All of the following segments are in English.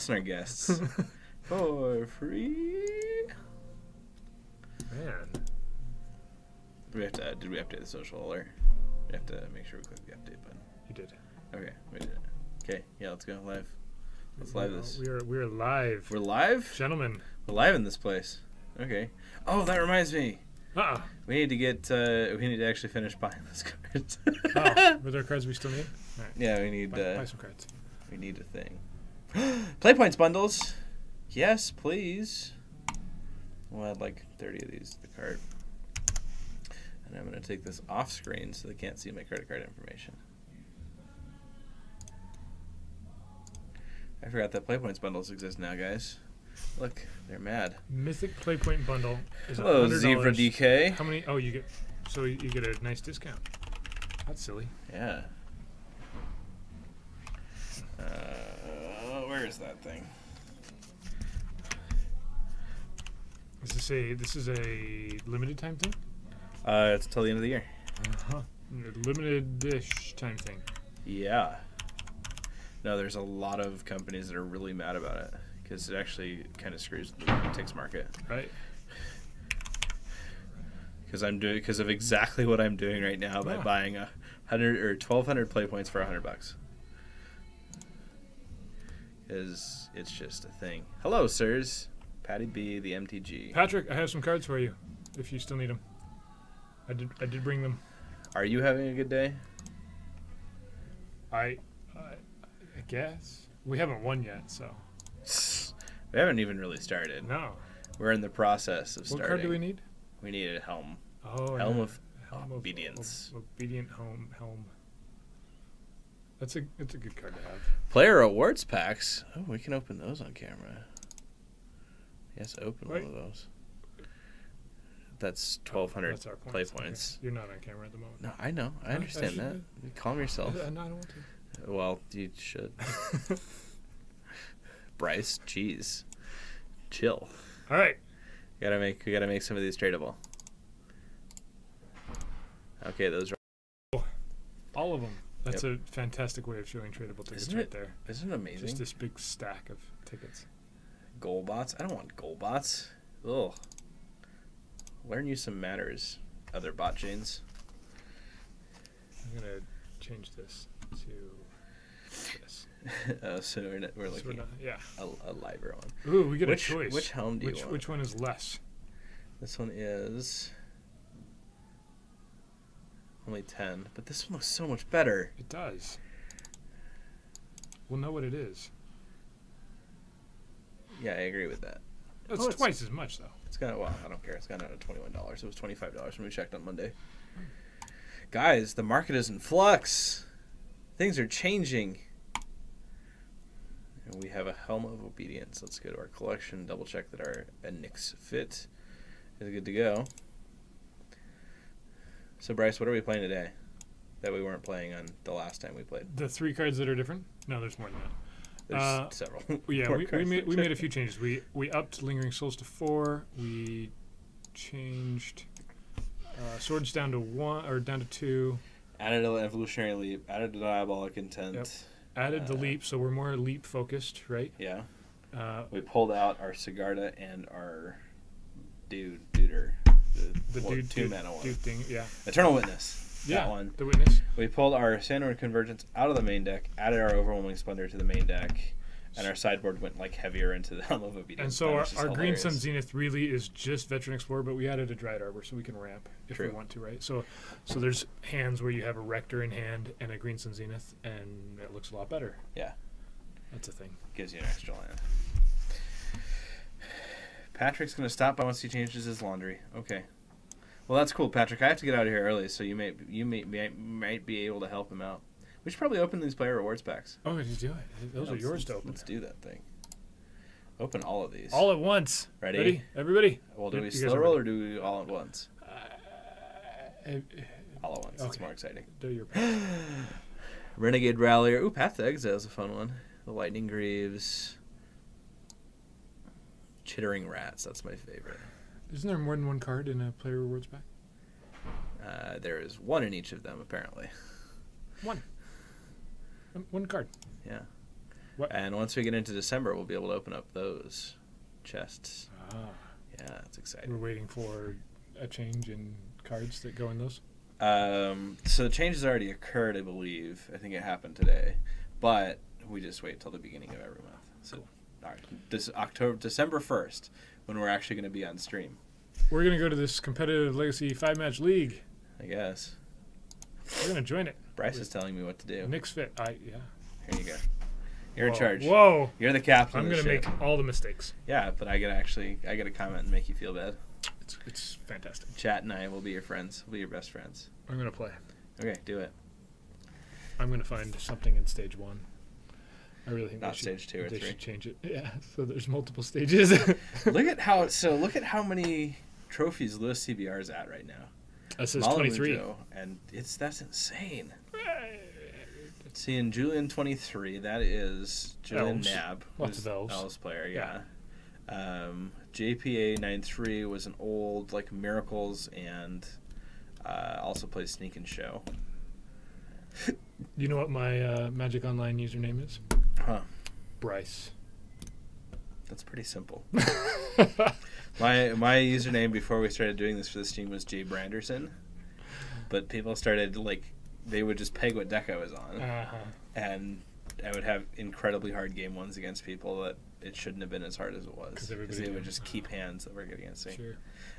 our guests for free. Man. Did we update the social alert? We have to make sure we click the update button. You did. Okay, we did it. Okay, yeah, let's go live. Let's live this. We're live. We're live? Gentlemen. We're live in this place. Okay. Oh, that reminds me. We need to get, we need to actually finish buying those cards. Oh, were there cards we still need? All right. Yeah, we need, buy some cards. We need a thing. Play points bundles. Yes, please. We'll add like 30 of these to the cart. And I'm going to take this off screen so they can't see my credit card information. I forgot that play points bundles exist now, guys. Look, they're mad. Mythic Playpoint bundle is Hello, $100. Zebra DK. How many? Oh, you get. So you get a nice discount. That's silly. Yeah. Where is that thing? This is a limited time thing? It's till the end of the year. Limited-ish time thing. Yeah. No, there's a lot of companies that are really mad about it because it actually kind of screws the ticks market. Right. Because of exactly what I'm doing right now by buying 100 or 1,200 play points for $100. Because it's just a thing. Hello, sirs. Patty B, the MTG. Patrick, I have some cards for you, if you still need them. I did bring them. Are you having a good day? I guess we haven't won yet, so. We haven't even really started. No. We're in the process of What starting. card do we need? We need a helm. Oh, Helm yeah. of Obedience. Obedient helm. That's a good card to have. Player rewards packs. Oh, we can open those on camera. Yes, open one of those. That's 1,200 That's our play points. Okay. You're not on camera at the moment. No, I know. I understand that. Calm yourself. No, I don't want to. Well, you should. Bryce, jeez. Chill. All right. We gotta make some of these tradable. Okay, those are all of them. That's a fantastic way of showing tradable tickets there. Isn't it amazing? Just this big stack of tickets. Goal bots? I don't want goal bots. Ugh. Learn you some manners, other bot chains. I'm gonna change this to this. So we're looking at a lighter one. Ooh, we get a choice. Which helm do you want? Which one is less? This one is only 10, but this one looks so much better. It does. We'll know what it is. Yeah, I agree with that. It's twice as much, though. It's got, well, I don't care. It's gone down to $21. It was $25 when we checked on Monday. Guys, the market is in flux. Things are changing. And we have a Helm of Obedience. Let's go to our collection, double check that our Nix fit is good to go. So, Bryce, what are we playing today that we weren't playing on the last time we played? The 3 cards that are different? No, there's more than that. There's several. Yeah, we made a few changes. We upped Lingering Souls to 4. We changed Swords down to 1 or down to 2. Added an Evolutionary Leap. Added a Diabolic Intent. Yep. Added the Leap, so we're more Leap focused, right? Yeah. We pulled out our Sigarda and our Duder. The dude 2-mana one. Dude thing, yeah. Eternal Witness. Yeah, that one. The Witness. We pulled our Sandworm Convergence out of the main deck, added our Overwhelming Splendor to the main deck, and our sideboard went like heavier into the Helm of Obedience. And so our Green Sun Zenith really is just Veteran Explorer, but we added a Dryad Arbor so we can ramp if we want to, right? So there's hands where you have a Rector in hand and a Green Sun Zenith, and it looks a lot better. Yeah. That's a thing. Gives you an extra land. Patrick's going to stop by once he changes his laundry. Okay. Well, that's cool, Patrick. I have to get out of here early, so you might be able to help him out. We should probably open these player rewards packs. Oh, just do it. Those are yours to open. Let's do that thing. Open all of these. All at once. Ready? Everybody? Well, do we slow roll or do we all at once? All at once. Okay. It's more exciting. Do your Renegade Rallier. Ooh, Path to Exile is a fun one. The Lightning Greaves. Chittering Rats. That's my favorite. Isn't there more than one card in a player rewards pack? There is one in each of them, apparently. One card. Yeah. What? And once we get into December, we'll be able to open up those chests. Ah. Yeah, that's exciting. We're waiting for a change in cards that go in those. So the change has already occurred, I believe. I think it happened today, but we just wait till the beginning of every month. So, all right, this December 1st, when we're actually going to be on stream. We're going to go to this competitive Legacy 5-match league. I guess. We're going to join it. Bryce is telling me what to do. Nick's fit. Yeah. Here you go. You're in charge. Whoa. You're the captain. I'm going to make all the mistakes. Yeah, but I gotta comment and make you feel bad. It's fantastic. Chat and I will be your friends. We'll be your best friends. I'm going to play. Okay, do it. I'm going to find something in stage 1. I really think not stage 2 or 3. They should change it. Yeah, so there's multiple stages. Look at how many trophies Lewis CBR is at right now. That says 23. And that's insane. Seeing Julian 23, that is Julian Elves. Nab. Lots of Elves. Elves player, yeah. JPA 93 was an old Miracles and also plays Sneak and Show. You know what my Magic Online username is? Huh. Bryce. That's pretty simple. My username before we started doing this for the stream was Jay Branderson, but people started they would just peg what deck I was on, and I would have incredibly hard game ones against people that it shouldn't have been as hard as it was because they would just keep hands that were good against me. Sure.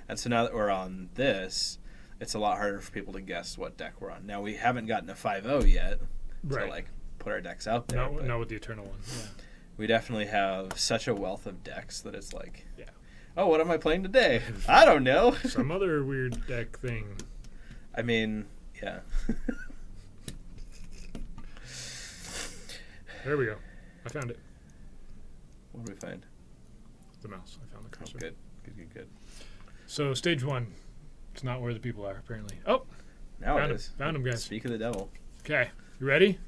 And so now that we're on this, it's a lot harder for people to guess what deck we're on. Now we haven't gotten a 5-0 yet, right. to put our decks out there. Not with the Eternal one. Yeah. We definitely have such a wealth of decks that it's yeah. Oh, what am I playing today? I don't know. Some other weird deck thing. I mean, yeah. There we go. I found it. What did we find? The mouse. I found the cursor. Oh, good. So stage 1. It's not where the people are, apparently. Oh! Now it is. Found him, guys. Speak of the devil. Okay. You ready?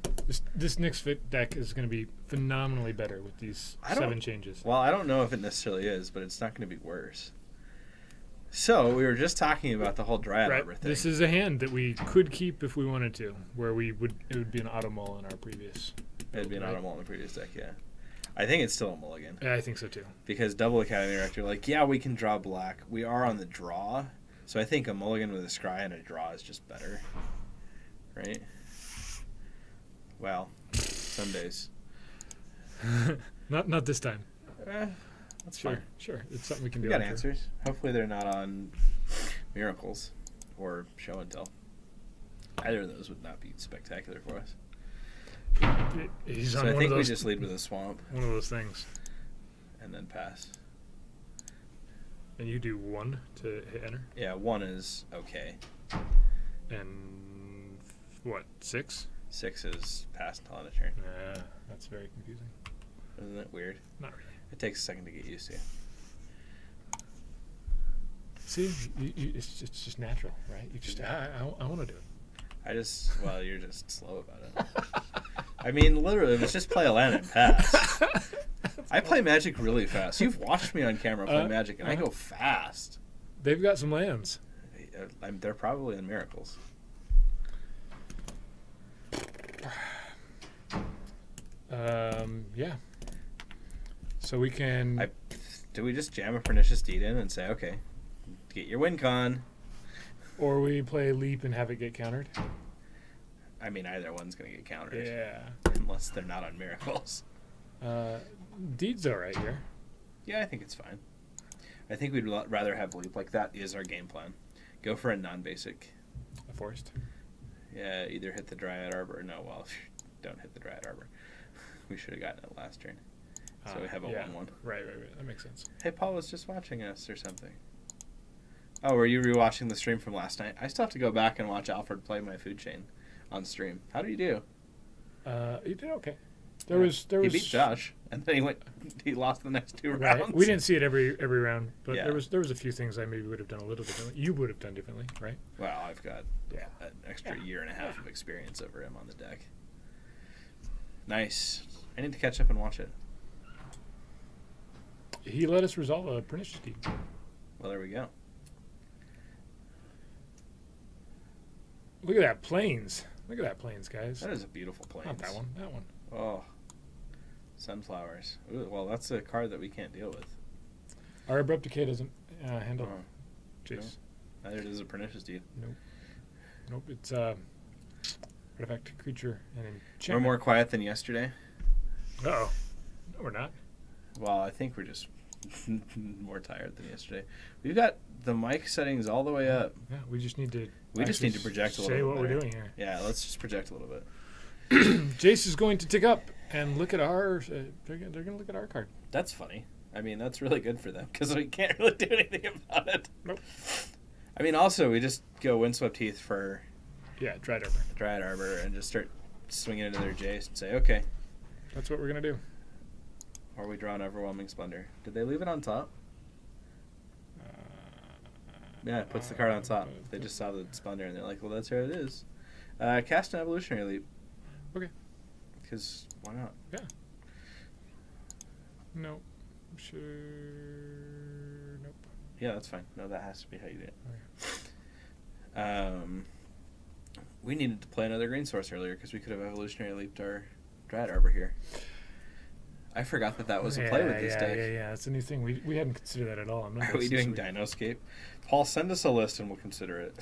This Nick's Fit deck is going to be phenomenally better with these 7 changes. Well, I don't know if it necessarily is, but it's not going to be worse. So, we were just talking about the whole Dryad Arbor thing. This is a hand that we could keep if we wanted to, where it would be an auto mull in our previous. It'd be an auto mull in the previous deck, yeah. I think it's still a mulligan. Yeah, I think so too. Because Double Academy Director, yeah, we can draw black. We are on the draw. So I think a mulligan with a scry and a draw is just better. Right? Well, some days. Not this time. That's fine. Sure. It's something we can do. We got answers. Hopefully they're not on Miracles or Show and Tell. Either of those would not be spectacular for us. He's on I think we just lead with a swamp. One of those things. And then pass. And you do 1 to hit enter? Yeah, 1 is okay. And what, 6? 6 is pass until end of turn. Yeah, that's very confusing. Isn't it weird? Not really. It takes a second to get used to. See, it's just natural, right? You just, I want to do it. You're just slow about it. I mean, literally, let's just play a land and pass. I play Magic really fast. You've watched me on camera play Magic, and I go fast. They've got some lands. They're probably in Miracles. Yeah. So we can... Do we just jam a Pernicious Deed in and say, okay, get your win con? Or we play Leap and have it get countered? I mean, either one's going to get countered. Yeah. Unless they're not on Miracles. Deed's all right here. Yeah, I think it's fine. I think we'd rather have Leap. That is our game plan. Go for a non-basic. A Forest? Yeah, either hit the Dryad Arbor. No, don't hit the Dryad Arbor. We should have gotten it last turn. So we have a 1-1. Right. That makes sense. Hey, Paul was just watching us or something. Oh, were you rewatching the stream from last night? I still have to go back and watch Alfred play my food chain on stream. How did he do? He did okay. There was He beat Josh, and then he lost the next 2 rounds. We didn't see it every round, but Yeah. there was a few things I maybe would have done a little differently. You would have done differently, right? Well, I've got an extra year and a half of experience over him on the deck. Nice. I need to catch up and watch it. He let us resolve a Pernicious Deed. Well, there we go. Look at that plains. Look at that plains, guys. That is a beautiful plains. Not that one. That one. Oh. Sunflowers. Ooh, well, that's a card that we can't deal with. Our Abrupt Decay doesn't handle Jace. No. Neither does a Pernicious Deed. Nope. It's artifact, creature, and enchantment. We're more quiet than yesterday. Uh-oh. No, we're not. Well, I think we're just more tired than yesterday. We've got the mic settings all the way up. Yeah, we just need to. Project a little bit. Say what we're doing here. Yeah, let's just project a little bit. Jace is going to tick up and look at our. They're going to look at our card. That's funny. I mean, that's really good for them because we can't really do anything about it. Nope. I mean, also we just go Windswept Heath for. Yeah, Dried Arbor, and just start swinging into their Jace and say, okay. That's what we're gonna do. Or we draw an Overwhelming Splendor. Did they leave it on top? Yeah, it puts the card on top. They just saw the Splendor and they're like, well, that's where it is. Cast an Evolutionary Leap. Okay. Because why not? Yeah. No. Sure. Nope. Yeah, that's fine. No, that has to be how you do it. Okay. We needed to play another green source earlier because we could have Evolutionary Leaped our Dryad Arbor here. I forgot that was a play with this deck. Yeah. That's a new thing. We hadn't considered that at all. Are we doing Dinoscape? Paul, send us a list and we'll consider it.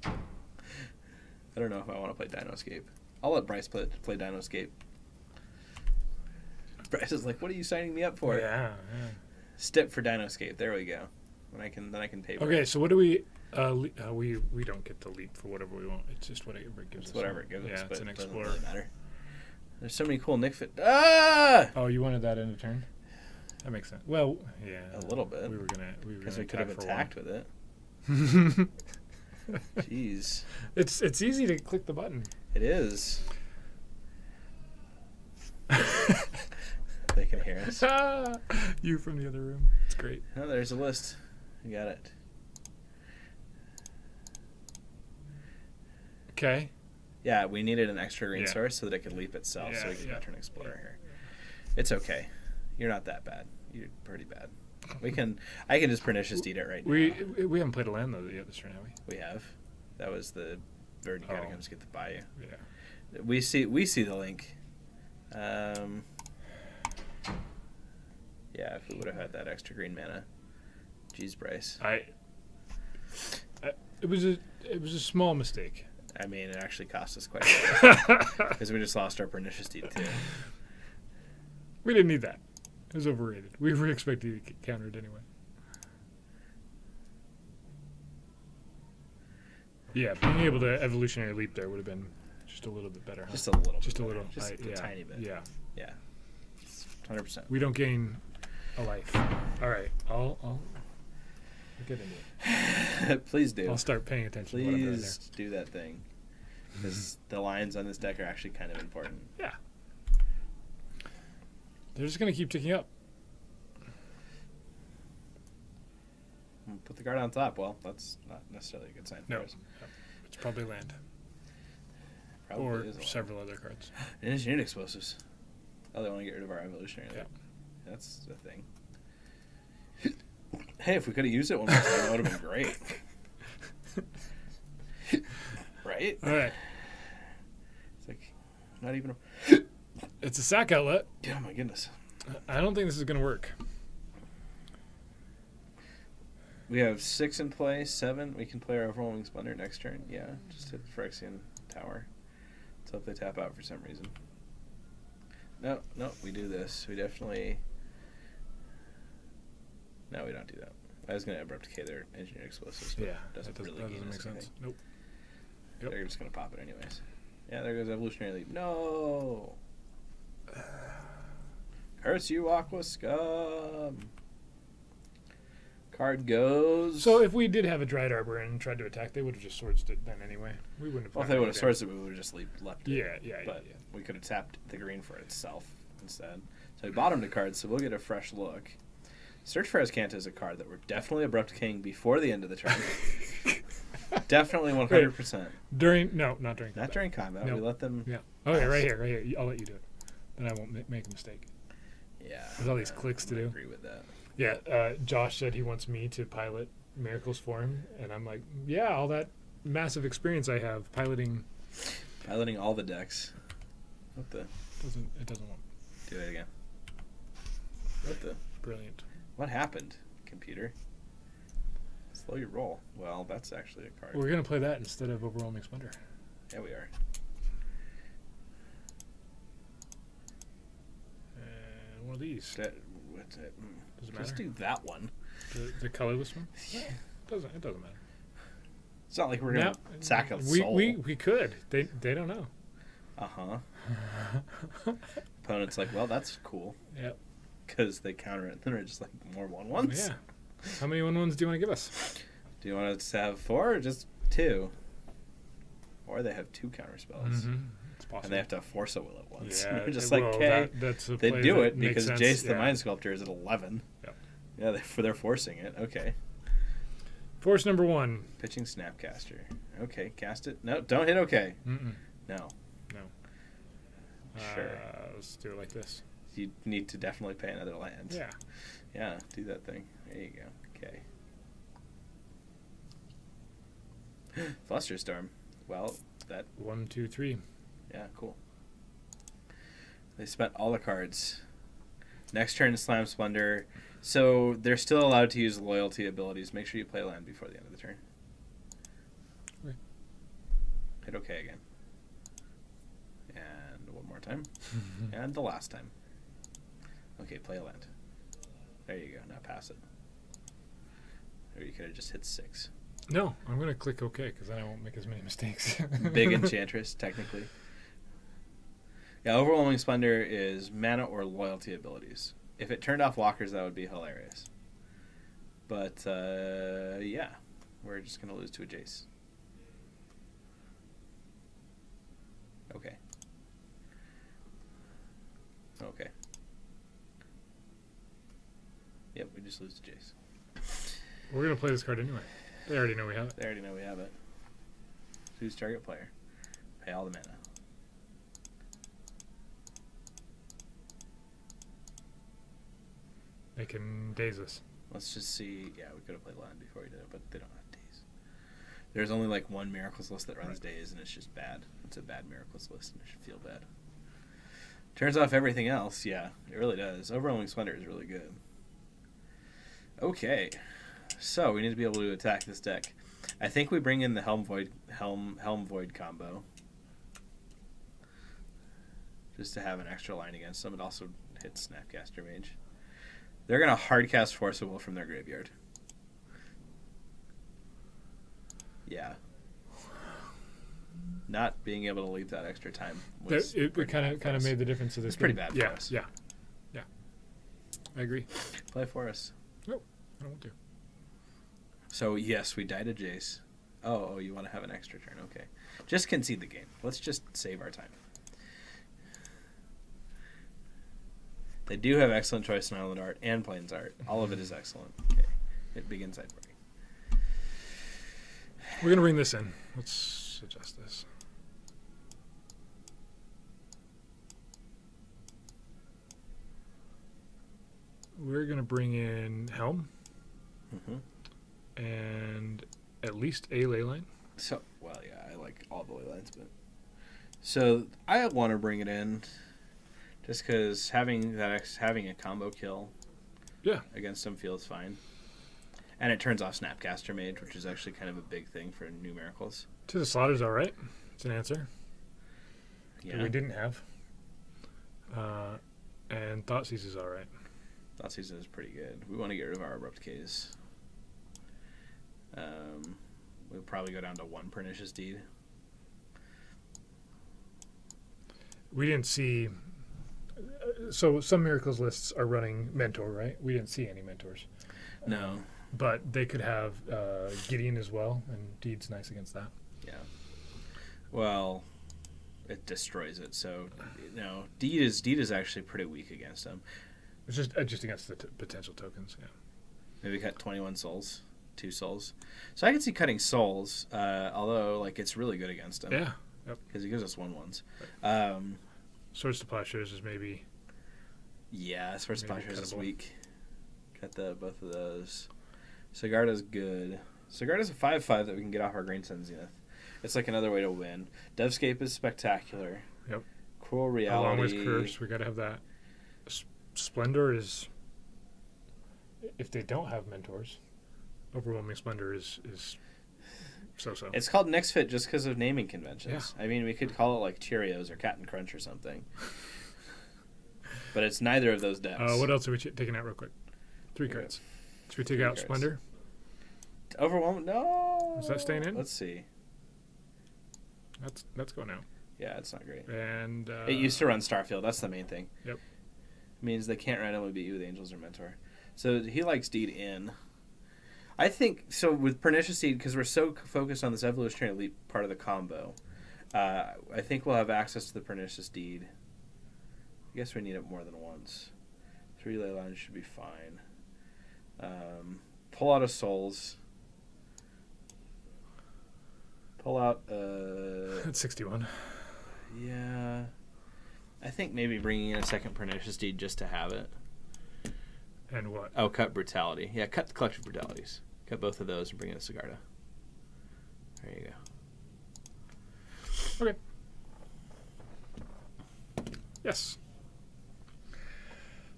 I don't know if I want to play Dinoscape. I'll let Bryce play Dinoscape. Bryce is like, what are you signing me up for? Yeah. Stip for Dinoscape. There we go. Then I can pay for it. Okay, so what do we... we don't get to leap for whatever we want. It's just whatever it gives us. Whatever it gives us, but it's an it doesn't Explorer. really matter. There's so many cool Nick Fit. Ah! Oh, you wanted that end of turn? That makes sense. Well, yeah. A little bit. We were gonna because we could have attacked with it. Jeez. It's easy to click the button. It is. They can hear us. You from the other room. It's great. Oh, there's a list. You got it. Okay. Yeah, we needed an extra green source so that it could leap itself, so we could enter an Explorer here. It's okay. You're not that bad. You're pretty bad. I can just Pernicious Deed it right now. We haven't played a land though yet this turn, have we? We have. That was the Verdant Catacombs get the Bayou. Yeah. We see the link. Yeah, if we would have had that extra green mana. Jeez, Bryce. It was a small mistake. I mean, it actually cost us quite a bit because we just lost our Pernicious Deed too. We didn't need that. It was overrated. We were expecting to get countered anyway. Yeah, being able to Evolutionary Leap there would have been just a little bit better. Huh? Just a little. Just a little. Just a tiny bit. Yeah. Yeah. 100%. We don't gain a life. All right. I'll get into it. Please do. I'll start paying attention to what I'm doing there. Please do that thing. Because the lines on this deck are actually kind of important. Yeah. They're just going to keep ticking up. Put the card on top. Well, that's not necessarily a good sign for us. No. It's probably land. Probably or is several other cards. Engineered Explosives. Oh, they want to get rid of our Evolutionary Leap. Yeah. That's the thing. Hey, if we could have used it one more time, that would have been great. Right? All right. It's like, not even It's a sack outlet. Oh, my goodness. I don't think this is going to work. We have 6 in play, 7. We can play our Overwhelming Splendor next turn. Yeah, just hit the Phyrexian Tower. Let's hope they tap out for some reason. No, we do this. We definitely... No, we don't do that. I was going to Abrupt Decay their Engineered Explosives, but doesn't make sense. Nope. Yep. They're just going to pop it anyways. Yeah, there goes Evolutionary Leap. No! Curse you, Aqua Scum! Card goes... So if we did have a Dried Arbor and tried to attack, they would have just swords it then anyway. We wouldn't have... Well, if they would have swords it, we would have just left it. Yeah. But we could have tapped the green for itself instead. So we bottomed a card, so we'll get a fresh look. Search for Azcanta is a card that we're definitely Abrupt King before the end of the turn. Definitely 100%. Not during combat. During combat. No. We let them... Yeah. Oh, yeah, right here. I'll let you do it. Then I won't make a mistake. Yeah. There's all these clicks to do. I agree with that. Yeah, Josh said he wants me to pilot Miracles for him, and I'm like, yeah, all that massive experience I have piloting all the decks. What the? It doesn't want. Do it again. What the? Brilliant. What happened, computer? Slow your roll. Well, that's actually a card. We're going to play that instead of Overwhelming Splendor. Yeah, we are. And one of these. Does it Let's matter? do that one. The colorless one? Yeah. It doesn't matter. It's not like we're going to sack a soul. We could. They don't know. Uh-huh. Opponent's like, well, that's cool. Yep. Because they counter it. And then they're just like, more 1/1s? Yeah. How many 1/1s do you want to give us? Do you want us to have 4 or just 2? Or they have 2 counter spells. Mm-hmm. It's possible. And they have to force a will at once. Yeah, They're just like, okay. They do it because Jace the Mind Sculptor is at 11. Yep. Yeah, they're forcing it. Okay. Force number 1. Pitching Snapcaster. Okay, cast it. No, don't hit okay. Mm-mm. No. Sure. Let's do it like this. You need to definitely pay another land. Yeah. Yeah, do that thing. There you go. Okay. Flusterstorm. Well, that... 1, 2, 3. Yeah, cool. They spent all the cards. Next turn, Slam Splendor. So they're still allowed to use loyalty abilities. Make sure you play land before the end of the turn. Okay. Hit okay again. And one more time. And the last time. Okay, play a land. There you go. Now pass it. Or you could have just hit 6. No, I'm going to click OK because then I won't make as many mistakes. Big Enchantress, technically. Yeah, Overwhelming Splendor is mana or loyalty abilities. If it turned off walkers, that would be hilarious. But, yeah. We're just going to lose to a Jace. Okay. Okay. Yep, we just lose to Jace. We're going to play this card anyway. They already know we have it. They already know we have it. Choose target player. Pay all the mana. They can daze us. Let's just see. Yeah, we could have played land before we did it, but they don't have days. There's only like one Miracles list that runs days, and it's just bad. It's a bad Miracles list, and it should feel bad. Turns off everything else. Yeah, it really does. Overwhelming Splendor is really good. Okay, so we need to be able to attack this deck. I think we bring in the Helm Void combo, just to have an extra line against them. It also hits Snapcaster Mage. They're gonna hardcast Force of Will from their graveyard. Yeah. Not being able to leave that extra time was It kind of made the difference of this. It's pretty bad for us. Yeah. I agree. Play for us. No, I don't want to. So yes, we died to Jace. Oh, you want to have an extra turn? Okay. Just concede the game. Let's just save our time. They do have excellent choice in Island Art and Plains Art. All of it is excellent. Okay. It begins sideboarding. We're going to bring this in. Let's adjust this. We're going to bring in Helm. And at least a ley line. So, well, yeah, I like all the ley lines, but... So, I want to bring it in just because having a combo kill against them feels fine. And it turns off Snapcaster Mage, which is actually kind of a big thing for new Miracles. To the Slaughter's all right. It's an answer. Yeah. That we didn't have. And Thoughtseize is all right. Thoughtseize is pretty good. We want to get rid of our Abrupt K's. We'll probably go down to 1 Pernicious Deed. We didn't see... So some Miracles lists are running Mentor, right? We didn't see any Mentors. No. But they could have Gideon as well, and Deed's nice against that. Yeah. Well, it destroys it, so, Deed is actually pretty weak against them. It's just against the potential tokens, yeah. Maybe cut 21 souls. 2 souls. So I can see cutting souls, although it's really good against him. Yeah. Yep. Because he gives us 1/1s. Right. Swords to Plowshares is maybe... Yeah, Swords to Plowshares is weak. Cut both of those. Sigarda's good. Sigarda's a 5/5 that we can get off our Green Sun Zenith. It's like another way to win. Devscape is spectacular. Yep. Cruel Reality. Along with Curse, we got to have that. Splendor is, if they don't have mentors, Overwhelming Splendor is so-so. It's called Next Fit just because of naming conventions. Yeah. I mean, we could call it like Cheerios or Captain Crunch or something. But it's neither of those decks. What else are we taking out real quick? 3 cards. Should we take out cards. Splendor? Overwhelming? No. Is that staying in? Let's see. That's going out. Yeah, it's not great. And it used to run Starfield. That's the main thing. Yep. It means they can't randomly beat you with Angels or Mentor. So he likes Deed in. I think, so with Pernicious Deed, because we're so focused on this Evolutionary Elite part of the combo, I think we'll have access to the Pernicious Deed. I guess we need it more than once. 3 ley lines should be fine. Pull out a Souls. Pull out... That's 61. Yeah. I think maybe bringing in a second Pernicious Deed just to have it. And what? Oh, cut Brutality. Yeah, cut the Collective Brutalities. Cut both of those and bring in a Sigarda. There you go. Okay. Yes.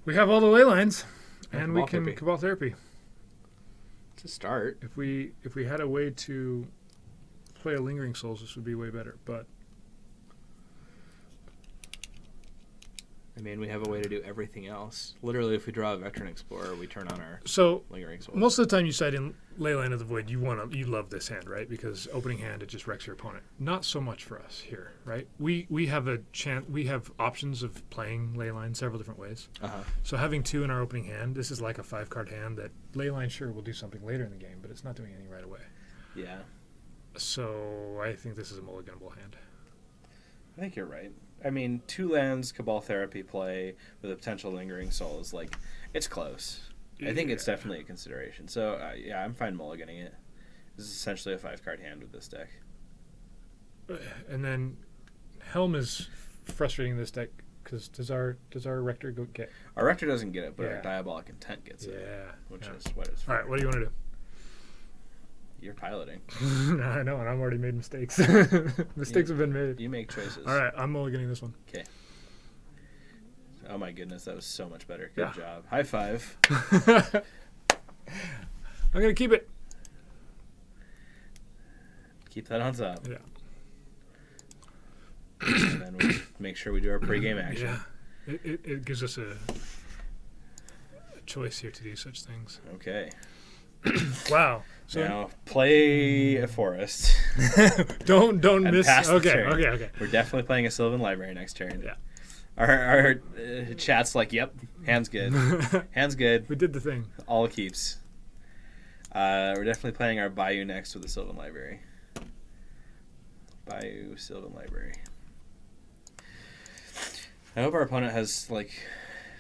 We have all the ley lines, and we can Cabal Therapy. It's a start. If we had a way to play a Lingering Souls, this would be way better. But I mean, we have a way to do everything else. Literally, if we draw a Veteran Explorer, we turn on our Lingering Souls. Most of the time you cite in Leyline of the Void, you love this hand, right? Because opening hand, it just wrecks your opponent. Not so much for us here, right? We have we have options of playing Leyline several different ways. So having 2 in our opening hand, this is like a 5-card hand that Leyline sure will do something later in the game, but it's not doing anything right away. Yeah. So I think this is a mulliganable hand. I think you're right. I mean, 2 lands, Cabal Therapy play with a potential Lingering Soul is like, it's close. I think it's definitely a consideration. So, yeah, I'm fine mulliganing it. This is essentially a 5-card hand with this deck. And then Helm is frustrating this deck because does our Rector get? Our Rector doesn't get it, but our Diabolic Intent gets it. Yeah. Which is what it's for. All right, what do you want to do? You're piloting. I know, and I've already made mistakes. Mistakes have been made. You make choices. All right, I'm mulliganing this one. Okay. Oh my goodness, that was so much better. Good job. High five. I'm going to keep it. Keep that on top. Yeah. And then we make sure we do our pregame action. Yeah. It gives us a choice here to do such things. Okay. Wow. So now play a forest. don't miss. Okay. We're definitely playing a Sylvan Library next turn. Yeah. Our chat's like, yep, hand's good. Hand's good. We did the thing. All keeps. We're definitely playing our Bayou next with the Sylvan Library. Bayou Sylvan Library. I hope our opponent has like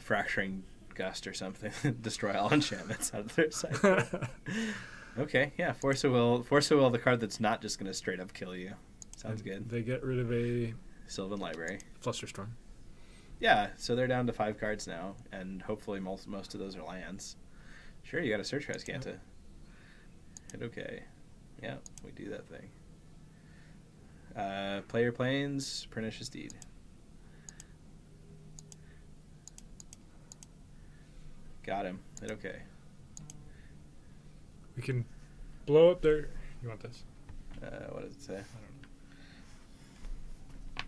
Fracturing Gust or something. Destroy all enchantments out of their side. Okay, yeah, Force of Will. Force of Will, the card that's not just going to straight up kill you. Sounds good. They get rid of a Sylvan Library. Flusterstorm. Yeah, so they're down to 5 cards now, and hopefully most of those are lands. Sure, you got a Search for Azcanta. Hit okay. Yeah, we do that thing. Play your planes, Pernicious Deed. Got him. Hit okay. We can blow up their... You want this? What does it say? I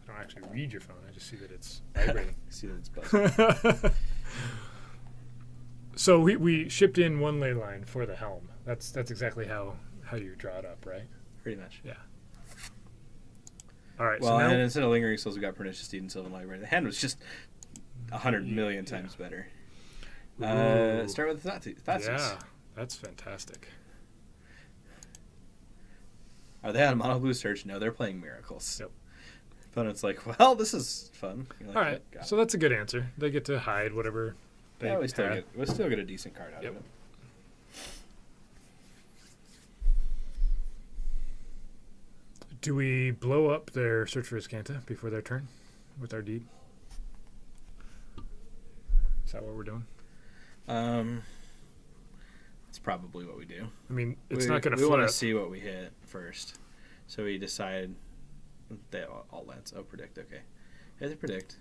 don't actually read your phone. I just see that it's vibrating. See that it's buzzing. So we shipped in 1 ley line for the Helm. That's exactly how you draw it up, right? Pretty much. Yeah. All right. Well, so now and instead of Lingering Souls, we got Pernicious Deed and Sylvan Library. The hand was just 100 million times better. Start with Thoughtseize. Yeah, that's fantastic. Are they on a mono blue search? No, they're playing Miracles. Yep. Opponent's like, well, this is fun. Like, all right, so that's a good answer. They get to hide whatever they we still get a decent card out of it. Do we blow up their Search for Azcanta before their turn with our deed? Is that what we're doing? It's probably what we do. I mean, it's not going to flip. We want to see what we hit first. So we decide they all lands. Oh, predict. Okay. Hit the predict.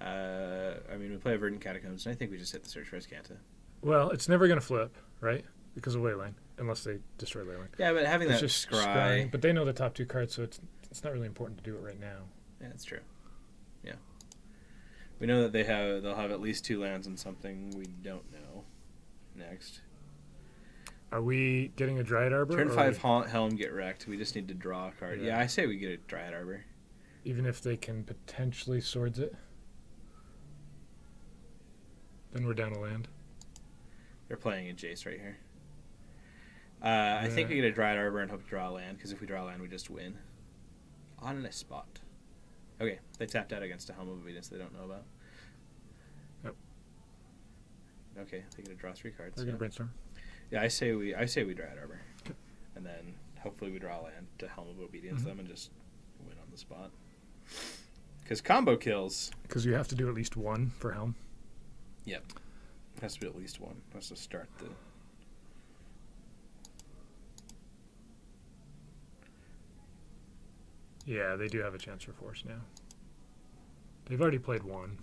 I mean, we play a Verdant Catacombs, and I think we just hit the Search for Azcanta. Well, it's never going to flip, right? Because of Leyline, unless they destroy Leyline. Yeah, but having It's that just scry... But they know the top 2 cards, so it's not really important to do it right now. Yeah, that's true. Yeah. We know that they'll have at least 2 lands and something we don't know next. Are we getting a Dryad Arbor? Turn 5 Helm, get wrecked. We just need to draw a card. Yeah, I say we get a Dryad Arbor. Even if they can potentially Swords it? Then we're down a land. They're playing a Jace right here. I think we get a Dryad Arbor and hope to draw a land, because if we draw a land, we just win. On a spot. Okay, they tapped out against a Helm of Obedience they don't know about. Yep. Okay, they get to draw 3 cards. They're going to brainstorm. Yeah, I say we Dryad Arbor. Okay. And then hopefully we draw a land to Helm of Obedience them and just win on the spot. Because combo kills. Because you have to do at least 1 for Helm. Yep. It has to be at least 1. Has to start the... Yeah, they do have a chance for Force now. They've already played 1.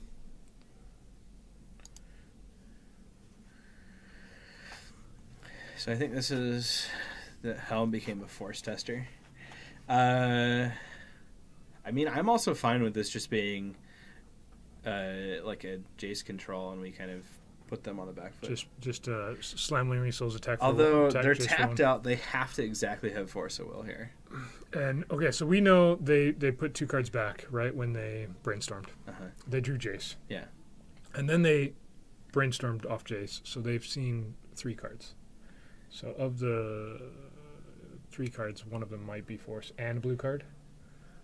So I think this is... that Helm became a Force tester. I mean, I'm also fine with this just being... like a Jace control, and we kind of put them on the back foot. Just slam Lingering Souls attack. Although they're tapped out, they have to exactly have Force of Will here. And okay, so we know they put 2 cards back, right, when they brainstormed. They drew Jace. Yeah. And then they brainstormed off Jace, so they've seen 3 cards. So of the 3 cards, one of them might be Force and blue card.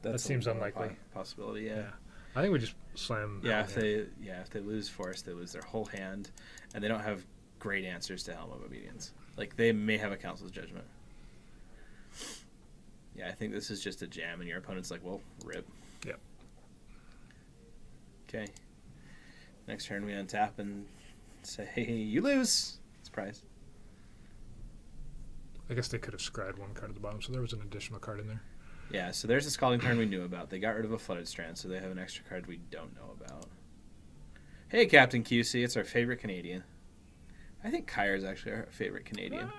That seems unlikely. Possibility, yeah. I think we just slam. Yeah, if they lose Force, they lose their whole hand, and they don't have great answers to Helm of Obedience. Like, they may have a Council's Judgment. Yeah, I think this is just a jam, and your opponent's like, well, rip. Yep. Okay. Next turn, we untap and say, hey, you lose. Surprise. I guess they could have scried 1 card at the bottom, so there was an additional card in there. Yeah, so there's a Scalding Tarn we knew about. They got rid of a Flooded Strand, so they have an extra card we don't know about. Hey, Captain QC, it's our favorite Canadian. I think Kyre is actually our favorite Canadian.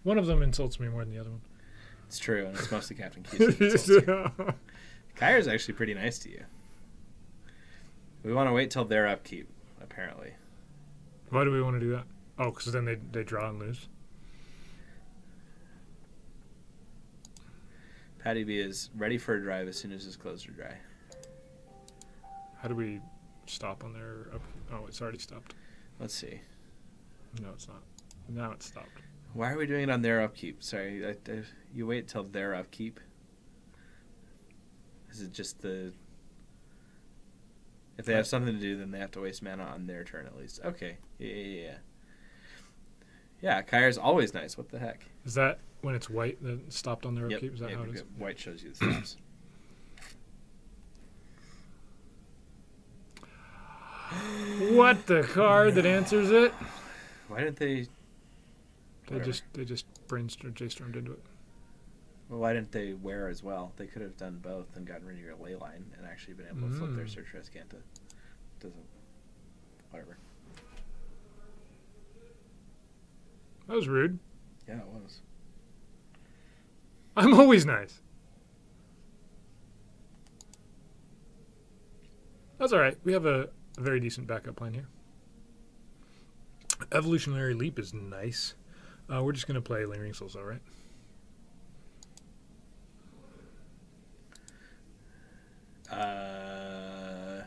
One of them insults me more than the other one. It's true, and it's mostly Captain QC. Kyre is actually pretty nice to you. We want to wait till their upkeep, apparently. Why do we want to do that? Oh, because then they draw and lose? Patty B is ready for a drive as soon as his clothes are dry. How do we stop on their upkeep? Oh, it's already stopped. Let's see. No, it's not. Now it's stopped. Why are we doing it on their upkeep? Sorry, you wait till their upkeep. Is it just the... If they have something to do, then they have to waste mana on their turn at least. Okay. Yeah. Yeah, Kyre's always nice. What the heck? Is that when it's white that stopped on their upkeep? Is that how it is? White shows you the stops. What the card that answers it? Why didn't they... They just J-stormed into it. Well, why didn't they wear as well? They could have done both and gotten rid of your ley line and actually been able to flip their Search for Azcanta. Doesn't... Whatever. That was rude. Yeah, it was. I'm always nice. That's all right. We have a very decent backup plan here. Evolutionary Leap is nice. We're just going to play Lingering Souls, all right? I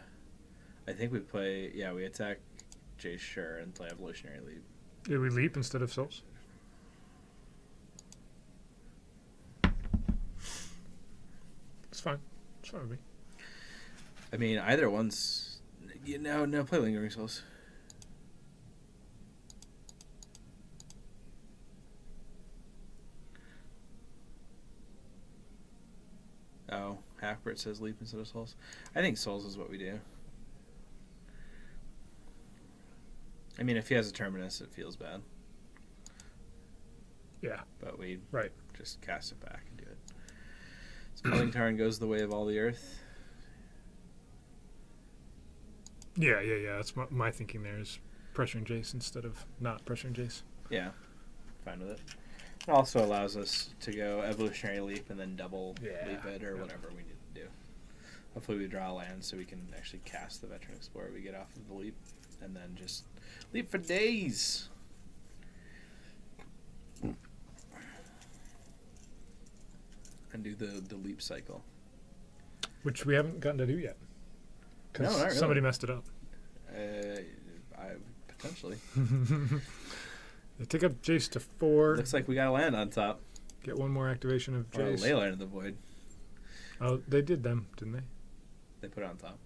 think we play... Yeah, we attack Jace Sure and play Evolutionary Leap. Did we leap instead of Souls? It's fine. It's fine with me. I mean, either one's... No, play Lingering Souls. Oh, Halfbert says Leap instead of Souls. I think Souls is what we do. I mean, if he has a Terminus, it feels bad. Yeah. But we right. just cast it back and do it. Scalding Tarn goes the way of all the earth. Yeah. That's my thinking there is pressuring Jace instead of not pressuring Jace. Yeah, fine with it. It also allows us to go evolutionary leap and then double leap it or whatever we need to do. Hopefully we draw a land so we can actually cast the Veteran Explorer we get off of the leap and then just leap for days. And do the leap cycle. Which we haven't gotten to do yet. No, not really. Somebody messed it up. Potentially. They take up Jace to 4. Looks like we got a land on top. Get one more activation of Jace. Or a Leyline of the Void. Oh, they did them, didn't they? They put it on top.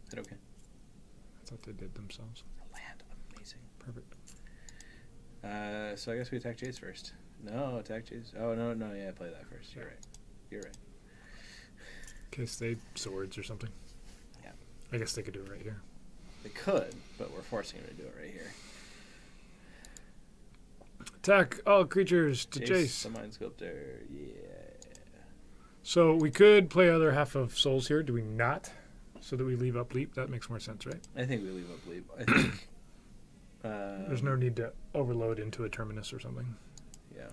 Is it okay? I thought they did themselves. A land. Amazing. Perfect. So I guess we attack Jace first. No, attack Jace. Oh, no, yeah, play that first. You're right. You're right. In case they swords or something. Yeah. I guess they could do it right here. They could, but we're forcing them to do it right here. Attack all creatures to Jace. The Mind Sculptor, yeah. So we could play other half of Souls here. Do we not? So that we leave up leap. That makes more sense, right? I think we leave up leap. I think there's no need to overload into a Terminus or something. Yeah.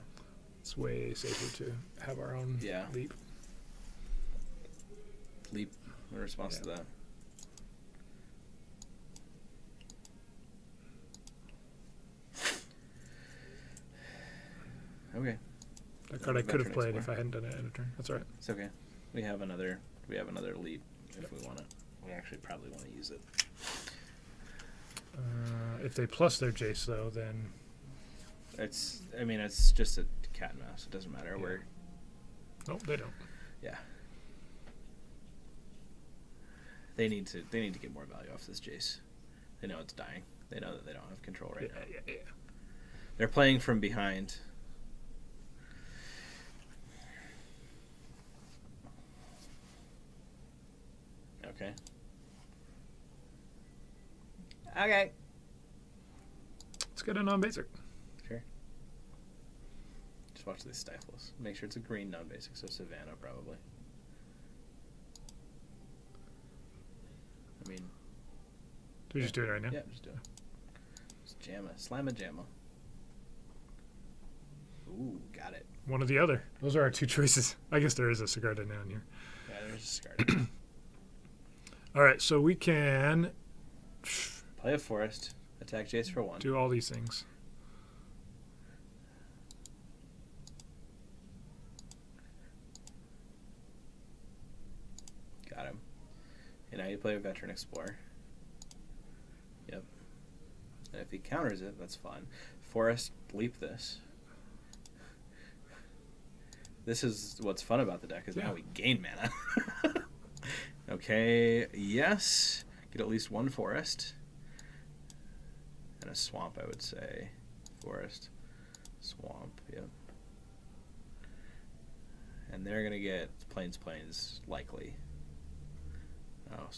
It's way safer to have our own leap. Leap in response to that. Okay. That card I could have played if I hadn't done it in a turn. That's all right. It's okay. We have another leap if we want it. We actually probably want to use it. If they plus their Jace though, then it's just a cat and mouse. It doesn't matter where. No, they don't. Yeah. They need to get more value off this Jace. They know it's dying. They know that they don't have control right now. Yeah. They're playing from behind. Okay. Let's get a non-basic. Sure. Just watch these stifles. Make sure it's a green non-basic, so Savannah probably. I mean... Do we just do it right now? Yeah, just do it. Just jamma. Slam a jamma. Ooh, got it. One or the other. Those are our two choices. I guess there is a Sigarda down here. Yeah, there's a Sigarda. All right, so we can... Play a forest. Attack Jace for 1. Do all these things. Got him. And now you play a Veteran Explorer. Yep. And if he counters it, that's fine. Forest, leap this. This is what's fun about the deck, is now we gain mana. Okay, yes. Get at least one forest. And a swamp, I would say. Forest, swamp, yep. And they're going to get plains, likely. Oh,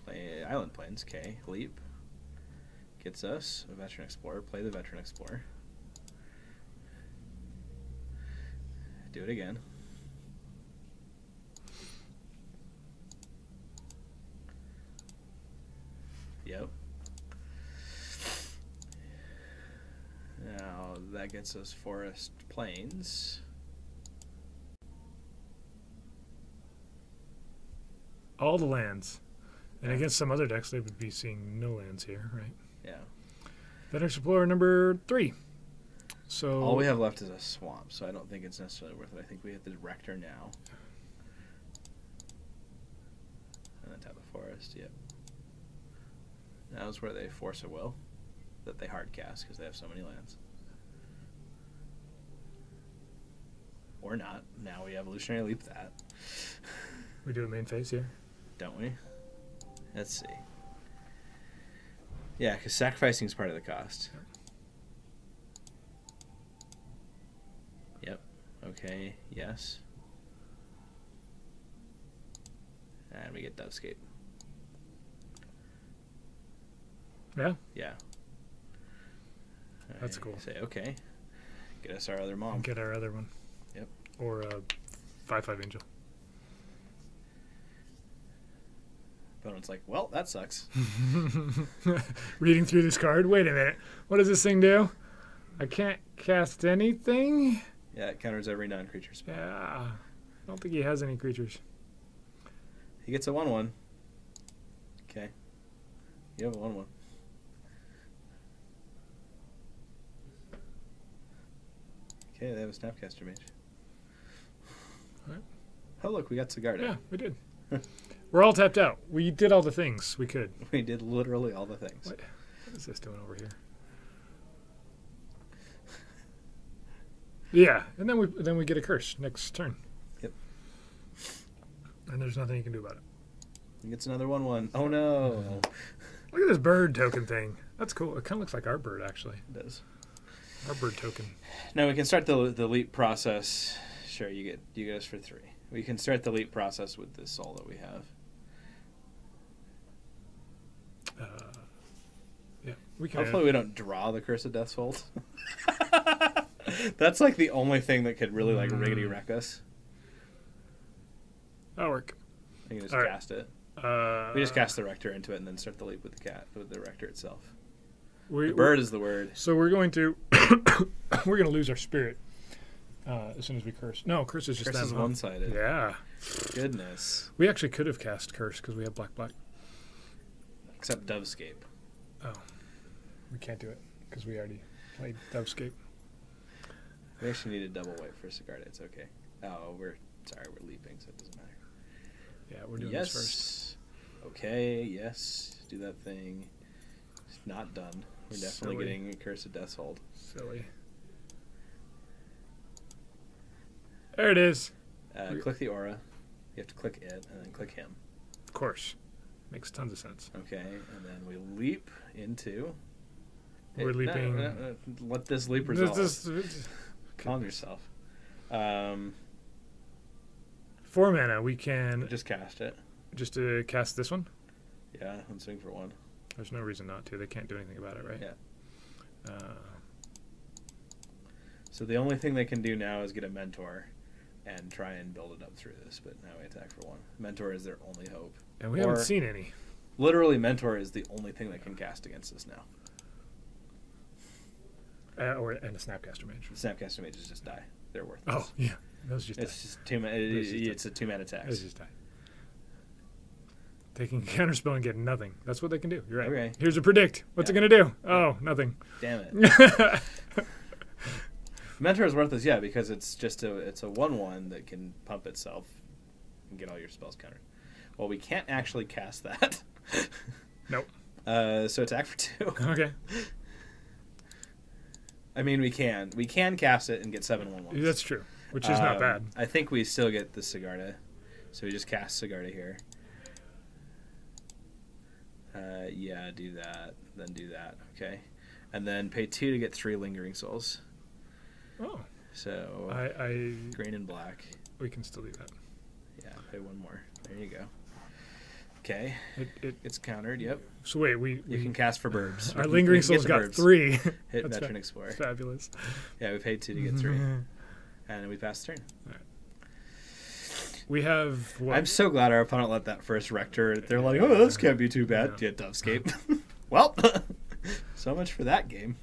play Island Plains, okay. Leap. Gets us a Veteran Explorer. Play the Veteran Explorer. Do it again. Yep. Now that gets us Forest Plains. All the lands. And against some other decks, they would be seeing no lands here, right? Yeah. Veteran Explorer number 3. So all we have left is a swamp, so I don't think it's necessarily worth it. I think we hit the Rector now. And then tap the Forest, yep. Now is where they force a will that they hard cast because they have so many lands. Or not. Now we evolutionary leap that. We do a main phase here. Don't we? Let's see. Yeah, because sacrificing is part of the cost. Yep. Okay, yes. And we get Dovescape. Yeah? Yeah. That's cool. Say, okay. Get us our other mom. And get our other one. Yep. Or a 5/5 Angel. Opponent's like, well, that sucks. Reading through this card. Wait a minute. What does this thing do? I can't cast anything? Yeah, it counters every non-creature spell. Yeah. I don't think he has any creatures. He gets a 1/1. Okay. You have a 1/1. Okay, they have a Snapcaster Mage. Right. Oh, look, we got Sigarda. Yeah, we did. We're all tapped out. We did all the things we could. We did literally all the things. What is this doing over here? Yeah, and then we get a curse next turn. Yep. And there's nothing you can do about it. He gets another 1/1. Oh no! Look at this bird token thing. That's cool. It kind of looks like our bird, actually. It does. Our bird token. Now we can start the leap process. Sure, you get us for 3. We can start the leap process with this soul that we have. Yeah, we can. Hopefully we don't draw the Curse of Death's Hold. That's like the only thing that could really like riggedy wreck us. That'll work. I can just All right. cast it. We just cast the Rector into it and then start the leap with the Rector itself. The bird is the word. So we're going to lose our spirit as soon as we curse. No, curse is just Curse is them, one-sided. Yeah. Goodness. We actually could have cast curse because we have black. Except Dovescape. Oh, we can't do it because we already played Dovescape. We actually need a double white for Sigarda. It's okay. Oh, we're leaping, so it doesn't matter. Yeah, we're doing this first. Okay, yes. Do that thing. It's not done. We're definitely Silly. getting a Curse of Death's Hold. Silly. There it is. Click the aura. You have to click it and then click him. Of course. Makes tons of sense. Okay, and then we leap into... We're leaping... No, let this leap resolve. Calm yourself. 4 mana, we can... Just cast it. Just to cast this one? Yeah, and swing for 1. There's no reason not to. They can't do anything about it, right? Yeah. So the only thing they can do now is get a Mentor and try and build it up through this, but now we attack for 1. Mentor is their only hope. And we haven't seen any. Literally, Mentor is the only thing that can cast against us now. And a Snapcaster Mage. The Snapcaster Mages just die. They're worthless. Oh, yeah. Those just it's die. just 2 mana. It's a 2-mana tax. Those just die. Taking counterspell and getting nothing. That's what they can do. You're right. Okay. Here's a predict. What's it going to do? Oh, nothing. Damn it. Mentor is worthless, yeah, because it's just it's a 1/1 that can pump itself and get all your spells countered. Well, we can't actually cast that. Nope. So attack for 2. Okay. I mean, we can. We can cast it and get 7 1/1s. That's true, which is not bad. I think we still get the Sigarda. So we just cast Sigarda here. Yeah, do that. Then do that. Okay. And then pay 2 to get 3 Lingering Souls. Oh. So I green and black. We can still do that. Yeah, pay 1 more. There you go. Okay. It's countered, yep. So wait, You can cast for burbs. Our Lingering Souls got 3. Hit Veteran Explorer. Fabulous. Yeah, we paid 2 to get 3. And then we passed the turn. All right. We have... What? I'm so glad our opponent let that first Rector. They're like, oh, this can't be too bad. Yeah, Dovescape. Well, so much for that game.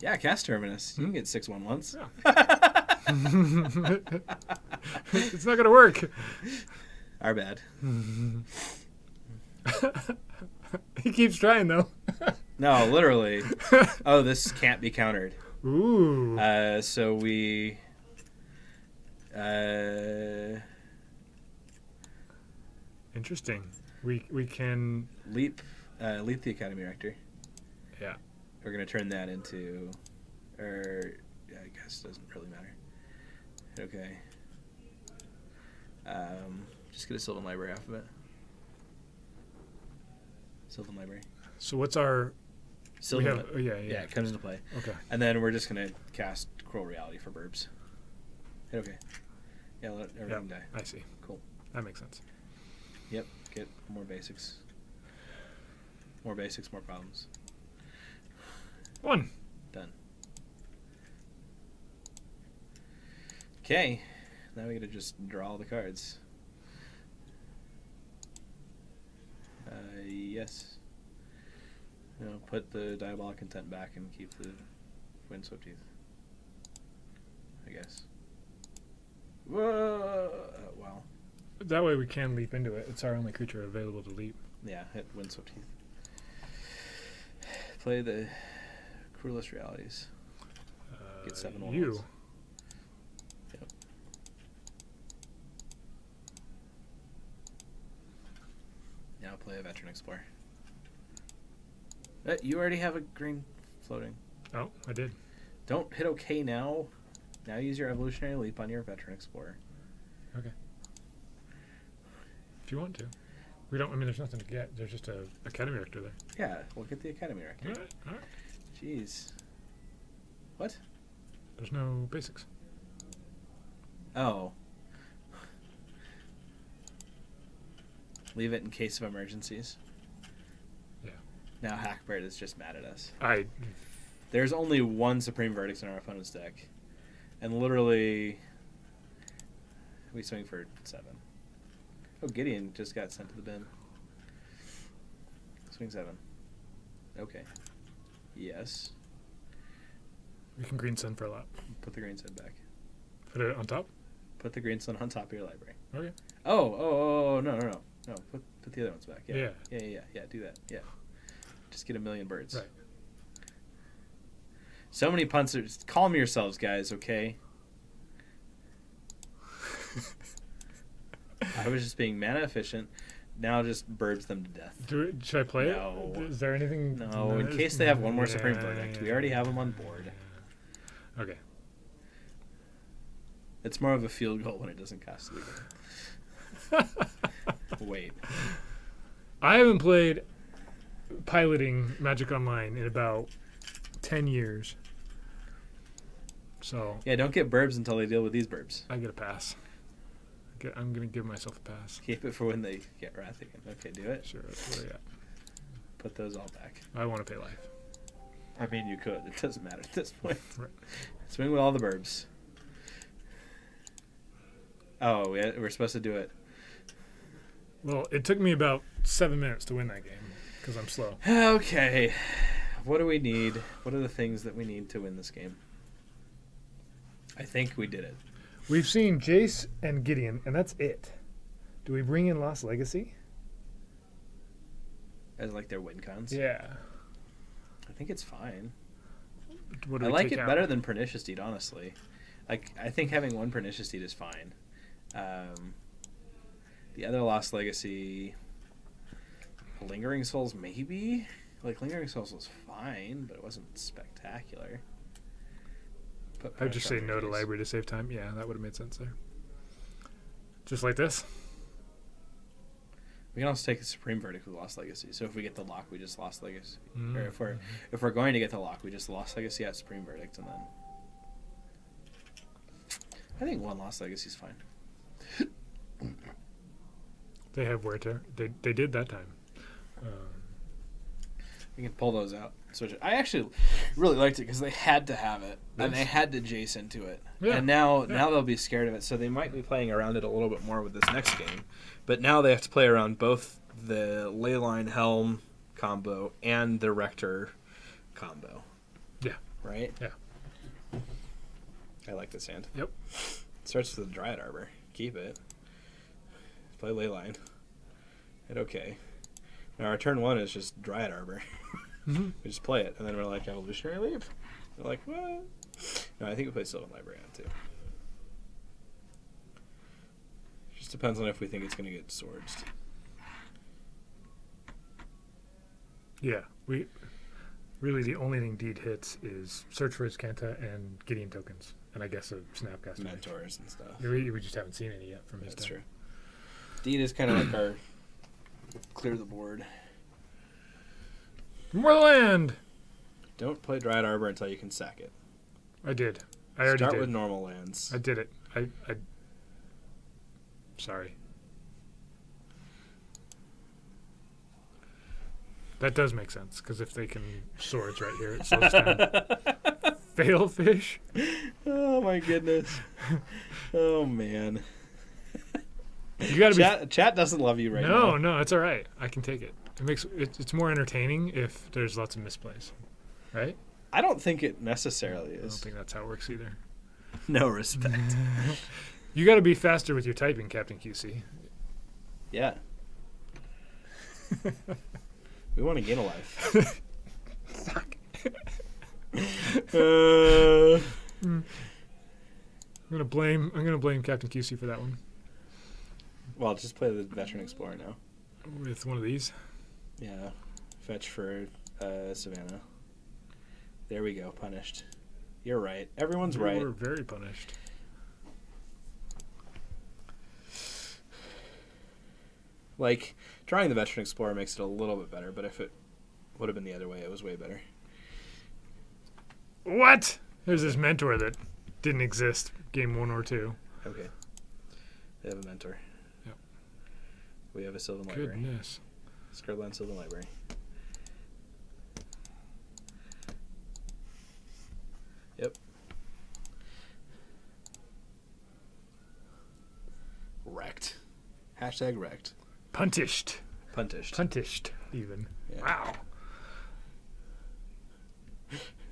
Yeah, cast Terminus. You can get 6 1/1s. Yeah. It's not going to work. Our bad. He keeps trying, though. No, literally. Oh, this can't be countered. Ooh. So we... Interesting. We can... Leap the Academy Rector. Yeah. We're going to turn that into... Or... Yeah, I guess it doesn't really matter. Okay. Just get a Sylvan Library off of it. Sylvan Library. So what's our... Sylvan yeah, it comes into play. Okay. And then we're just going to cast Cruel Reality for burbs. Hit okay. Yeah, let everything die. I see. Cool. That makes sense. Yep, get more basics. More basics, more problems. 1. Done. Okay. Now we gotta just draw all the cards. Yes. No, put the Diabolic Intent back and keep the Windswept Teeth. I guess. Whoa! Wow. That way we can leap into it. It's our only creature available to leap. Yeah, hit Windswept Teeth. Play the Cruelest Realities. Get 7 1. You. Yep. Now play a Veteran Explorer. You already have a green floating. Oh, I did. Don't hit OK now. Now use your Evolutionary Leap on your Veteran Explorer. Okay. If you want to. We don't. I mean, there's nothing to get. There's just a Academy Rector there. Yeah, we'll get the Academy Rector. All right. All right. Jeez. What? There's no basics. Oh. Leave it in case of emergencies. Yeah. Now Hackbird is just mad at us. There's only one Supreme Verdict in our opponent's deck. And literally, we swing for 7. Oh, Gideon just got sent to the bin. Swing 7. Okay. Yes. We can green sun for a lot. Put the green sun back. Put it on top? Put the green sun on top of your library. Okay. Oh, no. No, put the other ones back. Yeah. Yeah. Yeah, do that. Yeah. Just get a million birds. Right. So many punts. Calm yourselves, guys, okay? I was just being mana efficient. Now just burbs them to death. Should I play No. it? Is there anything? No, in case they have one more Supreme Verdict. We already have them on board. Okay. It's more of a field goal when it doesn't cost the game. Wait. I haven't played piloting Magic Online in about 10 years. So Yeah, don't get burbs until they deal with these burbs. I get a pass. I'm going to give myself a pass. Keep it for when they get Wrath again. Okay, do it. Sure, that's where I Put those all back. I want to pay life. I mean, you could. It doesn't matter at this point. Right. Swing with all the burbs. Oh, we're supposed to do it. Well, it took me about 7 minutes to win that game because I'm slow. Okay. What do we need? What are the things that we need to win this game? I think we did it. We've seen Jace and Gideon, and that's it. Do we bring in Lost Legacy? As like their win cons? Yeah. I think it's fine. What do I we like take it out? better than Pernicious Deed, honestly. Like, I think having one Pernicious Deed is fine. The other Lost Legacy, Lingering Souls, maybe? Like, Lingering Souls was fine, but it wasn't spectacular. I'd just say no to library to save time. Yeah, that would have made sense there. Just like this? We can also take a Supreme Verdict with Lost Legacy. So if we get the lock, we just Lost Legacy. Mm-hmm. Or if we're going to get the lock, we just Lost Legacy at Supreme Verdict, and then I think one Lost Legacy is fine. They have wear tear. They did that time. We can pull those out. Switch it. I actually really liked it because they had to have it, and they had to Jace into it. Yeah. And now they'll be scared of it, so they might be playing around it a little bit more with this next game. But now they have to play around both the Leyline Helm combo and the Rector combo. Yeah. Right? Yeah. I like this hand. Yep. Starts with the Dryad Arbor. Keep it. Play Leyline. Hit okay. Now our turn 1 is just Dryad Arbor. Mm-hmm. We just play it, and then we're like, Evolutionary Leap. We're like, what? No, I think we play Sylvan Library on too. Just depends on if we think it's going to get swords. Yeah. Really the only thing Deed hits is Search for his Kanta and Gideon tokens. And I guess a Snapcaster. Mentors and stuff. We just haven't seen any yet from his That's deck. true. Deed is kind of like our clear the board. More land! Don't play Dryad Arbor until you can sack it. I did. I already Start did. with normal lands. I did it. I sorry. That does make sense, because if they can swords right here, it slows down. Fail fish? Oh my goodness. Oh man. You gotta Chat doesn't love you right now. No, it's all right. I can take it. It's more entertaining if there's lots of misplays, right? I don't think it necessarily is. I don't think that's how it works either. No respect. You got to be faster with your typing, Captain QC. Yeah. We want to gain a life. Fuck. I'm gonna blame Captain QC for that one. Well, just play the Veteran Explorer now. With one of these. Yeah. Fetch for Savannah. There we go. Punished. You're right. Everyone's right. We're very punished. Like, drawing the Veteran Explorer makes it a little bit better, but if it would have been the other way, it was way better. What? There's this mentor that didn't exist game 1 or 2. Okay. They have a mentor. Yep. We have a Sylvan Library. Goodness. Scribbland Sylvan Library. Yep. Wrecked. Hashtag wrecked. Puntished. Puntished. Even. Yeah. Wow.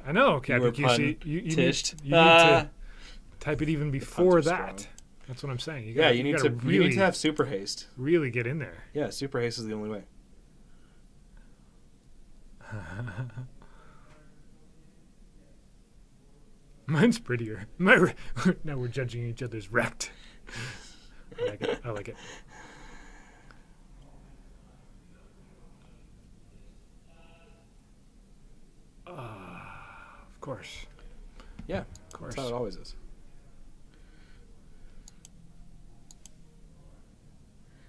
I know, Captain QC. You need to type it even before that. Strong. That's what I'm saying. You need to have super haste. Really get in there. Yeah, super haste is the only way. Mine's prettier. Now we're judging each other's wrecked. I like it. Of course. Yeah, of course. That's how it always is.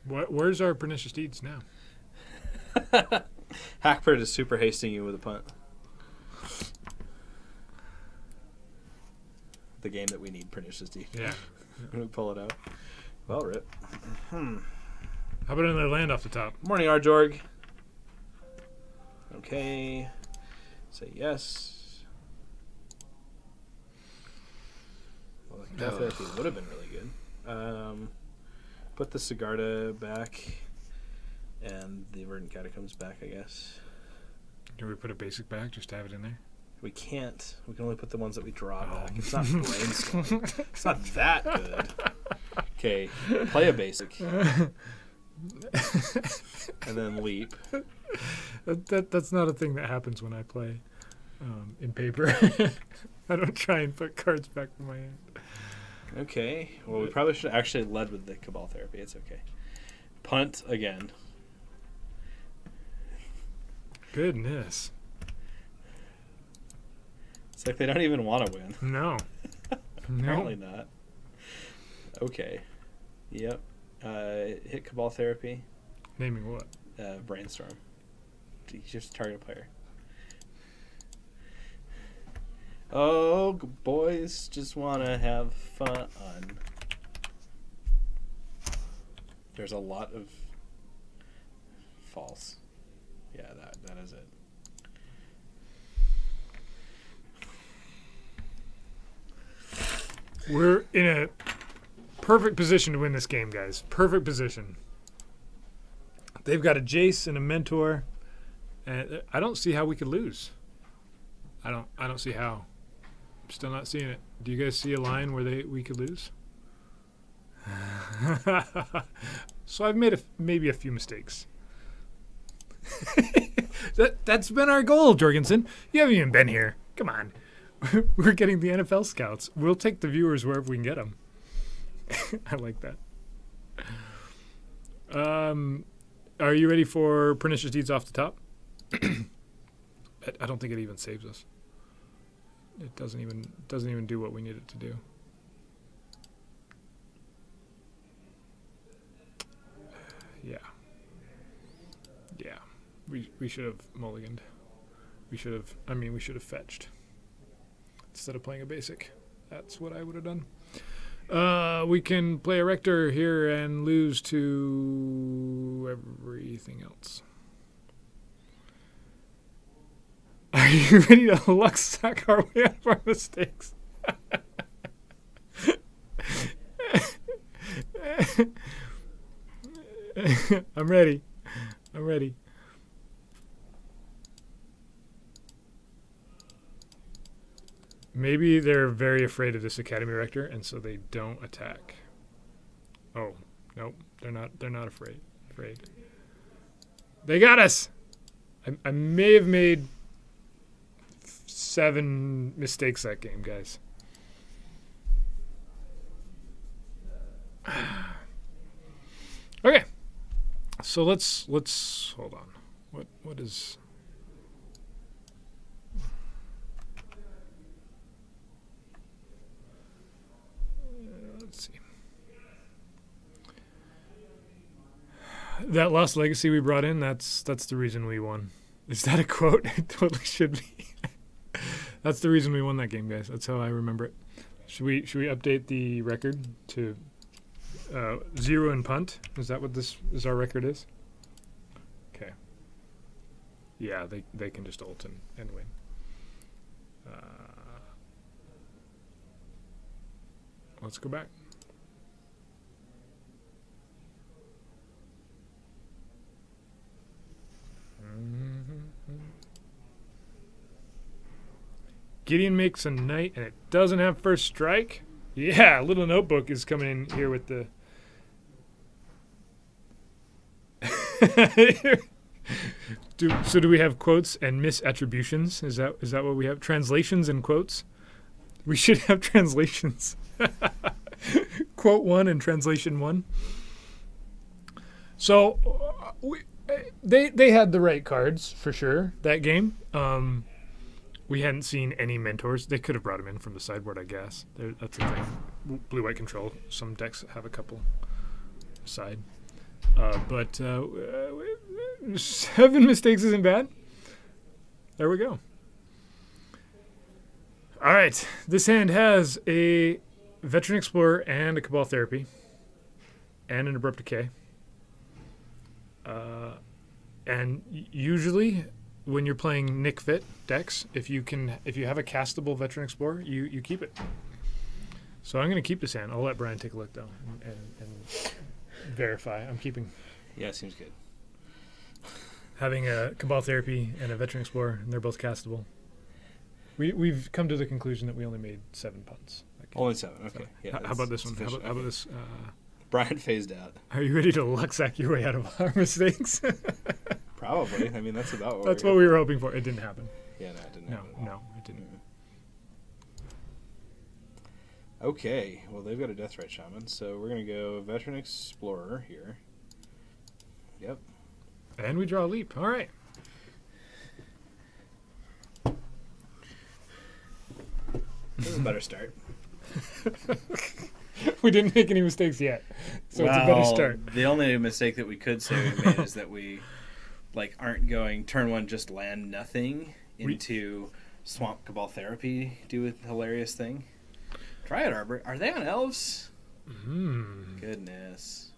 Where's our Pernicious Deeds now? Hackbird is super hasting you with a punt. The game that we need Pernicious Deeds. Yeah. When we pull it out. Well, rip. How about another land off the top? Morning, Arjorg. Okay. Say yes. Well, the therapy would have been really good. Put the Sigarda back and the Verdant Catacombs back, I guess. Do we put a basic back just to have it in there? We can't. We can only put the ones that we draw back. It's not brainstorm. It's not that good. Okay, play a basic. And then leap. That's not a thing that happens when I play in paper. I don't try and put cards back from my hand. Okay. Well, we probably should have actually led with the Cabal Therapy. It's okay. Punt again. Goodness. It's like they don't even want to win. No. Apparently not. Okay. Yep. Hit Cabal Therapy. Naming what? Brainstorm. You just target a player. Oh, boys just want to have fun. There's a lot of false. Yeah, that is it. We're in a perfect position to win this game, guys. Perfect position. They've got a Jace and a Mentor, and I don't see how we could lose. I don't see how. I'm still not seeing it. Do you guys see a line where we could lose? So I've made maybe a few mistakes. That's been our goal, Jorgensen. You haven't even been here. Come on. We're getting the NFL scouts. We'll take the viewers wherever we can get them. I like that. Are you ready for Pernicious Deeds off the top? I don't think it even saves us. It doesn't even do what we need it to do. Yeah. We should have mulliganed. We should have fetched instead of playing a basic. That's what I would have done. We can play a Rector here and lose to everything else. Are you ready to luck suck our way out of our mistakes? I'm ready. Maybe they're very afraid of this Academy Rector, and so they don't attack. Oh, nope. They're not afraid. They got us! I may have made 7 mistakes that game, guys. Okay. So let's hold on. What is let's see. That Lost Legacy we brought in, that's the reason we won. Is that a quote? It totally should be. That's the reason we won that game, guys. That's how I remember it. Should we update the record to 0 in punt? Is that what this is? Our record is? Okay. Yeah, they can just ult and win. Let's go back. Gideon makes a knight and it doesn't have first strike? Yeah, Little Notebook is coming in here with the... So do we have quotes and misattributions? Is that what we have? Translations and quotes? We should have translations. Quote 1 and translation 1. So they had the right cards for sure that game. We hadn't seen any mentors. They could have brought them in from the sideboard, I guess. That's the thing. Blue-white control. Some decks have a couple aside. But 7 mistakes isn't bad. There we go. All right. This hand has a Veteran Explorer and a Cabal Therapy and an Abrupt Decay. And usually, when you're playing Nick Fit decks, if you have a castable Veteran Explorer, you keep it. So I'm going to keep this hand. I'll let Brian take a look though and verify. I'm keeping. Yeah, seems good. Having a Cabal Therapy and a Veteran Explorer, and they're both castable. We've come to the conclusion that we only made 7 punts. Only 7. Okay. So, Yeah. how about this one? How about this? Brian phased out. Are you ready to Luxac your way out of our mistakes? Probably. I mean, that's about That's what we were hoping for. It didn't happen. Yeah, no, it didn't happen. No, it didn't. Okay. Well, they've got a Deathrite Shaman, so we're going to go Veteran Explorer here. Yep. And we draw a leap. All right. This is a better start. We didn't make any mistakes yet, so it's a better start. The only mistake that we could say we made is that we aren't going turn 1 just land nothing into Swamp Cabal Therapy, do a hilarious thing. Dryad Arbor, are they on Elves? Goodness.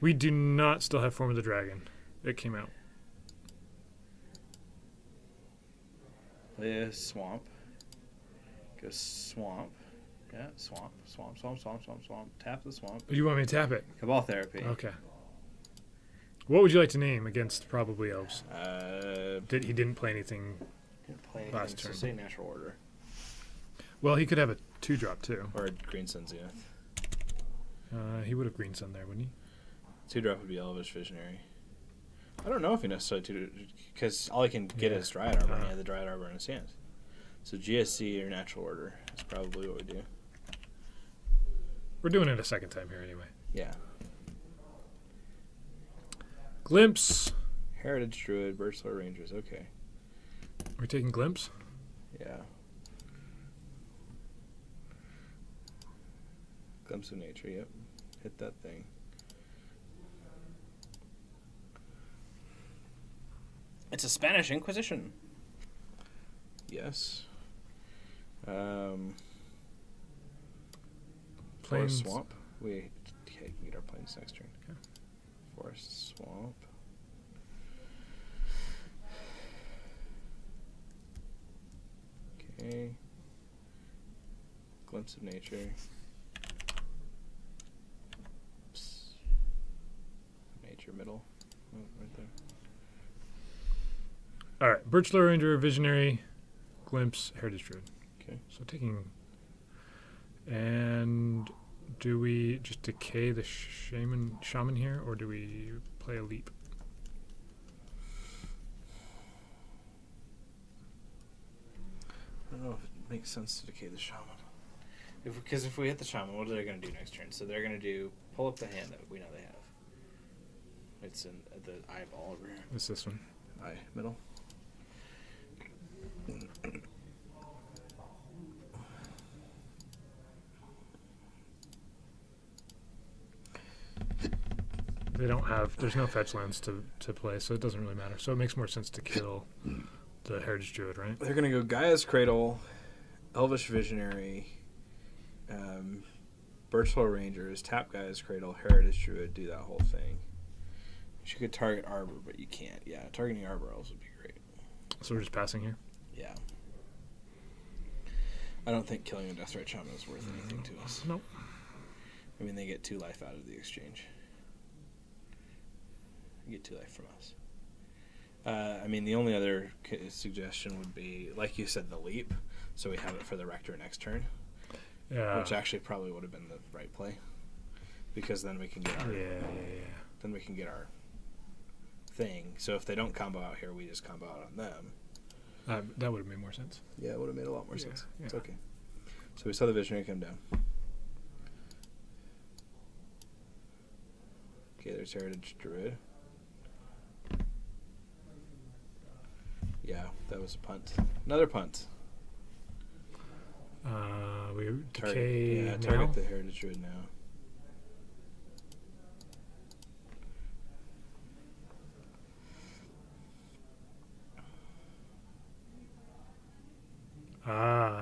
We do not still have Form of the Dragon. It came out. Play a Swamp. Go Swamp. Yeah, Swamp. Tap the Swamp. You want me to tap it? Cabal Therapy. Okay. What would you like to name against probably Elves? He didn't play anything last turn. So say Natural Order. Well, he could have a 2-drop too. Or a Green Sun Zenith. He would have Green Sun there, wouldn't he? 2-drop would be Elvish Visionary. I don't know if he necessarily because all I can get is Dryad Arbor, and he had the Dryad Arbor in his hand. So GSC or Natural Order is probably what we do. We're doing it a second time here anyway. Yeah. Glimpse. Heritage Druid, Birdslar Rangers. Okay. We're taking Glimpse? Yeah. Glimpse of Nature, yep. Hit that thing. It's a Spanish Inquisition. Yes. Forest Swamp. We can get our plains next turn. Okay. Forest Swamp. Okay. Glimpse of Nature. Oops. Nature middle. Oh, right there. All right. Birchlar Ranger, Visionary, Glimpse, Heritage Druid. Okay. So taking... And do we just decay the shaman here, or do we play a leap? I don't know if it makes sense to decay the shaman. Because if we hit the shaman, what are they going to do next turn? So they're going to do pull up the hand that we know they have. It's in the eyeball over here. It's this one. Eye, middle. They don't have... There's no fetch lands to play, so it doesn't really matter. So it makes more sense to kill the Heritage Druid, right? They're going to go Gaia's Cradle, Elvish Visionary, Birchlow Rangers, tap Gaia's Cradle, Heritage Druid, do that whole thing. You could target Arbor, but you can't. Yeah, targeting Arbor Elves would be great. So we're just passing here? Yeah. I don't think killing a Deathrite Shaman is worth anything to us. Nope. I mean, they get 2 life out of the exchange. They get 2 life from us. I mean, the only other suggestion would be, like you said, the leap. So we have it for the Rector next turn. Yeah. Which actually probably would have been the right play. Because then we can get our... Then we can get our thing. So if they don't combo out here, we just combo out on them. That would have made more sense. Yeah, it would have made a lot more sense. Yeah. It's okay. So we saw the Visionary come down. Okay, there's Heritage Druid. Yeah, that was a punt. Another punt. We decay target the Heritage Druid now.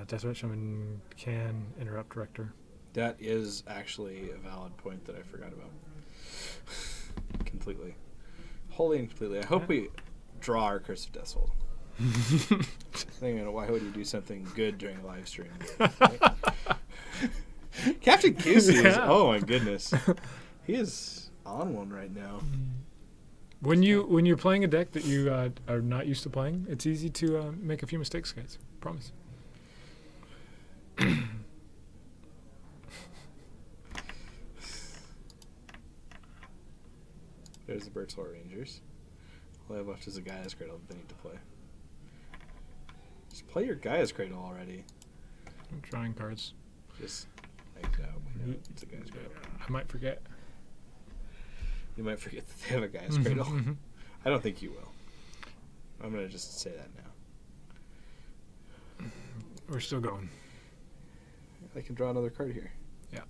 Deathrite Shaman can interrupt Rector. That is actually a valid point that I forgot about. Completely. Wholly and completely. I hope we draw our Curse of Death's Hold. Thinking, why would you do something good during a live stream? Right? Captain Casey is, oh my goodness. He is on one right now. When you're playing a deck that you are not used to playing, it's easy to make a few mistakes, guys. Promise. There's the Birchlow Rangers. All I have left is a Gaia's Cradle that they need to play. Just play your Gaia's Cradle already. I'm drawing cards. Just exit out. We know it's a Gaia's Cradle. I might forget. You might forget that they have a Gaia's Cradle. I don't think you will. I'm going to just say that now. We're still going. I can draw another card here. Yeah.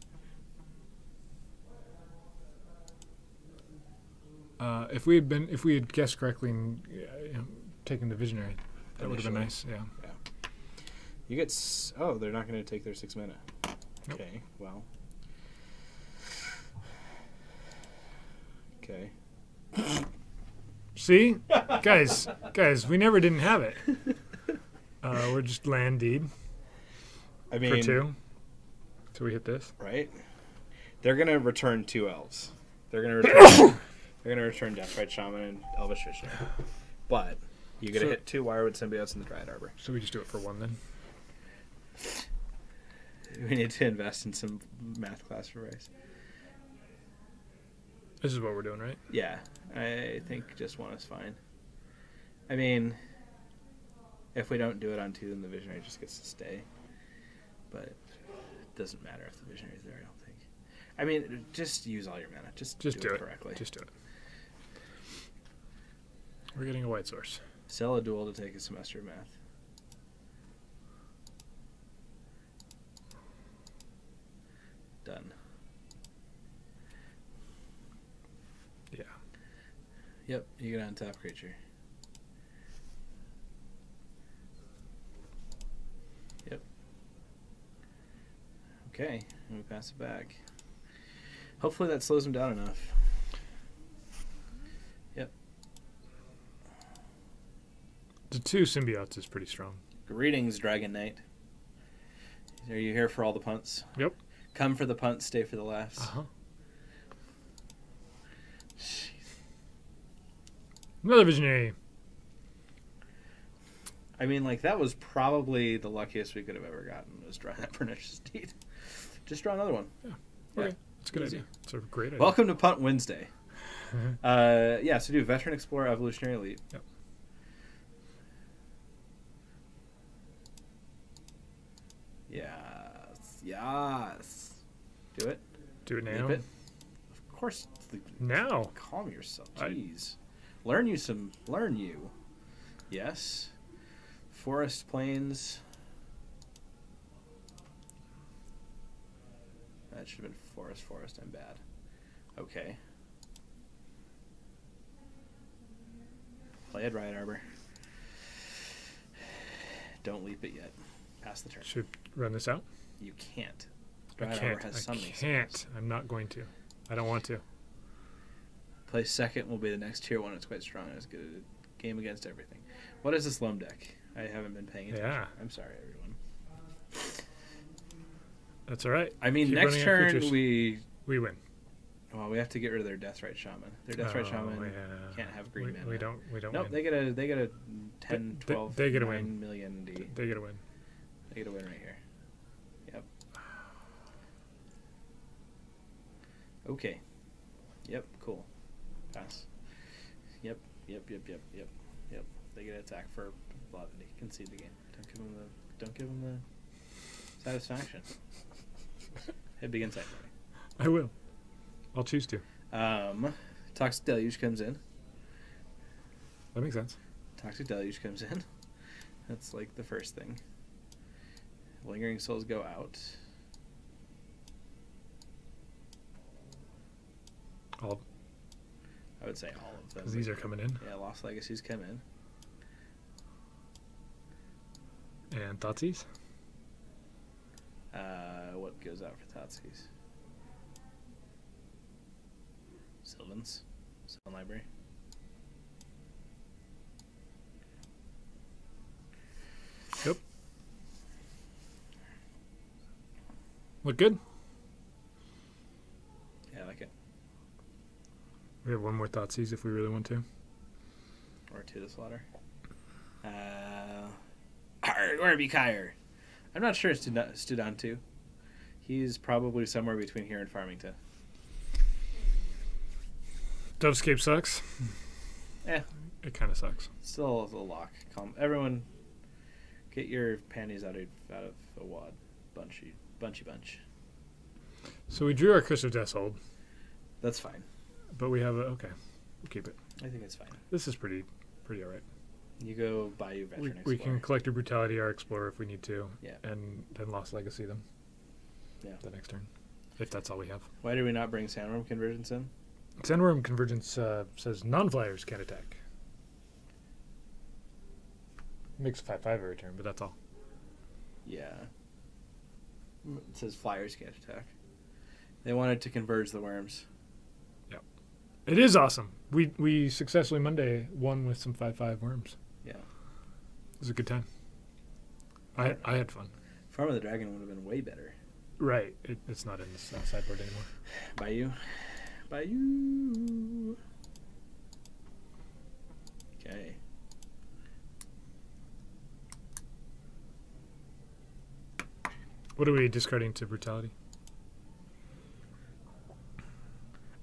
If we had guessed correctly and taken the Visionary, that would have been nice. Yeah. Yeah. You get. Oh, they're not going to take their 6 mana. Nope. Okay. Well. Okay. See, guys, we never didn't have it. We're just land deed. I mean, for 2. So we hit this. Right. They're going to return 2 elves. They're going to return. They're going to return Deathrite Shaman and Elvish Visionary. But you're going to hit 2 Wirewood Symbiotes in the Dryad Arbor. So we just do it for 1 then? We need to invest in some math class for Rice. This is what we're doing, right? Yeah. I think just 1 is fine. I mean, if we don't do it on 2, then the Visionary just gets to stay. But it doesn't matter if the Visionary is there, I don't think. I mean, just use all your mana. Just do it correctly. Just do it. We're getting a white source. Sell a duel to take a semester of math. Done. Yeah. Yep, you get on top creature. Yep. Okay, and we pass it back. Hopefully that slows him down enough. Yep. The 2 symbiotes is pretty strong. Greetings, Dragon Knight. Are you here for all the punts? Yep. Come for the punts, stay for the laughs. Uh-huh. Another Visionary. I mean, like, that was probably the luckiest we could have ever gotten, was drawing that Pernicious Deed. Just draw another one. Yeah. Okay. It's a good Easy. idea. It's a great idea. Welcome to Punt Wednesday. Yeah, so do Veteran Explorer, Evolutionary Elite. Yep. Yes. Do it. Do it now. Leap it. Of course. Now. Calm yourself. Jeez. Learn you. Yes. Forest Plains. That should have been Forest. I'm bad. Okay. Play a Dryad Arbor. Don't leap it yet. Pass the turn. Should run this out? You can't. I Dryad Arbor has can't. summoning I can't. spells. I'm not going to. I don't want to. Play second will be the next tier 1. It's quite strong and it's good at a game against everything. What is this Loam deck? I haven't been paying attention. Yeah. I'm sorry, everyone. That's all right. I mean, Keep next running out turn creatures. we win. Well, we have to get rid of their Deathrite Shaman. Their Deathrite Shaman can't have green mana. We don't Nope, win. they get a 10, 12, they get a 9 win. million D. They get a win. They get a win right here. Yep. Okay. Yep, cool. Pass. Yep. They get an attack for blood and they concede the game. Don't give them the satisfaction. Hit big insight. I will. I'll choose to. Toxic Deluge comes in. That makes sense. Toxic Deluge comes in. That's like the first thing. Lingering Souls go out. All I would say all of them. because these are coming in. Yeah, Lost Legacies come in. And Thoughtseize. What goes out for Tatskis? Sylvan Library. Yep. Look good. Yeah, I like it. We have one more Thoughtseize if we really want to. Or To the Slaughter. Orby Kyer. I'm not sure it's stood on to. He's probably somewhere between here and Farmington. Dovescape sucks. Eh. It kind of sucks. Still a lock. Calm. Everyone, get your panties out of a wad. Bunchy bunch. So we drew our Curse of Death's Hold, That's fine. but we have a we'll keep it. I think it's fine. This is pretty all right. You go buy your Veteran We Explorer. can collect your Brutality, our Explorer if we need to, Yeah. and then Lost Legacy them. Yeah. The next turn, if that's all we have. Why did we not bring Sandworm Convergence in? Sandworm Convergence says non-flyers can't attack. Makes 5/5 every turn, but that's all. Yeah. It says Flyers can't attack. They wanted to converge the worms. Yep. It is awesome. We successfully Monday won with some 5/5 worms. Yeah. It was a good time. I had fun. Farm of the Dragon would have been way better. Right. It's not in the sideboard anymore. Bayou. Okay. What are we discarding to Brutality?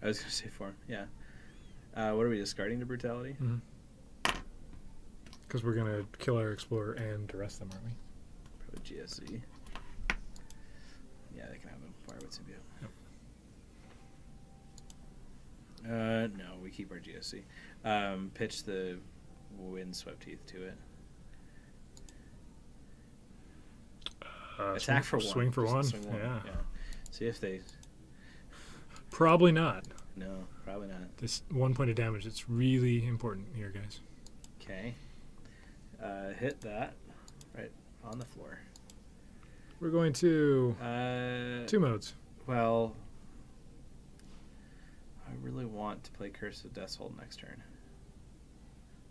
I was going to say form. Yeah. What are we discarding to Brutality? Because we're going to kill our Explorer and arrest them, aren't we? Probably GSC. Yeah, they can have a Firewood Symbiote. Yep. No, we keep our GSC. Pitch the Windswept Teeth to it. Attack for one. Swing for one. Swing Yeah. See if they... Probably not. No, probably not. This 1 point of damage. It's really important here, guys. Okay. Hit that right on the floor. We're going to 2 modes. Well, I really want to play Curse of Death's Hold next turn.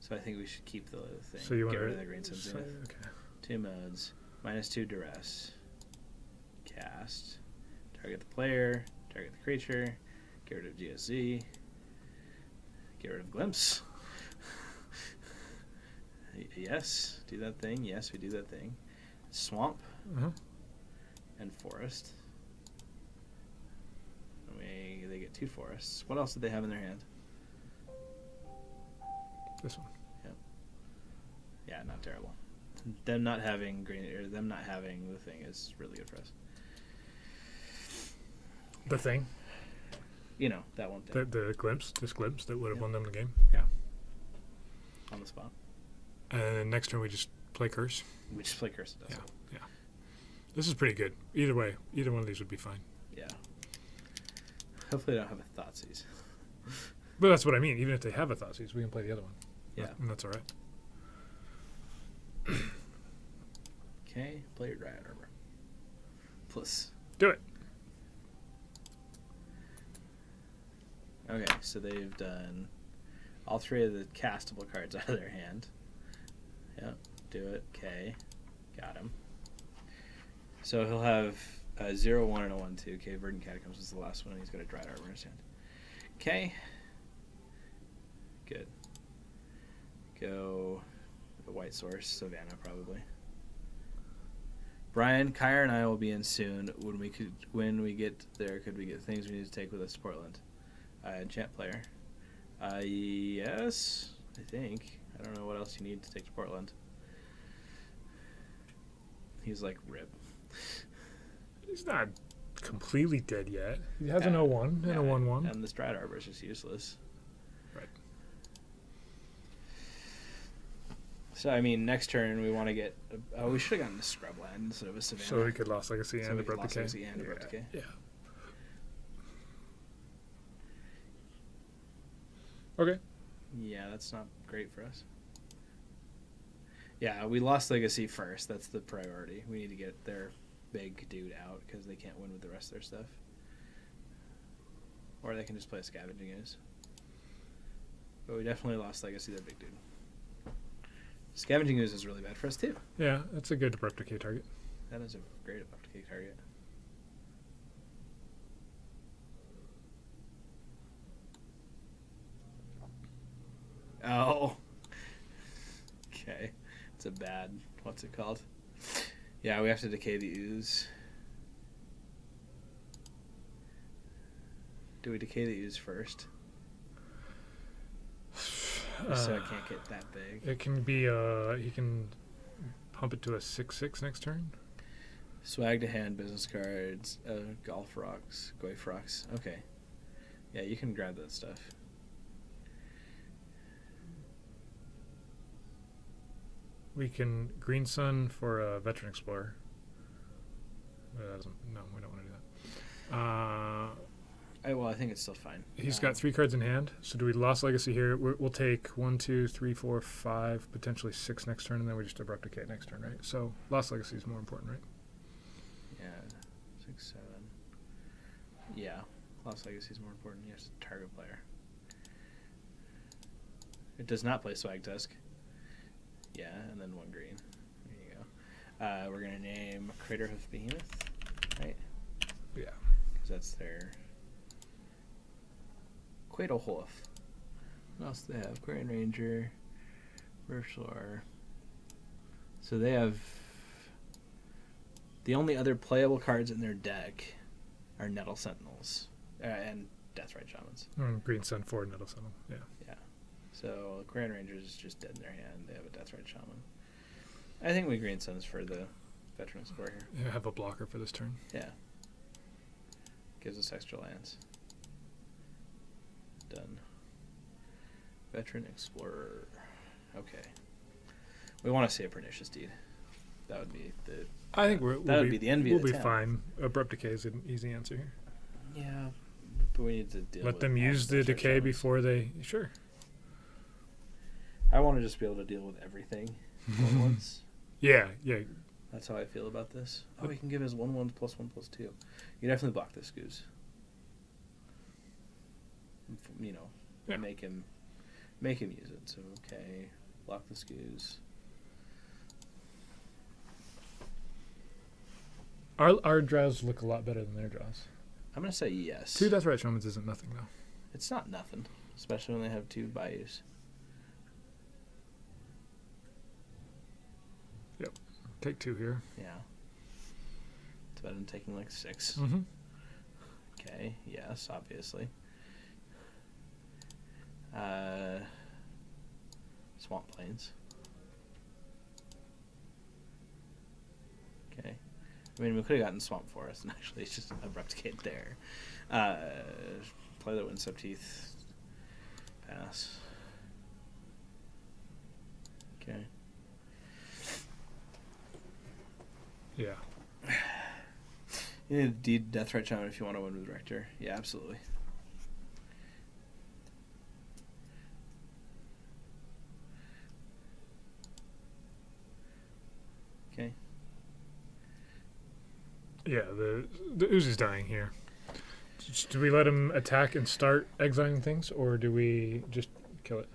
So I think we should keep the thing. So you want Get rid to of the Green Sun Zenith. Okay. 2 modes. -2 duress. Cast. Target the player. Target the creature. Get rid of GSZ. Get rid of Glimpse. Yes, do that thing. Yes, we do that thing. Swamp and forest. They get 2 forests. What else did they have in their hand? This one. Yep. Yeah, not terrible. Them not having green or them not having the thing is really good for us. The thing. You know, that one thing. The glimpse, this glimpse that would have won them the game. Yeah. On the spot. And then next turn we just play curse. We just play curse. Yeah. This is pretty good. Either way, either one of these would be fine. Yeah. Hopefully they don't have a Thoughtseize. But that's what I mean. Even if they have a Thoughtseize, we can play the other one. Yeah. And that's all right. Okay, play your Dryad Arbor. Plus. Do it. Okay, so they've done all 3 of the castable cards out of their hand. Yep, do it. Okay, got him. So he'll have a 0-1 and a 1-2. Okay, Verdant Catacombs is the last one, and he's got a Dryad Arbor in his hand. Okay. Good. Go the White Source, Savannah probably. Brian, Kyra, and I will be in soon. When we get there, could we get things we need to take with us to Portland? Enchant player. Yes, I think. I don't know what else you need to take to Portland. He's like, rip. He's not completely dead yet. He has an 0-1 and a 1-1. And the Dryad Arbor is just useless. Right. So, I mean, next turn we want to get... we should have gotten the Scrubland instead of a Savannah. So we could Lost Legacy and Abrupt Decay. Lost Legacy and Abrupt Decay. Yeah. Okay. Yeah, that's not great for us. Yeah, we lost Legacy first. That's the priority. We need to get their big dude out because they can't win with the rest of their stuff. Or they can just play Scavenging Ooze. But we definitely lost Legacy, their big dude. Scavenging Ooze is really bad for us, too. Yeah, that's a good Abrupt Decay target. That is a great Abrupt Decay target. Oh. Okay. It's a bad... What's it called? Yeah, we have to decay the ooze. Do we decay the ooze first? So it can't get that big. It can be, he can pump it to a 6/6 next turn. Swag to hand, business cards, golf rocks, goif rocks. Okay. Yeah, you can grab that stuff. We can Green Sun for a Veteran Explorer. No, we don't want to do that. Well, I think it's still fine. He's got 3 cards in hand. So do we Lost Legacy here? We'll take 1, 2, 3, 4, 5, potentially 6 next turn, and then we just Abrupt Decay next turn, right? So Lost Legacy is more important, right? Yeah, 6, 7. Yeah, Lost Legacy is more important. Yes, target player. It does not play Swag Tusk. Yeah, and then 1 green. There you go. We're gonna name Craterhoof Behemoth, right? Yeah, because that's their Quaidlehoof. What else do they have? Quarian Ranger, Urshlar. So they have the only other playable cards in their deck are Nettle Sentinels and Deathrite Shamans. Green Sun for Nettle Sentinel. Yeah. Yeah. So Quarian Ranger is just dead in their hand. They have a Deathrite Shaman. I think we Green Suns for the Veteran Explorer here. You have a blocker for this turn. Yeah. Gives us extra lands. Done. Veteran Explorer. Okay. We want to see a Pernicious Deed. That would be the... I think that would be the envy of the We'll be town. fine. Abrupt Decay is an easy answer here. Yeah, but we need to deal Let with them all use the Deathrite decay Shamans. before they... Sure. I want to just be able to deal with everything at once. Yeah. That's how I feel about this. Oh, he can give us 1/1 +1/+2. You definitely block this goose. You know, Yeah. make him use it. So okay, block the scoos. Our draws look a lot better than their draws. I'm gonna say yes. 2 Deathrite Shamans isn't nothing, though. It's not nothing, especially when they have 2 bayous. Take 2 here. Yeah. It's better than taking like 6. Mm-hmm. Okay, yes, obviously. Swamp Plains. Okay. I mean, we could have gotten Swamp Forest, and actually it's just Abrupticate there. Play the Windswept Teeth. Pass. Okay. Yeah. You need a Death Threat Shaman if you want to win with Rector. Yeah, absolutely. Okay. Yeah, the Uzi's dying here. Do we let him attack and start exiling things, or do we just kill it?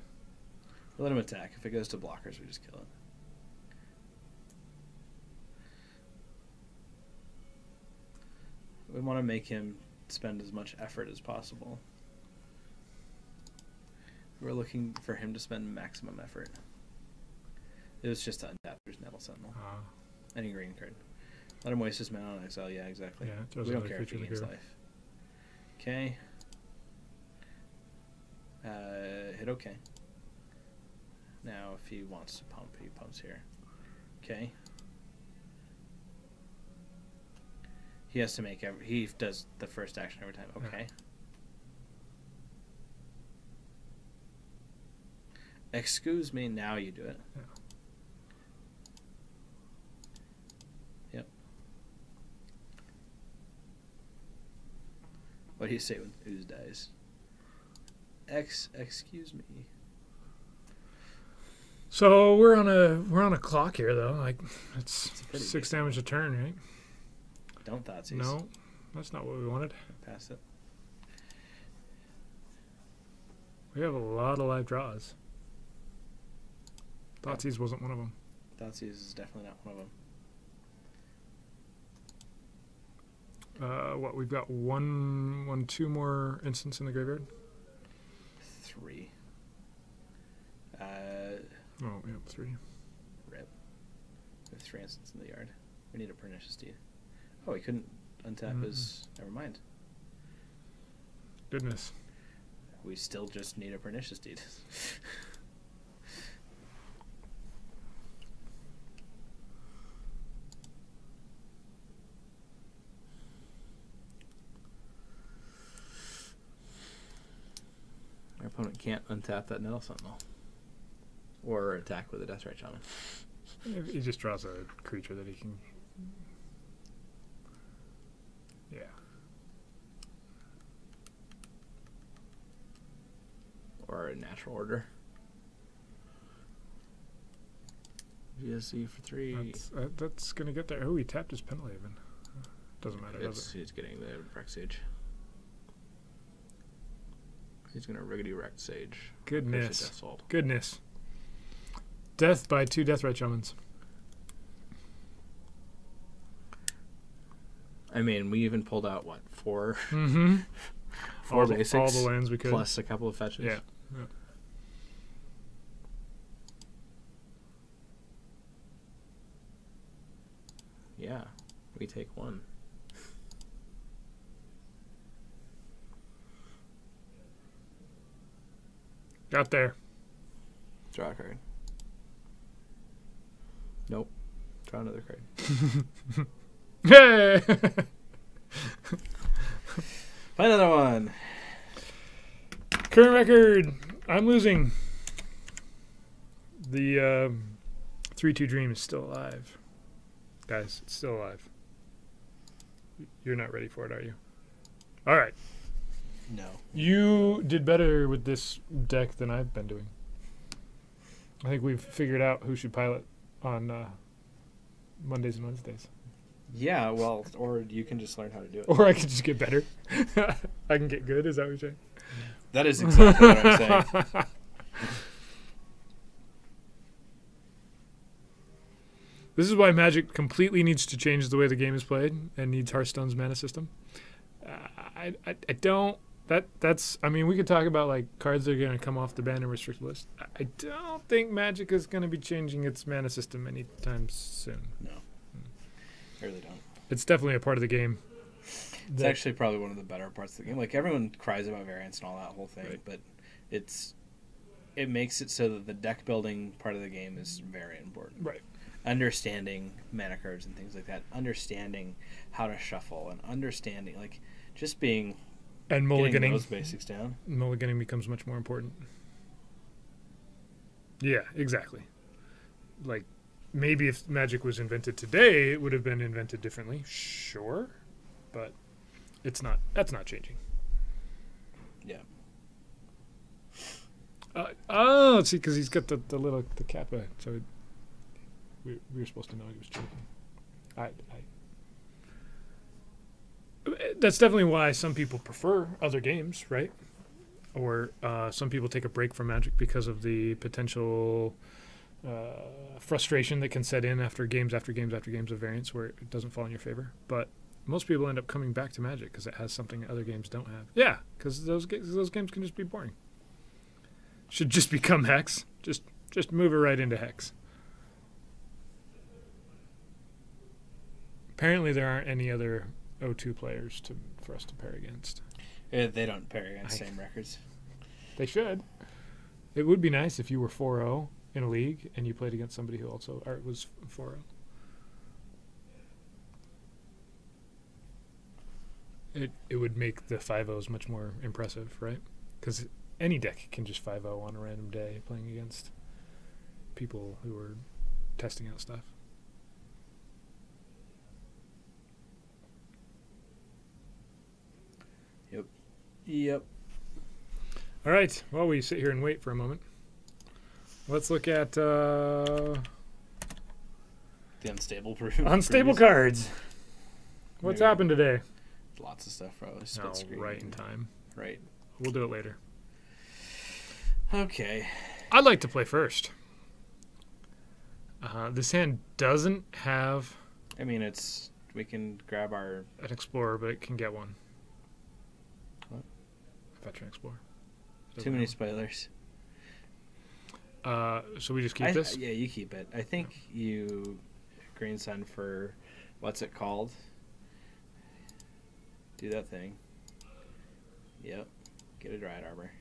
Let him attack. If it goes to blockers, we just kill it. We want to make him spend as much effort as possible. We're looking for him to spend maximum effort. It was just to untap. There's Nettle Sentinel. Any green card. Let him waste his mana on exile. Yeah, exactly. Yeah, we don't care if he gains life. Okay. Hit OK. Now, if he wants to pump, he pumps here. Okay. He has to make he does the first action every time. Okay. Yeah. Excuse me, now you do it. Yeah. Yep. What do you say when Ooze dies? Excuse me. So we're on a clock here though. Like it's 6 damage a turn, right? Don't Thoughtseize. No, that's not what we wanted. Pass it. We have a lot of live draws. Thoughtseize wasn't one of them. Thoughtseize is definitely not one of them. What, we've got two more instants in the graveyard? 3. Oh, yeah, 3. Rip. We have 3 instants in the yard. We need a Pernicious Deed. Oh, he couldn't untap his... Never mind. Goodness. We still just need a Pernicious Deed. Our opponent can't untap that Nettle Sentinel. Or attack with a Deathrite Shaman. He just draws a creature that he can... Yeah. Or a natural order. GSC for 3. That's going to get there. Oh, he tapped his Penleven. Doesn't matter, does it? He's getting the Wreck Sage. He's going to Riggedy Wreck Sage. Goodness. Goodness. Death by 2 Deathrite Shamans. I mean, we even pulled out, what, 4? Mm-hmm. 4 basics. All the lands we could. Plus a couple of fetches. Yeah. Yeah, we take 1. Got there. Draw a card. Nope. Draw another card. Hey! Play another one. Current record. I'm losing. The 3-2 Dream is still alive. Guys, it's still alive. You're not ready for it, are you? All right. No. You did better with this deck than I've been doing. I think we've figured out who should pilot on Mondays and Wednesdays. Yeah, well, or you can just learn how to do it. Or I can just get better. I can get good, is that what you're saying? That is exactly what I'm saying. This is why Magic completely needs to change the way the game is played and needs Hearthstone's mana system. I don't That's. I mean, we could talk about like cards that are going to come off the ban and restricted list. I don't think Magic is going to be changing its mana system anytime soon. No, I really don't. It's definitely a part of the game. It's actually probably one of the better parts of the game. Like, everyone cries about variance and all that whole thing, but it makes it so that the deck building part of the game is very important. Right. Understanding mana cards and things like that, understanding how to shuffle, and understanding, like, just being and mulliganing those basics down. Mulliganing becomes much more important. Yeah, exactly. Like, maybe if Magic was invented today, it would have been invented differently. Sure, but it's not. That's not changing. Yeah. See, because he's got the little kappa, so we were supposed to know he was cheating. That's definitely why some people prefer other games, right? Or some people take a break from Magic because of the potential frustration that can set in after games of variance where it doesn't fall in your favor. But most people end up coming back to Magic because it has something other games don't have. Yeah, because those games can just be boring. Should just become Hex. Just move it right into Hex. Apparently there aren't any other O2 players for us to pair against. Yeah, they don't pair against same records. They should. It would be nice if you were 4-0 in a league and you played against somebody who also was 4-0. It would make the 5-0s much more impressive, right? Because any deck can just 5-0 on a random day playing against people who are testing out stuff. Yep. All right. While we sit here and wait for a moment, let's look at the unstable unstable cards. What's happened today? Lots of stuff, probably. Split screen. Right in time. Right. We'll do it later. Okay. I'd like to play first. This hand doesn't have. I mean, we can grab an Explorer, but it can get one. What? Veteran Explorer. Too many spoilers. So we just keep this? Yeah, you keep it. I think you Green Sun for what's it called? Do that thing. Yep. Get a Dryad Arbor.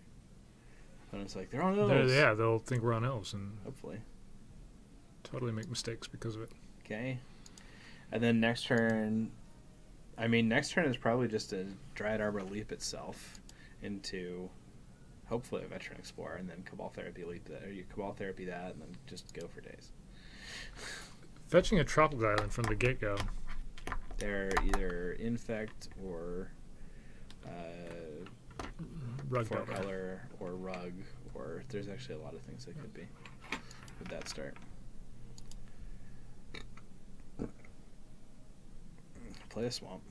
And it's like, they're on Elves. Yeah, they'll think we're on Elves and hopefully totally make mistakes because of it. Okay. And then next turn is probably just a Dryad Arbor leap itself into hopefully a Veteran Explorer, and then Cabal Therapy leap that, or you Cabal Therapy that, and then just go for days. Fetching a Tropical Island from the get-go. They're either Infect or Rug 4-color or Rug, or there's actually a lot of things that could be with that start. Play a Swamp.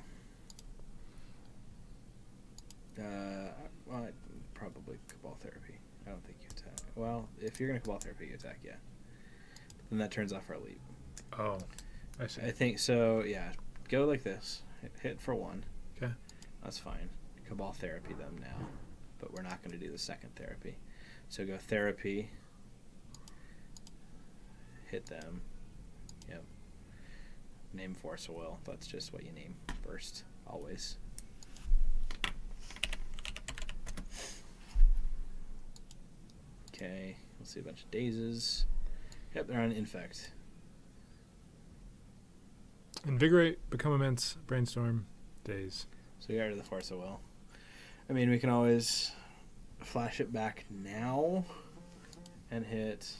Well, probably Cabal Therapy. I don't think you attack. Well, if you're going to Cabal Therapy, you attack, yeah. But then that turns off our leap. Oh, I see. I think so, yeah. Go like this. Hit for 1. Okay. That's fine. Cabal Therapy them now. But we're not going to do the second therapy. So go Therapy. Hit them. Yep. Name Force of Will. That's just what you name first. Always. Okay. We'll see a bunch of dazes. Yep, they're on Infect. Invigorate, Become Immense, Brainstorm, Daze. So we got rid of the Force of Will. I mean, we can always flash it back now and hit.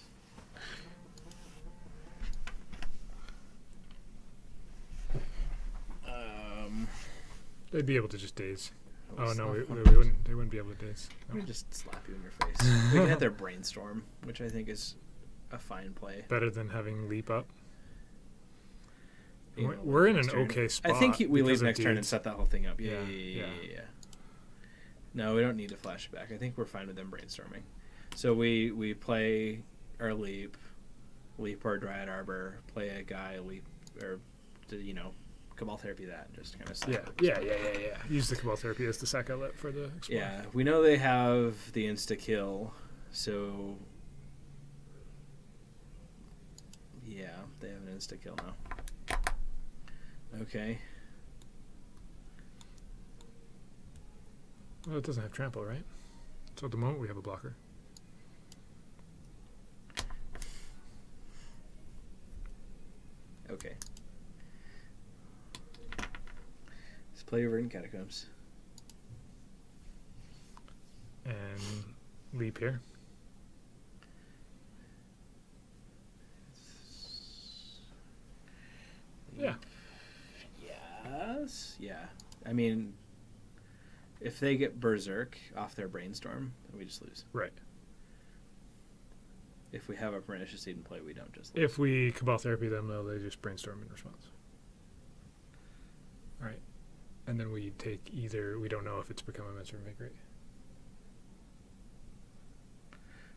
They'd be able to just daze. Oh no, we wouldn't. They wouldn't be able to daze. No. Let me just slap you in your face. They can hit their Brainstorm, which I think is a fine play. Better than having leap up. We're in an okay spot. I think we leave next turn and set that whole thing up. Yeah. No, we don't need to flash it back. I think we're fine with them brainstorming. So we play our leap our Dryad Arbor, play a guy leap, or Cabal Therapy that and just kind of Yeah. Use the Cabal Therapy as the sack outlet for the Explorer. Yeah, we know they have the insta-kill, so... Yeah, they have an insta-kill now. Okay. Well, it doesn't have trample, right? So at the moment we have a blocker. Okay. Let's play Verdant Catacombs. And leap here. Yeah. Yes. Yeah. I mean, if they get Berserk off their Brainstorm, then we just lose. Right. If we have a Pernicious Seed in play, we don't just lose. If we Cabal Therapy them, though, they just Brainstorm in response. Right. And then we take either... We don't know if it's become a Mentor Invigorate.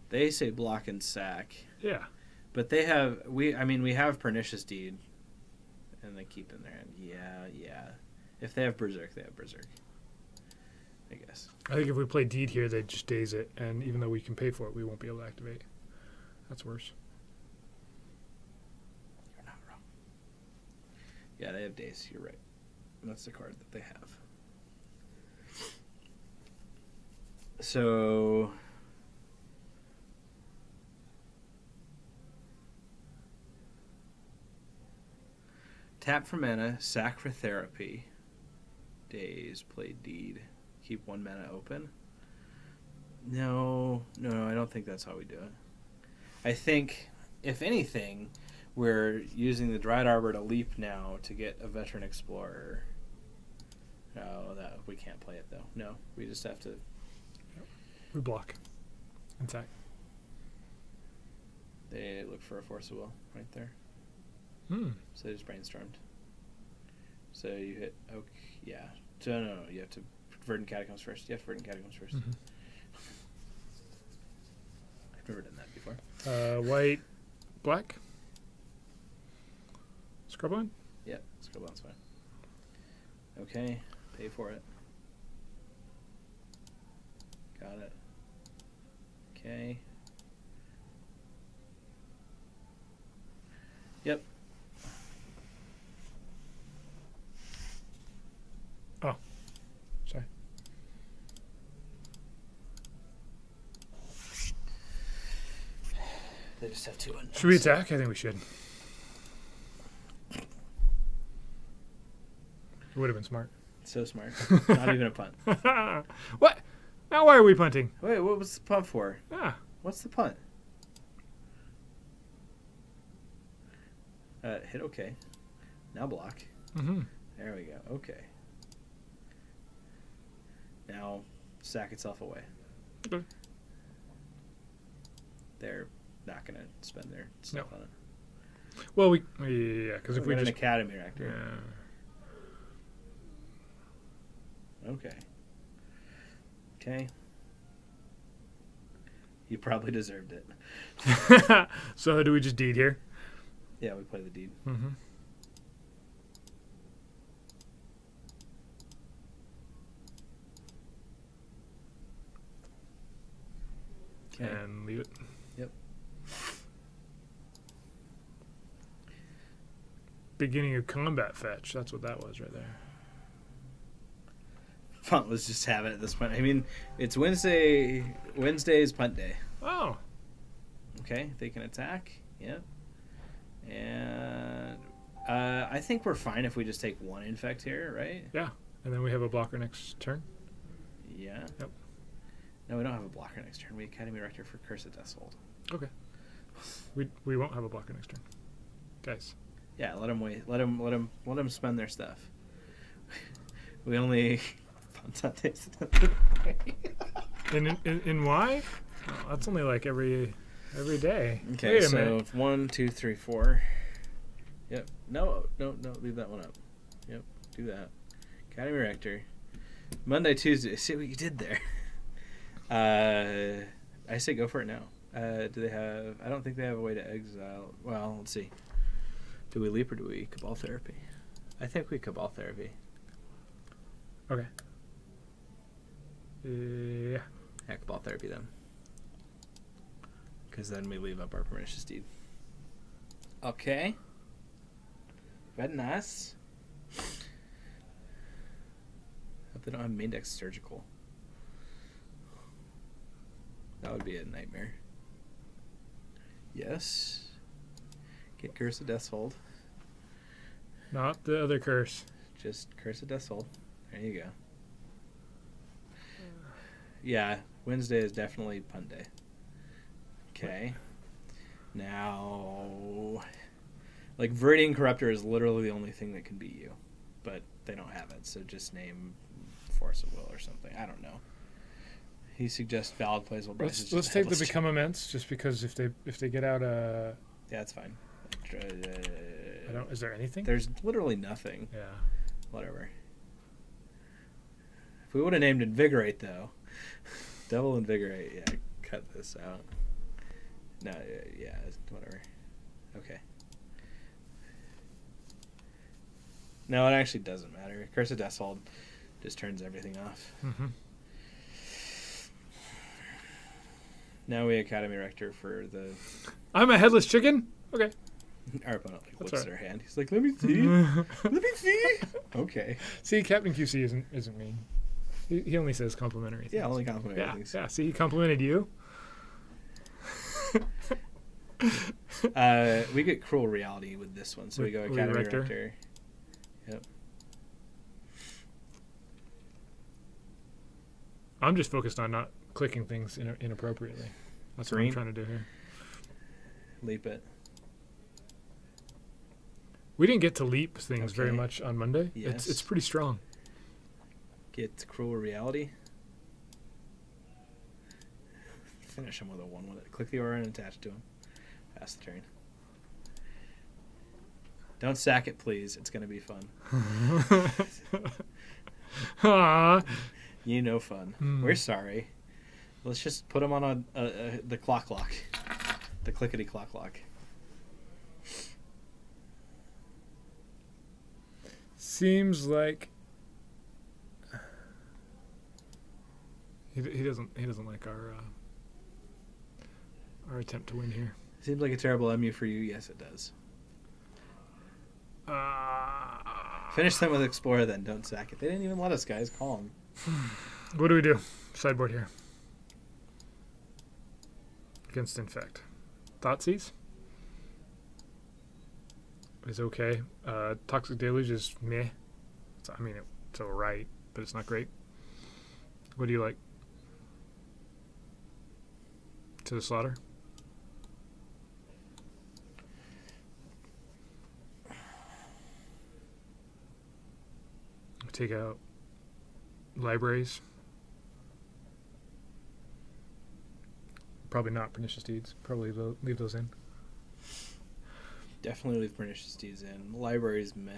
They say block and sack. Yeah. But they have... we have Pernicious Deed. And they keep in there. And yeah. If they have Berserk, they have Berserk. I guess. I think if we play Deed here, they'd just daze it. And even though we can pay for it, we won't be able to activate. That's worse. You're not wrong. Yeah, they have Daze. You're right. That's the card that they have. So... Tap for mana, sack for therapy. Daze, play Deed. Keep 1 mana open. No, I don't think that's how we do it. I think, if anything, we're using the Dried Arbor to leap now to get a Veteran Explorer. No, that we can't play it though. No, we just have to... We block. And sack. They look for a Force of Will right there. So they just Brainstormed. So you hit Oak, yeah. So no, you have to Verdant Catacombs first. You have to Verdant Catacombs first. Mm-hmm. I've never done that before. White, black. Scrubline? Yep, Scrubline's fine. Okay, pay for it. Got it. Okay. Yep. Oh, sorry. They just have 2 unknowns. Should we attack? I think we should. It would have been smart. So smart. Not even a punt. What? Now why are we punting? Wait, what was the punt for? Ah. What's the punt? Hit okay. Now block. Mm-hmm. There we go. Okay. Now sack itself away. Okay. They're not going to spend their stuff on it. Well, yeah, because if we just... an Academy Reactor. Yeah. Okay. Okay. You probably deserved it. So do we just Deed here? Yeah, we play the Deed. Mm-hmm. Okay. And leave it. Yep. Beginning of combat fetch. That's what that was right there. Punt was just have it at this point. I mean, it's Wednesday. Wednesday's punt day. Oh. Okay, they can attack. Yep. And I think we're fine if we just take 1 Infect here, right? Yeah. And then we have a blocker next turn. Yeah. Yep. No, we don't have a blocker next turn. We Academy Rector for Curse of Deathhold. Okay. We won't have a blocker next turn, guys. Yeah, let them wait. Let them spend their stuff. We only punt on days. In why? Oh, that's only like every day. Okay, Wait a so minute. 1, 2, 3, 4. Yep. No. Leave that one up. Yep. Do that. Academy Rector. Monday, Tuesday. See what you did there. I say go for it now. Do they have... I don't think they have a way to exile... Well, let's see. Do we leap or do we Cabal Therapy? I think we Cabal Therapy. Okay. Yeah. Yeah, Cabal Therapy then. Because then we leave up our Pernicious Deed. Okay. Very nice. Hope they don't have main deck Surgical. That would be a nightmare. Yes. Get Curse of Death's Hold. Not the other curse. Just Curse of Death's Hold. There you go. Yeah, Wednesday is definitely punt day. Okay. Now, like, Viridian Corruptor is literally the only thing that can beat you, but they don't have it, so just name Force of Will or something. I don't know. He suggests valid plays will Let's take the Become Immense, just because if they get out a... Yeah, that's fine. I don't... Is there anything? There's literally nothing. Yeah. Whatever. If we would have named Invigorate, though. Double Invigorate. Yeah, cut this out. No, yeah, whatever. Okay. No, it actually doesn't matter. Curse of Death's Hold just turns everything off. Mm-hmm. Now we Academy Rector for the... I'm a headless chicken? Okay. Our opponent looks right. at her hand. He's like, let me see. Let me see. Okay. See, Captain QC isn't mean. He only says complimentary things. Yeah, only complimentary things. Yeah, see, he complimented you. We get Cruel Reality with this one, so we go Academy Rector. Yep. I'm just focused on not clicking things inappropriately. That's what I'm trying to do here. Leap it. We didn't get to leap things very much on Monday. Yes. It's pretty strong. Get Cruel Reality. Finish him with a 1 with it. Click the aura and attach to him. Pass the turn. Don't sack it, please. It's going to be fun. You know fun. We're sorry. Let's just put him on the clock lock. The clickety clock lock. Seems like he doesn't like our attempt to win here. Seems like a terrible MU for you. Yes, it does. Finish them with Explorer, then. Don't sack it. They didn't even let us, guys. Call them. What do we do? Sideboard here. Against Infect. Thoughtseize is okay. Toxic Deluge is meh. I mean, it's alright, but it's not great. What do you like? To the slaughter? Take out libraries. Probably not Pernicious Deeds. Probably leave those in. Definitely leave Pernicious Deeds in. Libraries, meh.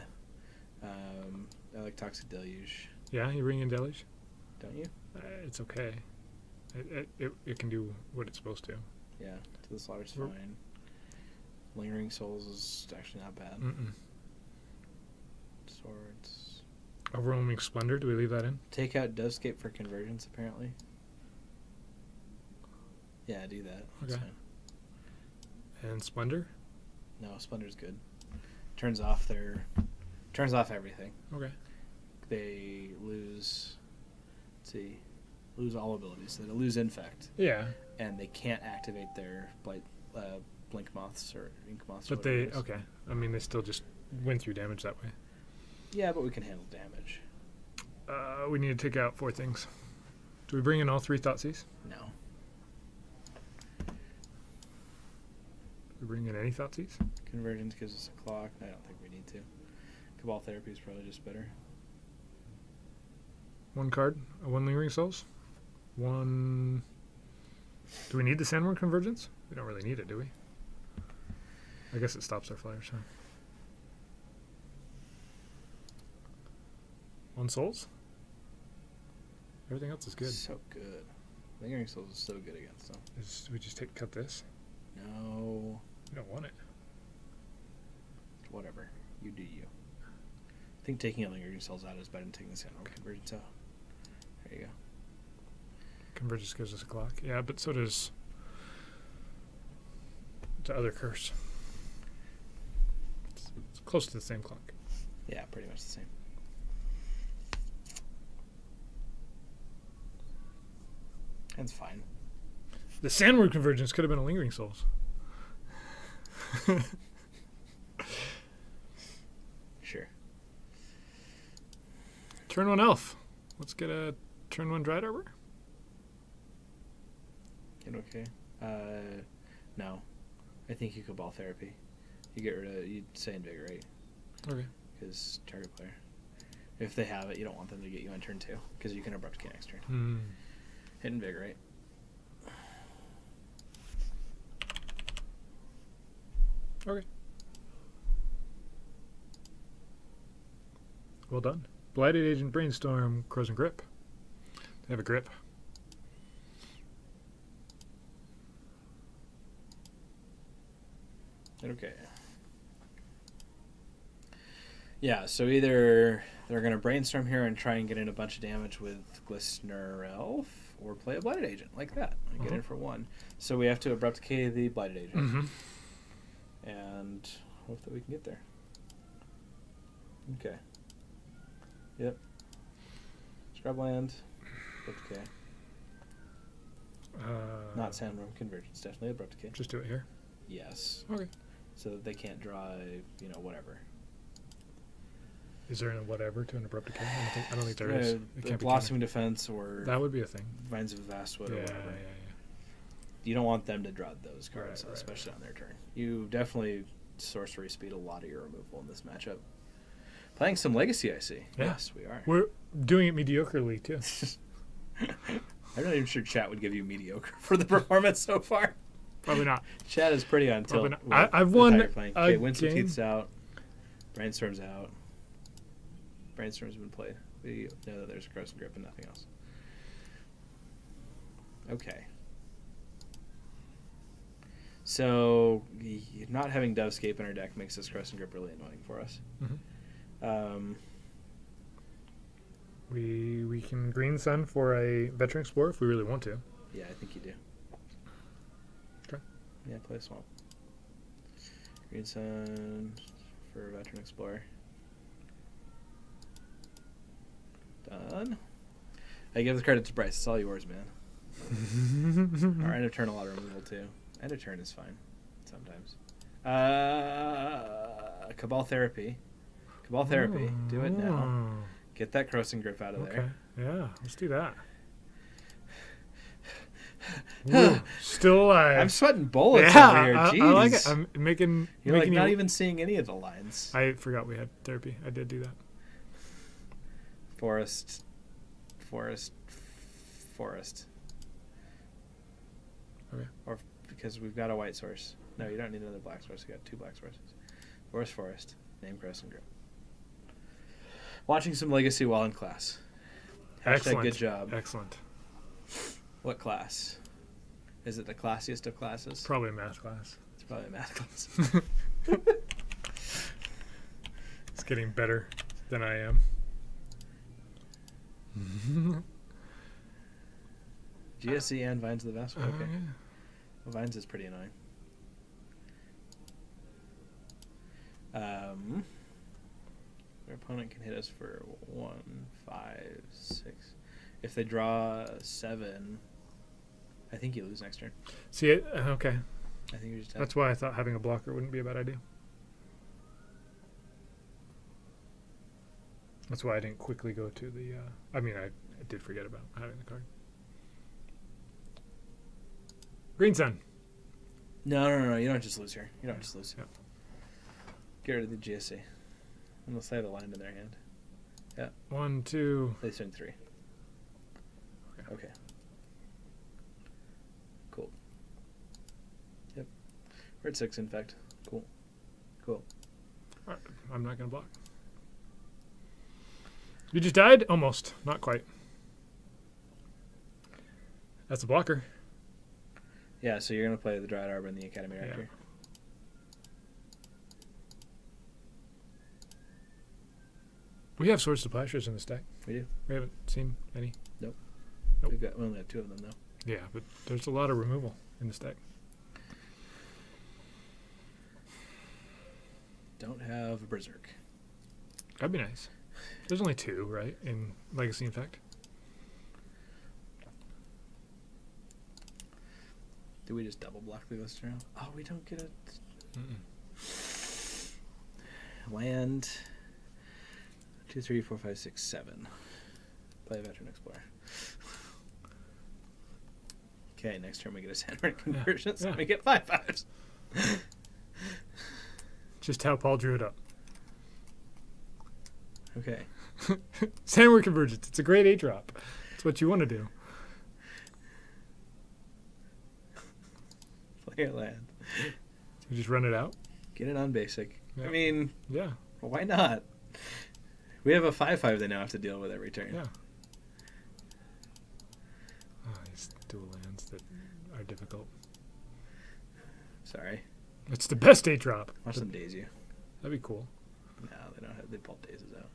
I like Toxic Deluge. Yeah, you bring in Deluge? Don't you? It's okay. It can do what it's supposed to. Yeah, to the slaughter's fine. Lingering Souls is actually not bad. Swords. Overwhelming Splendor, do we leave that in? Take out Dovescape for convergence, apparently. Yeah, do that. That's okay. Fine. And Splendor? No, Splendor's good. Turns off everything. Okay. They lose. Let's see. Lose all abilities. So they lose Infect. Yeah. And they can't activate their Blink Moths or Ink Moths. But they okay. I mean, they still just win through damage that way. Yeah, but we can handle damage. We need to take out 4 things. Do we bring in all 3 Thoughtseize? No. Do we bring in any Thoughtseize? Convergence gives us a clock. I don't think we need to. Cabal Therapy is probably just better. 1 card, 1 Lingering Souls. 1. Do we need the Sandworm Convergence? We don't really need it, do we? I guess it stops our flyers, huh? 1 Souls? Everything else is good. So good. Lingering Souls is so good against them. We just cut this? No. We don't want it. Whatever. You do you. think taking a lingering souls out is better than taking the Sandworm Convergence out. There you go. Convergence gives us a clock. Yeah, but so does the other curse. It's close to the same clock. Yeah, pretty much the same. That's fine. The Sandworm Convergence could have been a Lingering Souls. Sure. Turn 1 Elf. Let's get a turn 1 Dried Arbor. Okay. No. I think you Cabal Therapy. You get rid of, you say Invigorate. Okay. Because target player. If they have it, you don't want them to get you on turn 2. Because you can Abrupt Decay next turn. Hit Invigorate. Okay. Well done. Blighted Agent, Brainstorm, Crows and Grip. They have a grip. Okay. Yeah, so either they're going to Brainstorm here and try and get in a bunch of damage with Glistener Elf, or play a Blighted Agent like that and get in for 1. So we have to Abrupt Decay the Blighted Agent. And hope that we can get there. Okay. Yep. Scrubland. Abrupt Decay. Not Sandworm Convergence. Definitely Abrupt Decay. Just do it here. Yes. Okay. So that they can't draw, whatever. Is there a whatever to an Abrupt Decay? I don't think there is. It can't be Blossoming Defense or that would be a thing. Vines of Vastwood or whatever. Yeah. You don't want them to draw those cards, Right. especially on their turn. You definitely sorcery speed a lot of your removal in this matchup. Playing some Legacy, I see. Yeah. Yes, we are. We're doing it mediocrely, too. I'm not even sure chat would give you mediocre for the performance so far. Probably not. Chat is pretty on tilt. I've won Okay, Winsome game. Teeth's out. Brainstorm's out. Brainstorm's been played. We know that there's a Crows and Grip and nothing else. Okay. So, not having Dovescape in our deck makes this Crows and Grip really annoying for us. We can Green Sun for a Veteran Explorer if we really want to. Yeah, I think you do. Okay. Yeah, play a Swamp. Green Sun for Veteran Explorer. Done. I give the credit to Bryce. It's all yours, man. Our End of Turn a lot of removal too. End of Turn is fine sometimes. Cabal Therapy. Cabal Therapy. Do it now. Get that Crows and Grip out of there. Yeah, let's do that. Ooh, still alive. I'm sweating bullets over here. Jeez. I like it. I'm making. You're like not even seeing any of the lines. I forgot we had therapy. I did do that. Forest. Okay. Or because we've got a white source. No, you don't need another black source. You got 2 black sources. Forest. Name Crows and Grip. Watching some Legacy while in class. Excellent. Good job. Excellent. What class? Is it the classiest of classes? Probably a math class. It's probably a math class. It's getting better than I am. GSE and Vines of the Vast. Okay. Yeah. Well, Vines is pretty annoying. Their opponent can hit us for 1, 5, 6. If they draw 7, I think you lose next turn. See it? Okay. I think you just have. That's why I thought having a blocker wouldn't be a bad idea. That's why I didn't quickly go to the. I did forget about having the card. Green Sun. No. You don't just lose here. You don't just lose. Yep. Get rid of the GSC. Unless they have a land in their hand. Yeah. 1, 2. They swing 3. Okay. Cool. Yep. We're at 6 Infect. Cool. Right. I'm not going to block. You just died? Almost. Not quite. That's a blocker. Yeah, so you're going to play the Dryad Arbor and the Academy Rector. Yeah. We have Swords to Plowshares in this deck. We do. We haven't seen any. Nope. Nope. We only have 2 of them though. Yeah, but there's a lot of removal in this deck. Don't have a Berserk. That'd be nice. There's only 2, right, in Legacy Infect. Do we just double block the Ghost Trail? Oh, we don't get it. Land. 2, 3, 4, 5, 6, 7. Play Veteran Explorer. Okay, next turn we get a Sandwich conversion, so we get 5/5s. Just how Paul drew it up. Okay. Sandwich Convergence. It's a great 8-drop. It's what you want to do. Play a land. You just run it out? Get it on basic. Yeah. I mean, yeah. Why not? We have a 5/5 they now have to deal with every turn. Yeah. Oh, these dual lands that are difficult. Sorry. It's the best 8-drop. Watch them daze you. That'd be cool. No, they don't have. They pull dazes out.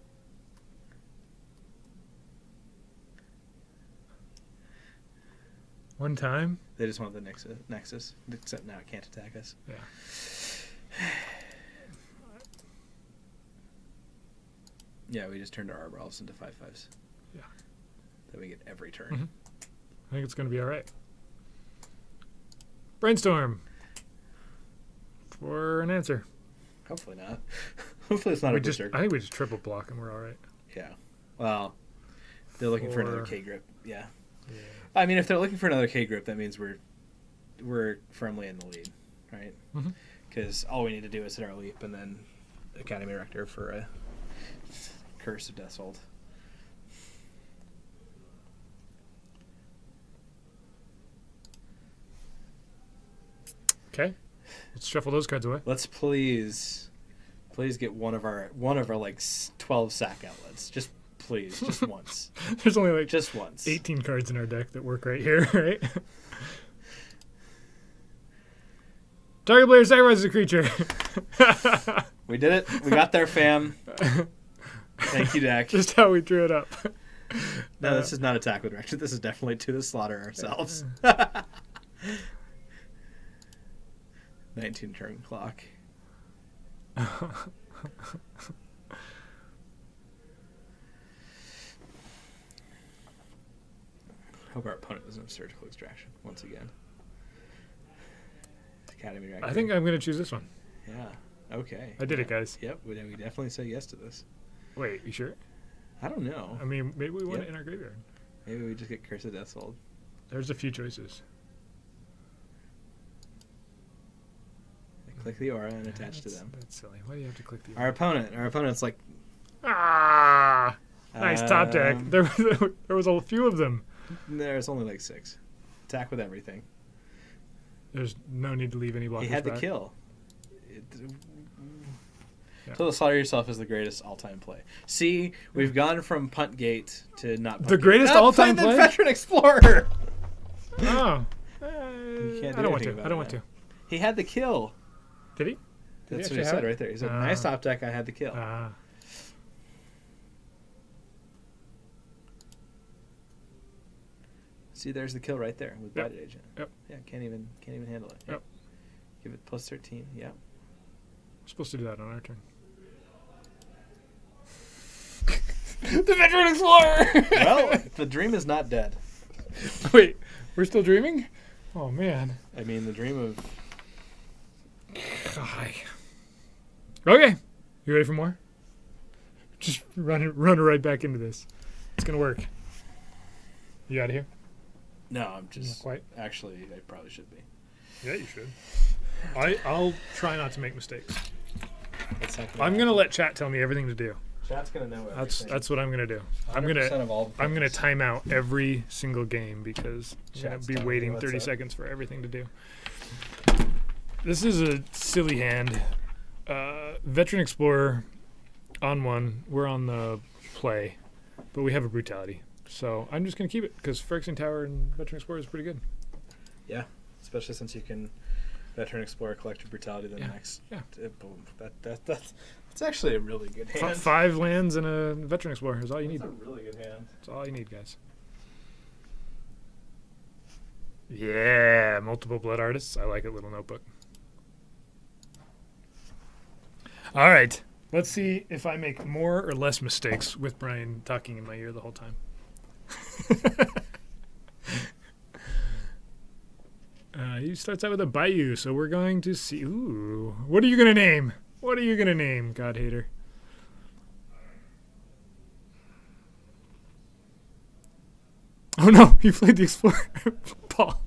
One time. They just want the Nexus. Except now it can't attack us. Yeah. Yeah, we just turned our Arbor Elves into 5/5s. Yeah. That we get every turn. Mm-hmm. I think it's going to be all right. Brainstorm. For an answer. Hopefully not. Hopefully it's not a Berserk. I think we just triple block and we're all right. Yeah. Well, they're looking for another K grip. Yeah. Yeah. I mean, if they're looking for another K grip, that means we're firmly in the lead, right? Because all we need to do is hit our leap and then Academy Rector for a Curse of Deathhold. Okay. Let's shuffle those cards away. Let's please get one of our like 12 sack outlets. Just please, just once. There's only like just once. 18 cards in our deck that work right here, right? Target player sacrifices a creature. We did it. We got there, fam. Thank you, deck. Just how we drew it up. No, this is not attack with direction. This is definitely to the slaughter ourselves. 19 turn clock. Hope our opponent doesn't have surgical extraction once again. Academy Reactor. I think I'm going to choose this one. Yeah. Okay. I did it, guys. Yep. We definitely say yes to this. Wait, you sure? I don't know. I mean, maybe we want it in our graveyard. Maybe we just get Curse of Deathhold. There's a few choices. Click the aura and attach to them. That's silly. Why do you have to click the aura? Our opponent's like... Ah! Nice top deck. There was a few of them. There's only like 6. Attack with everything. There's no need to leave any blockers. He had back. the kill. Yeah. Till the Slaughter Yourself is the greatest all-time play. See, we've gone from punt gate to not punt the gate. greatest all-time play? The Veteran Explorer! Oh. I don't want to. I don't want to. He had the kill. Did he? That's what he said right there. He said, nice top deck, I had the kill. See, there's the kill right there with Blighted Agent. Yep. Yeah, can't even handle it. Yep. Give it plus 13. Yeah. We're supposed to do that on our turn. The Veteran Explorer! Well, the dream is not dead. Wait, we're still dreaming? Oh, man. I mean, the dream of... Okay. You ready for more? Just run right back into this. It's going to work. You out of here? No, I'm just... Not quite. Actually, I probably should be. Yeah, you should. I'll try not to make mistakes. I'm going to to let chat tell me everything to do. Chat's going to know everything. That's what I'm going to do. I'm going to time out every single game because I'm going to be waiting 30 seconds for everything to do. This is a silly hand. Veteran Explorer on 1. We're on the play, but we have a Brutality. So I'm just going to keep it because Phyrexian Tower and Veteran Explorer is pretty good. Yeah, especially since you can Veteran Explorer, Collective Brutality, then next. Yeah. Boom. That's actually a really good hand. 5 lands and a Veteran Explorer is all you need. That's a really good hand. That's all you need, guys. Yeah, multiple Blood Artists. I like it, little notebook. All right. Let's see if I make more or less mistakes with Brian talking in my ear the whole time. He starts out with a Bayou, so we're going to see... Ooh. What are you going to name? What are you going to name, God Hater? Oh, no. You played the Explorer. Paul.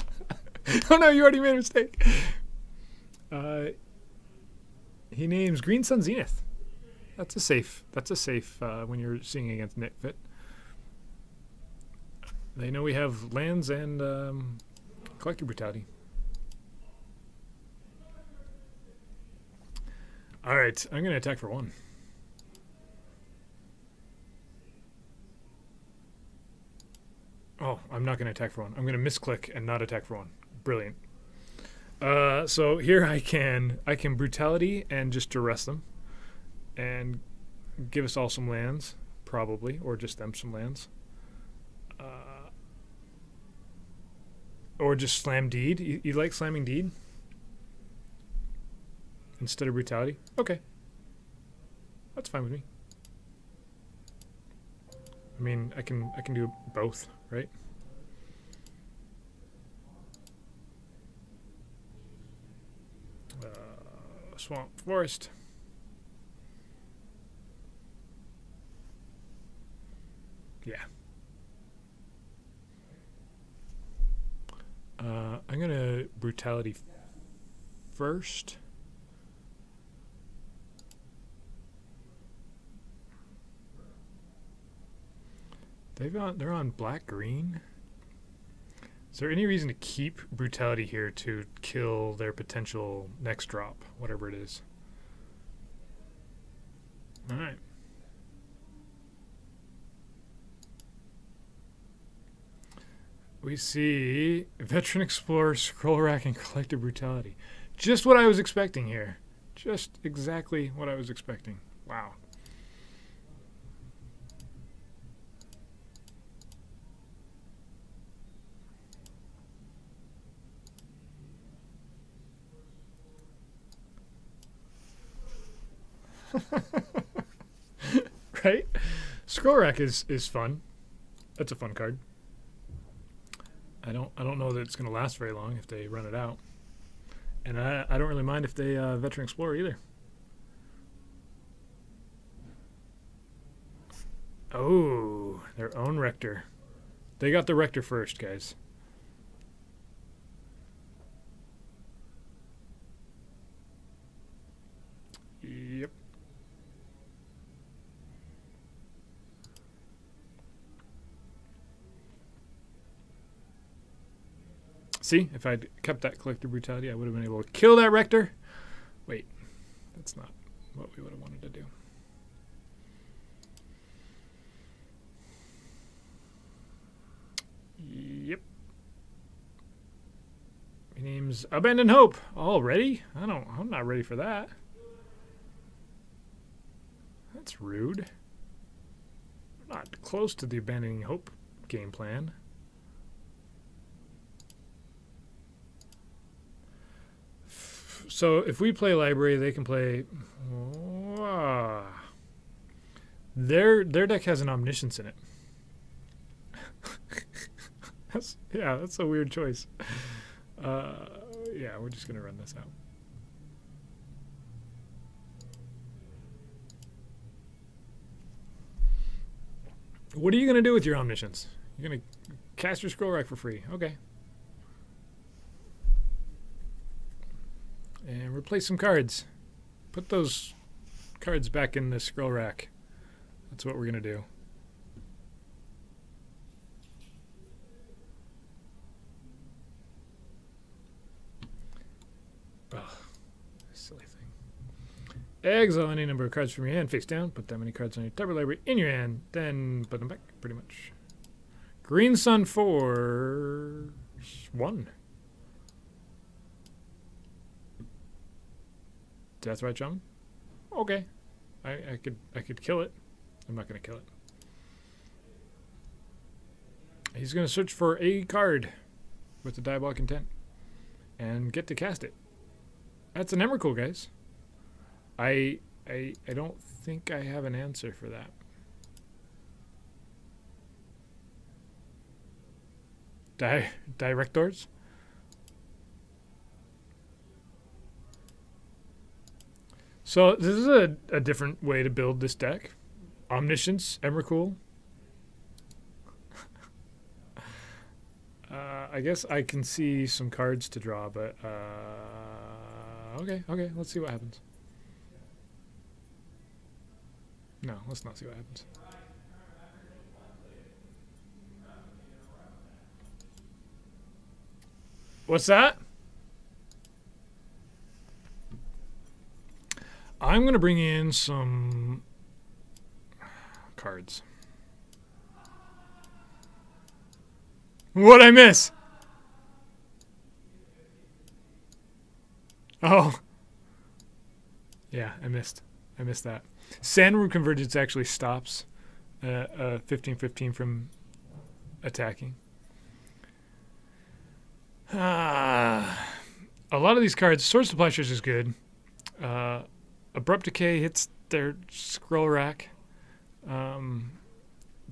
Oh, no. You already made a mistake. He names Green Sun Zenith. That's a safe when you're seeing against Nitfit. They know we have lands and Collective Brutality. All right, I'm going to attack for 1. Oh, I'm not going to attack for 1. I'm going to misclick and not attack for 1. Brilliant. So here I can Brutality and just duress them. And give us all some lands, probably, or just them some lands. Or just slam Deed. You like slamming Deed? Instead of Brutality? Okay. That's fine with me. I mean, I can do both, right? Swamp Forest. Yeah. I'm going to Brutality first. They're on black-green. Is there any reason to keep Brutality here to kill their potential next drop, whatever it is? All right. We see Veteran Explorer, Scroll Rack, and Collective Brutality. Just what I was expecting here. Just exactly what I was expecting. Wow. Right? Scroll Rack is fun. That's a fun card. I don't know that it's going to last very long if they run it out. And I don't really mind if they Veteran Explorer either. Oh, their own Rector. They got the Rector first, guys. Yep. See, if I'd kept that Collective Brutality, I would have been able to kill that Rector. Wait, that's not what we would have wanted to do. Yep. My name's Abandon Hope. Already? I'm not ready for that. That's rude. I'm not close to the Abandoning Hope game plan. So if we play Library, they can play... Their deck has an Omniscience in it. That's a weird choice. Yeah, we're just going to run this out. What are you going to do with your Omniscience? You're going to cast your Scroll Rack for free. Okay. And replace some cards. Put those cards back in the Scroll Rack. That's what we're going to do. Ugh, silly thing. Exile any number of cards from your hand face down. Put that many cards on your Tabard Library in your hand. Then put them back, pretty much. Green Sun for 1. Deathrite Shaman? Okay. I could kill it. I'm not gonna kill it. He's gonna search for a card with the Diabolic Intent and get to cast it. That's an Emrakul, guys. I don't think I have an answer for that. Directors? So this is a different way to build this deck. Omniscience, Emrakul. I guess I can see some cards to draw, but okay, let's see what happens. No, let's not see what happens. What's that? I'm going to bring in some cards. What'd I miss? Oh. Yeah, I missed that. Sandworm Convergence actually stops 15/15 from attacking. A lot of these cards, Sword Supply Chest is good. Abrupt Decay hits their scroll rack.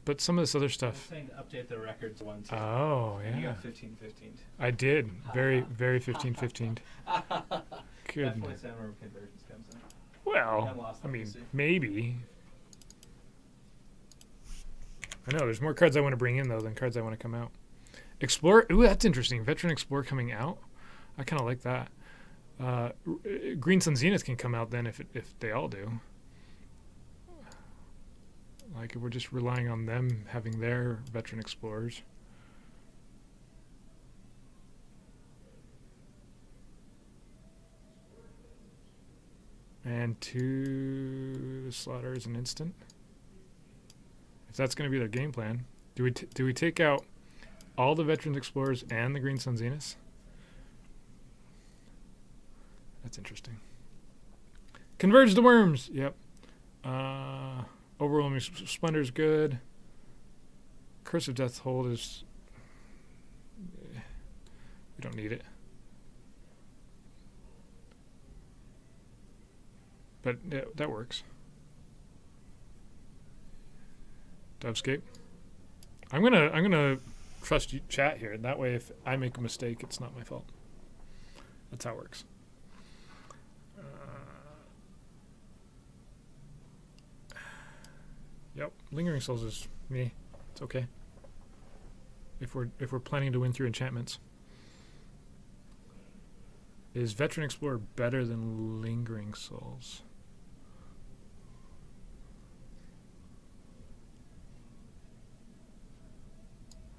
But some of this other stuff. I'm saying to update the records one too. Oh, yeah. You got 15/15. I did. Very 15/15. Good. Definitely Sandworm Convergence comes in. Well, I mean, maybe. I know, there's more cards I want to bring in, though, than cards I want to come out. Explorer. Ooh, that's interesting. Veteran Explorer coming out. I kind of like that. Green Sun Zenith can come out then if they all do. Like, if we're just relying on them having their Veteran Explorers. And 2 Slaughter is an instant. If that's going to be their game plan. Do we take out all the Veteran Explorers and the Green Sun Zenith? That's interesting. Converge the Worms! Yep. Overwhelming Splendor is good. Curse of Death Hold is... we don't need it. But yeah, that works. Dovescape. I'm gonna trust you, chat here. That way, if I make a mistake, it's not my fault. That's how it works. Yep, Lingering Souls is me. It's okay. If we're planning to win through enchantments. Is Veteran Explorer better than Lingering Souls?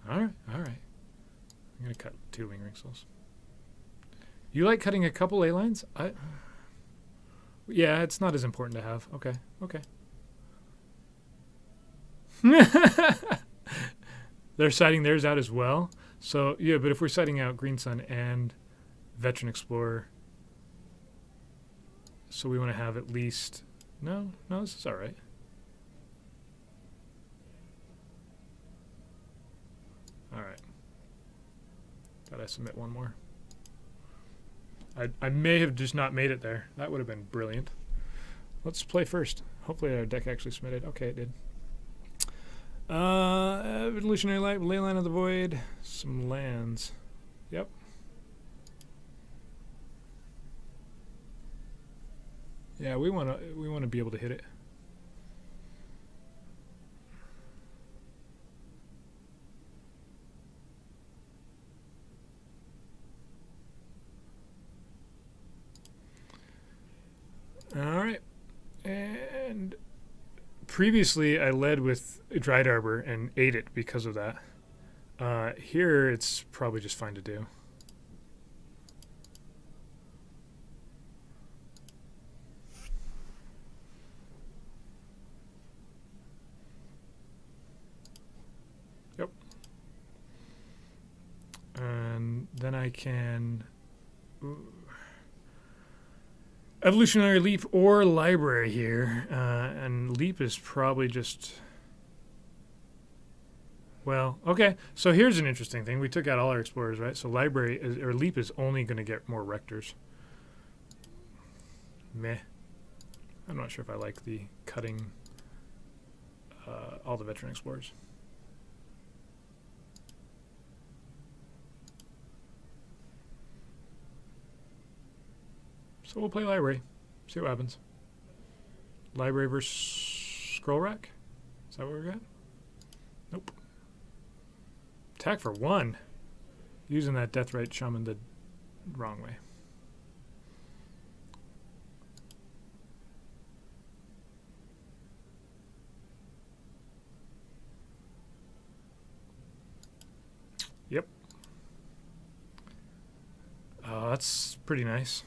Alright. I'm gonna cut 2 Lingering Souls. You like cutting a couple ley lines? Yeah, it's not as important to have. Okay. They're citing theirs out as well. So, yeah, but if we're citing out Green Sun and Veteran Explorer, so we want to have at least... No, this is all right. All right. Gotta submit one more. I may have just not made it there. That would have been brilliant. Let's play first. Hopefully our deck actually submitted. Okay, it did. Evolutionary Light, Leyline of the Void, some lands. Yep. Yeah, we want to be able to hit it. All right. And previously I led with Dried Arbor and ate it because of that. Here it's probably just fine to do. Yep. And then I can... Evolutionary Leap or Library here. And Leap is probably just... Well, okay. So here's an interesting thing. We took out all our Explorers, right? So Library or Leap is only going to get more Rectors. Meh. I'm not sure if I like the cutting all the Veteran Explorers. So we'll play Library. See what happens. Library versus Scroll Rack? Is that what we got? Nope. Attack for 1. Using that Deathrite Shaman the wrong way. Yep. Oh, that's pretty nice.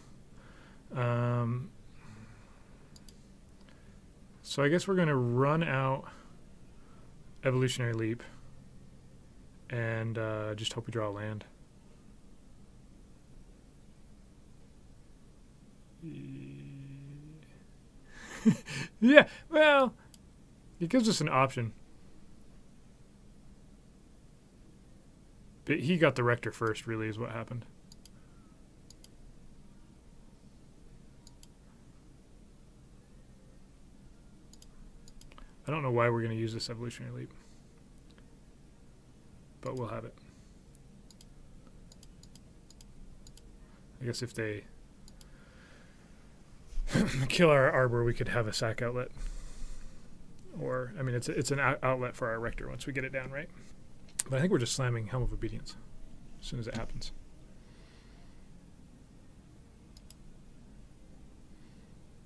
So I guess we're going to run out Evolutionary Leap and just hope we draw a land. Yeah, well, it gives us an option. But he got the Rector first, really, is what happened. I don't know why we're going to use this Evolutionary Leap. But we'll have it. I guess if they kill our Arbor, we could have a sack outlet. Or, I mean, it's an outlet for our Rector once we get it down, right? But I think we're just slamming Helm of Obedience as soon as it happens.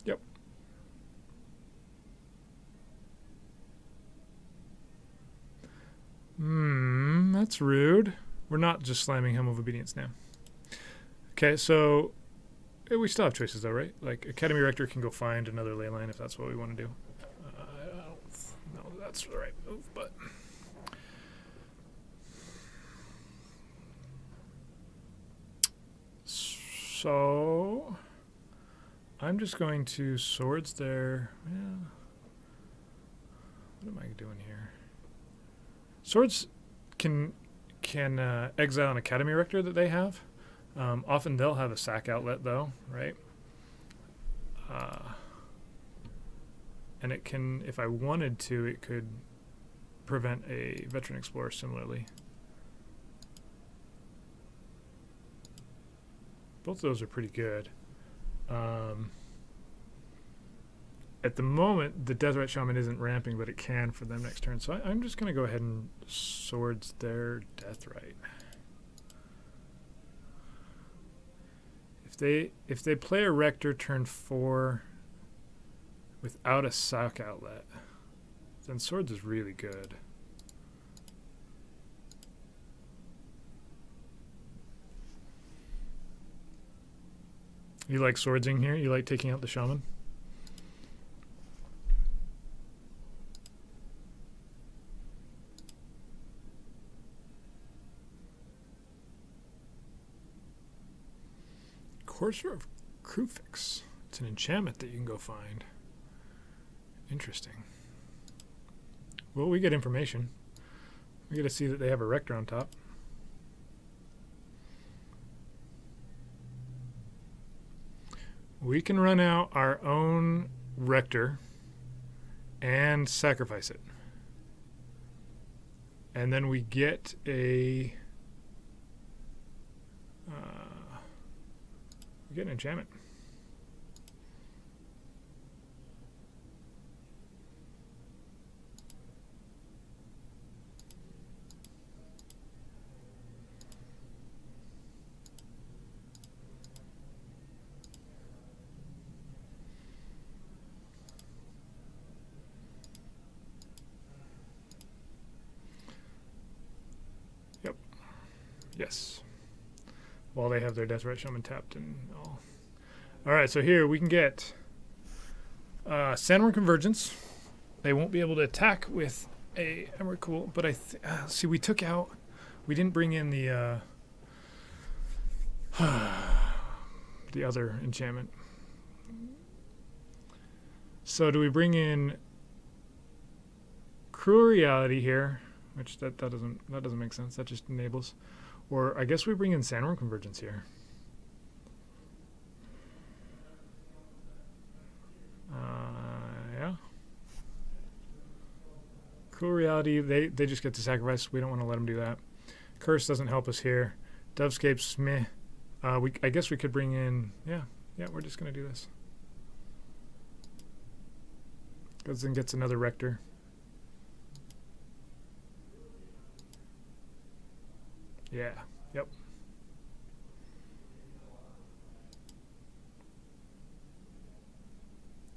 Yep. That's rude. We're not just slamming Helm of Obedience now. Okay, so we still have choices though, right? Like Academy Rector can go find another ley line if that's what we want to do. I don't know if that's the right move, but... So I'm just going to Swords there. Yeah. What am I doing here? Swords can exile an Academy Rector that they have. Often they'll have a sack outlet though, right? And it can, if I wanted to, it could prevent a Veteran Explorer similarly. Both of those are pretty good. At the moment, the Deathrite Shaman isn't ramping, but it can for them next turn. So I'm just going to go ahead and Swords their Deathrite. If they play a Rector turn 4 without a sack outlet, then Swords is really good. You like swordsing here? You like taking out the Shaman? Courser of Crufix. It's an enchantment that you can go find. Interesting. Well, we get information. We get to see that they have a Rector on top. We can run out our own Rector and sacrifice it. And then we get a... we get an enchantment. Yep. Yes. While they have their Deathrite Shaman tapped and all. Alright, so here we can get Sandworm Convergence. They won't be able to attack with a Emrakul, but see, we took out, we didn't bring in the the other enchantment. So do we bring in Cruel Reality here, which that doesn't make sense. That just enables. Or I guess we bring in Sandworm Convergence here. Yeah. Cruel Reality, they just get to sacrifice. We don't want to let them do that. Curse doesn't help us here. Dovescape's meh. I guess we could bring in, yeah, we're just going to do this. Goes and gets another Rector. Yeah, yep.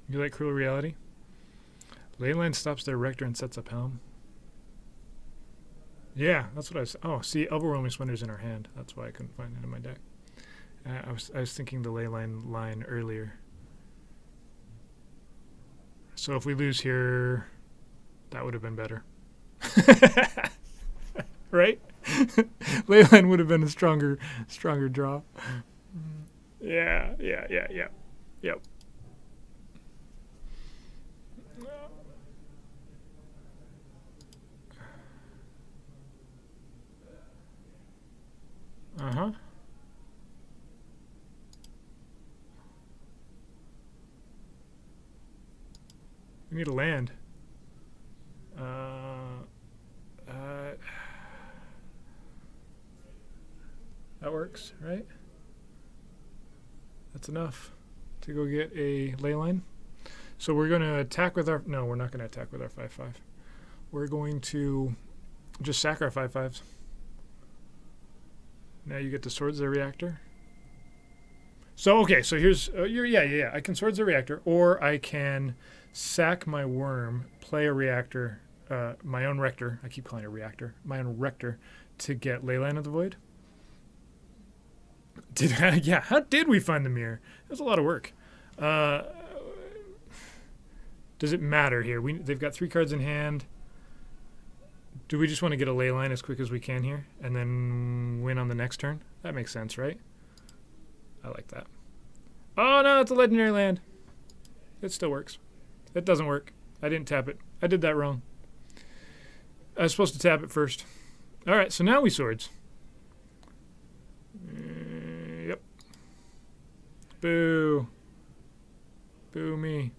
You like Cruel Reality? Leyline stops their Rector and sets up Helm. Yeah, that's what I was. Oh, see, Overwhelming Splender's in our hand. That's why I couldn't find it in my deck. I was thinking the Leyline line earlier. So if we lose here, that would have been better. Right? Leyline would have been a stronger draw. Yeah. Yep. Uh-huh. We need a land. That works, right? That's enough to go get a Leyline. So we're going to attack with our... No, we're not going to attack with our 5/5. We're going to just sack our 5/5s. Now you get the Swords of the Reactor. So, okay, so here's... yeah. I can Swords of the Reactor, or I can sack my Worm, play a Reactor, my own Rector. I keep calling it a Reactor. My own Rector to get Leyline of the Void. Yeah, how did we find the mirror? It was a lot of work. Does it matter here? They've got 3 cards in hand. Do we just want to get a Leyline as quick as we can here and then win on the next turn? That makes sense, right? I like that. Oh, no, it's a legendary land. It still works. It doesn't work. I didn't tap it. I did that wrong. I was supposed to tap it first. All right, so now we Swords. Yep. Boo. Boo me.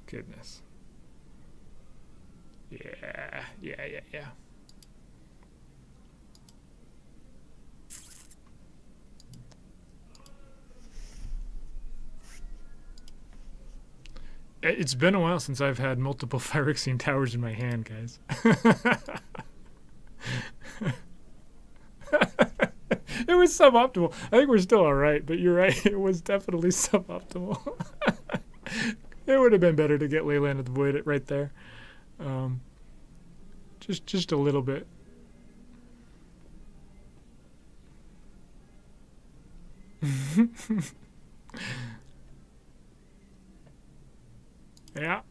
Goodness. Yeah. It's been a while since I've had multiple Phyrexian Towers in my hand, guys. It was suboptimal. I think we're still all right, but you're right. It was definitely suboptimal. It would have been better to get Leyline of the Void right there. Just a little bit. Yeah.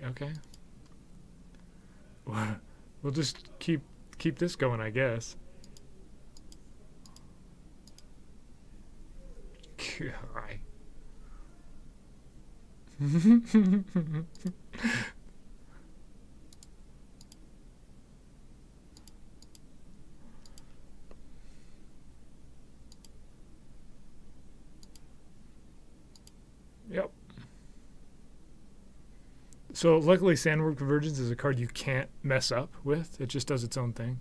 Okay. We'll just keep this going, I guess. God. Yep. So luckily Sandworm Convergence is a card you can't mess up with. It just does its own thing.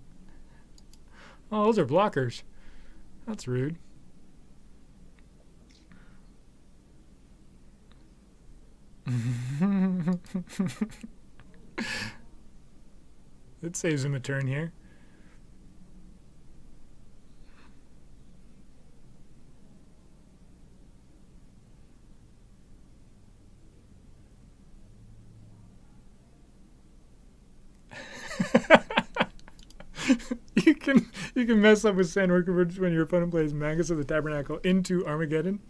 Oh, those are blockers. That's rude. It saves him a turn here. You can mess up with Sandworm Convergence when your opponent plays Magus of the Tabernacle into Armageddon.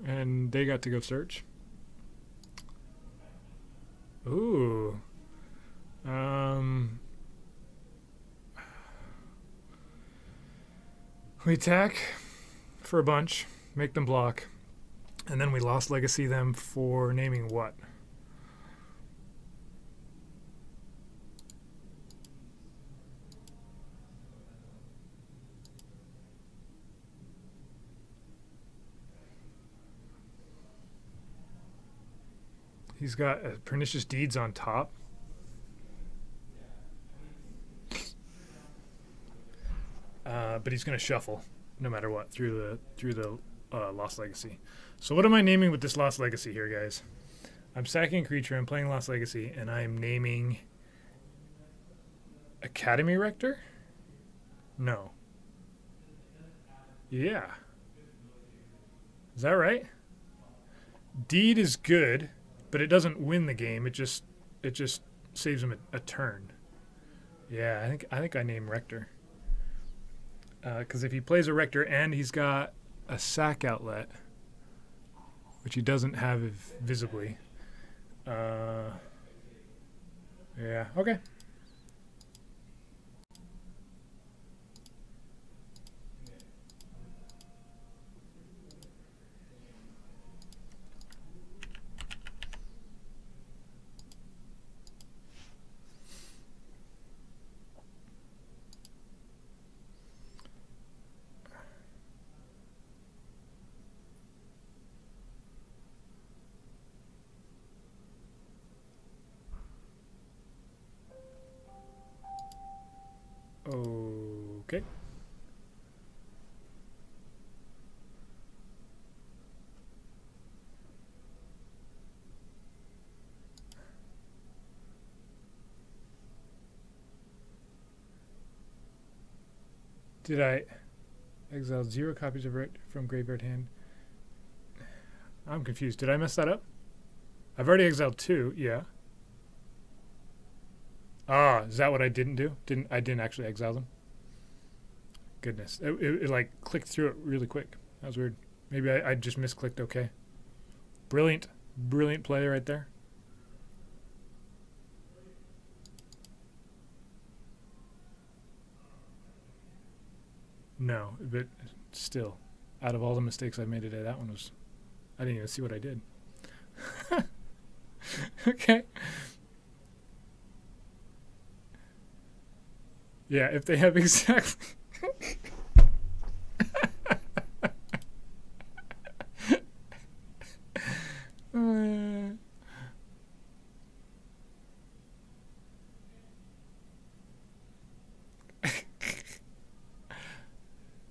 And they got to go search. Ooh. We attack for a bunch, make them block, and then we Lost Legacy them for naming what? He's got Pernicious Deeds on top. But he's going to shuffle no matter what through the Lost Legacy. So what am I naming with this Lost Legacy here, guys? I'm sacking a creature, I'm playing Lost Legacy, and I'm naming Academy Rector? No. Yeah. Is that right? Deed is good, but it doesn't win the game. It just saves him a turn. Yeah, I think I name Rector. Because if he plays a Rector and he's got a sack outlet, which he doesn't have visibly. Yeah, okay. Okay. Did I exile 0 copies of it from graveyard hand? I'm confused. Did I mess that up? I've already exiled 2, yeah. Ah, is that what I didn't do? I didn't actually exile them? Goodness. It like clicked through it really quick. That was weird. Maybe I just misclicked okay. Brilliant. Brilliant play right there. No, but still, out of all the mistakes I made today, that one was... I didn't even see what I did. Okay. Yeah, if they have exactly...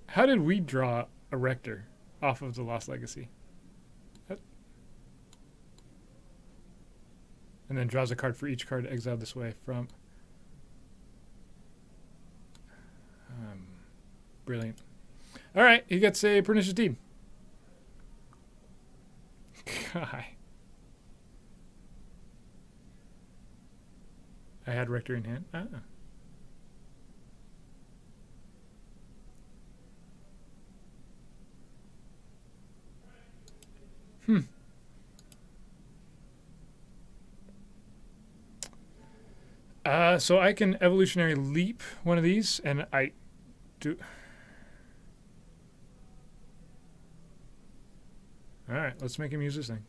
How did we draw a Rector off of the Lost Legacy? And then draws a card for each card exiled this way from... brilliant. All right, he gets a Pernicious Deed. God. I had Rector in hand. Ah. So I can evolutionary leap one of these, and I do... Alright, let's make him use this thing.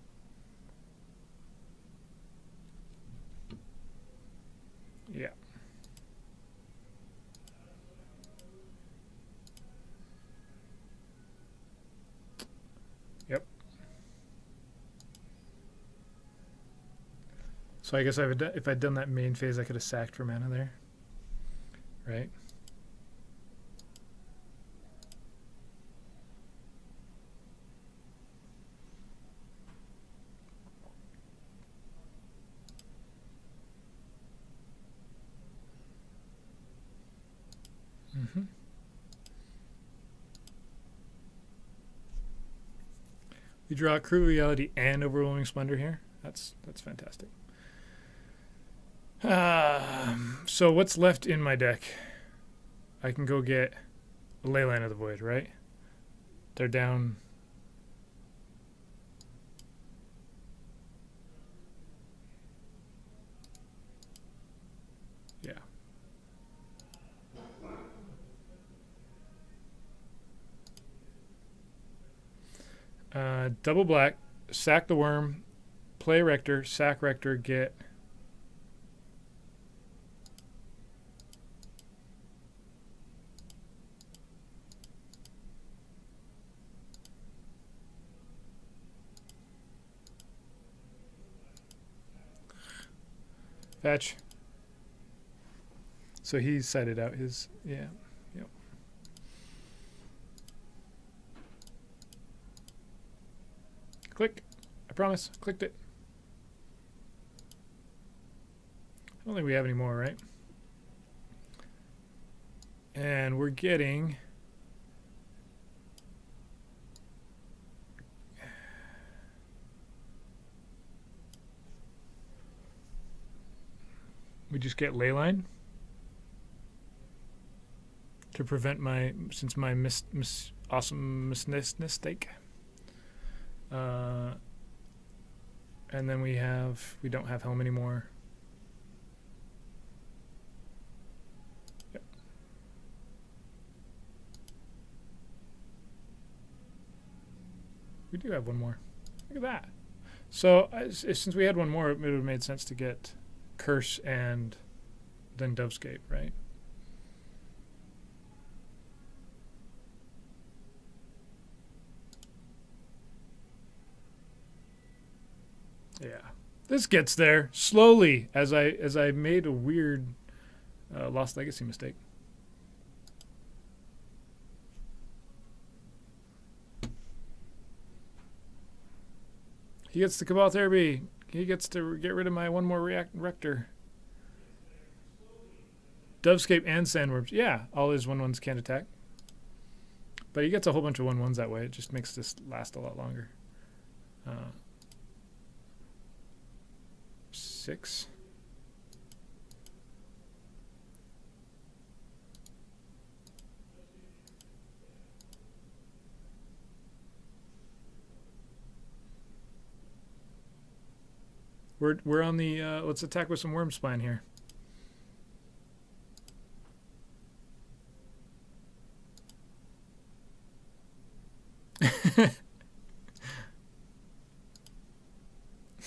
Yeah. Yep. So I guess if I'd done that main phase, I could have sacked for mana there. Right? Mm-hmm. We draw Cruel Reality and Overwhelming Splendor here. That's fantastic. So what's left in my deck? I can go get a Leyline of the Void, right? They're down. double black, sack the worm, play Rector, sack Rector, get... Fetch. So he cited out his, yeah, yep. Click. I promise. Clicked it. I don't think we have any more, right? And we're getting... We just get Leyline to prevent my, since my awesomeness mistake. And then we don't have Helm anymore. Yep. We do have one more. Look at that. So since we had one more, it would have made sense to get Curse and then Dovescape, right? Yeah, this gets there slowly as I made a weird Lost Legacy mistake. He gets the Cabal Therapy. He gets to get rid of my one more Rector. Dovescape and Sandworms. Yeah, all his 1/1s can't attack. But he gets a whole bunch of 1/1s that way. It just makes this last a lot longer. 6. We're on the let's attack with some Worm Spine here.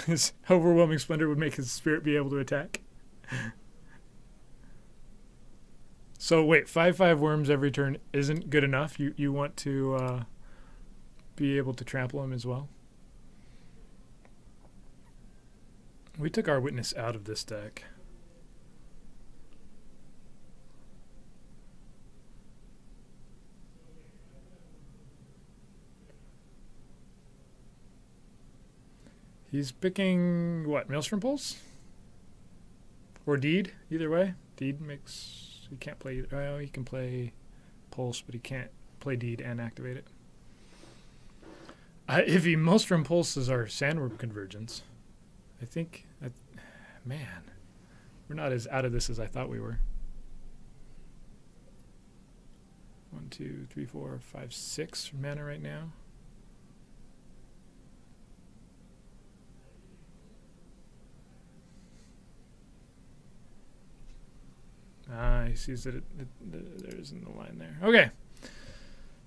His overwhelming splendor would make his spirit be able to attack. So wait, 5/5 worms every turn isn't good enough. You want to be able to trample him as well. We took our Witness out of this deck. He's picking, what, Maelstrom Pulse? Or Deed, either way. Deed makes, he can't play, oh, he can play Pulse, but he can't play Deed and activate it. If he Maelstrom Pulses our Sandworm Convergence, I think, man, we're not as out of this as I thought we were. 1, 2, 3, 4, 5, 6 mana right now. He sees that there isn't a line there. Okay.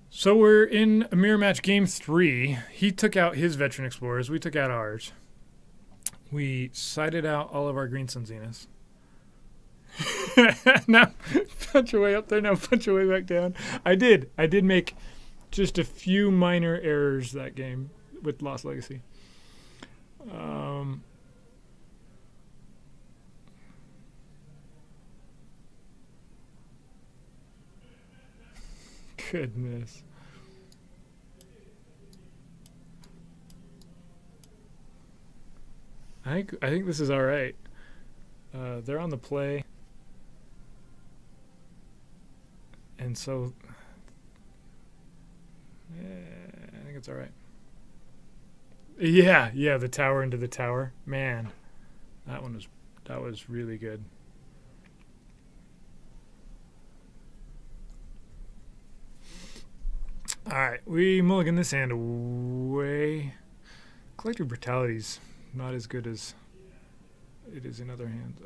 So we're in a mirror match game 3. He took out his Veteran Explorers. We took out ours. We sided out all of our Green Sun Zeniths. Now, punch your way up there. Now punch your way back down. I did make just a few minor errors that game with Lost Legacy. Goodness. I think this is all right. They're on the play, and so yeah, I think it's all right. Yeah, the tower into the tower. Man, that was really good. All right, we mulligan this hand away. Collective Brutality's not as good as it is in other hands.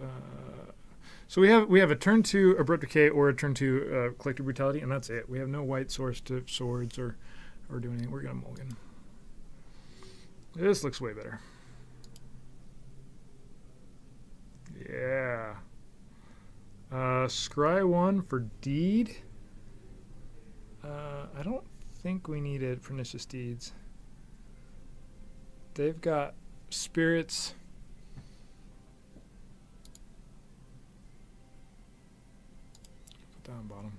So we have a turn 2 Abrupt Decay or a turn 2 Collective Brutality, and that's it. We have no white source to swords or do anything. We're gonna mulligan. This looks way better. Yeah. Scry 1 for Deed. I don't think we needed Pernicious Deeds. They've got Spirits. Put that on bottom.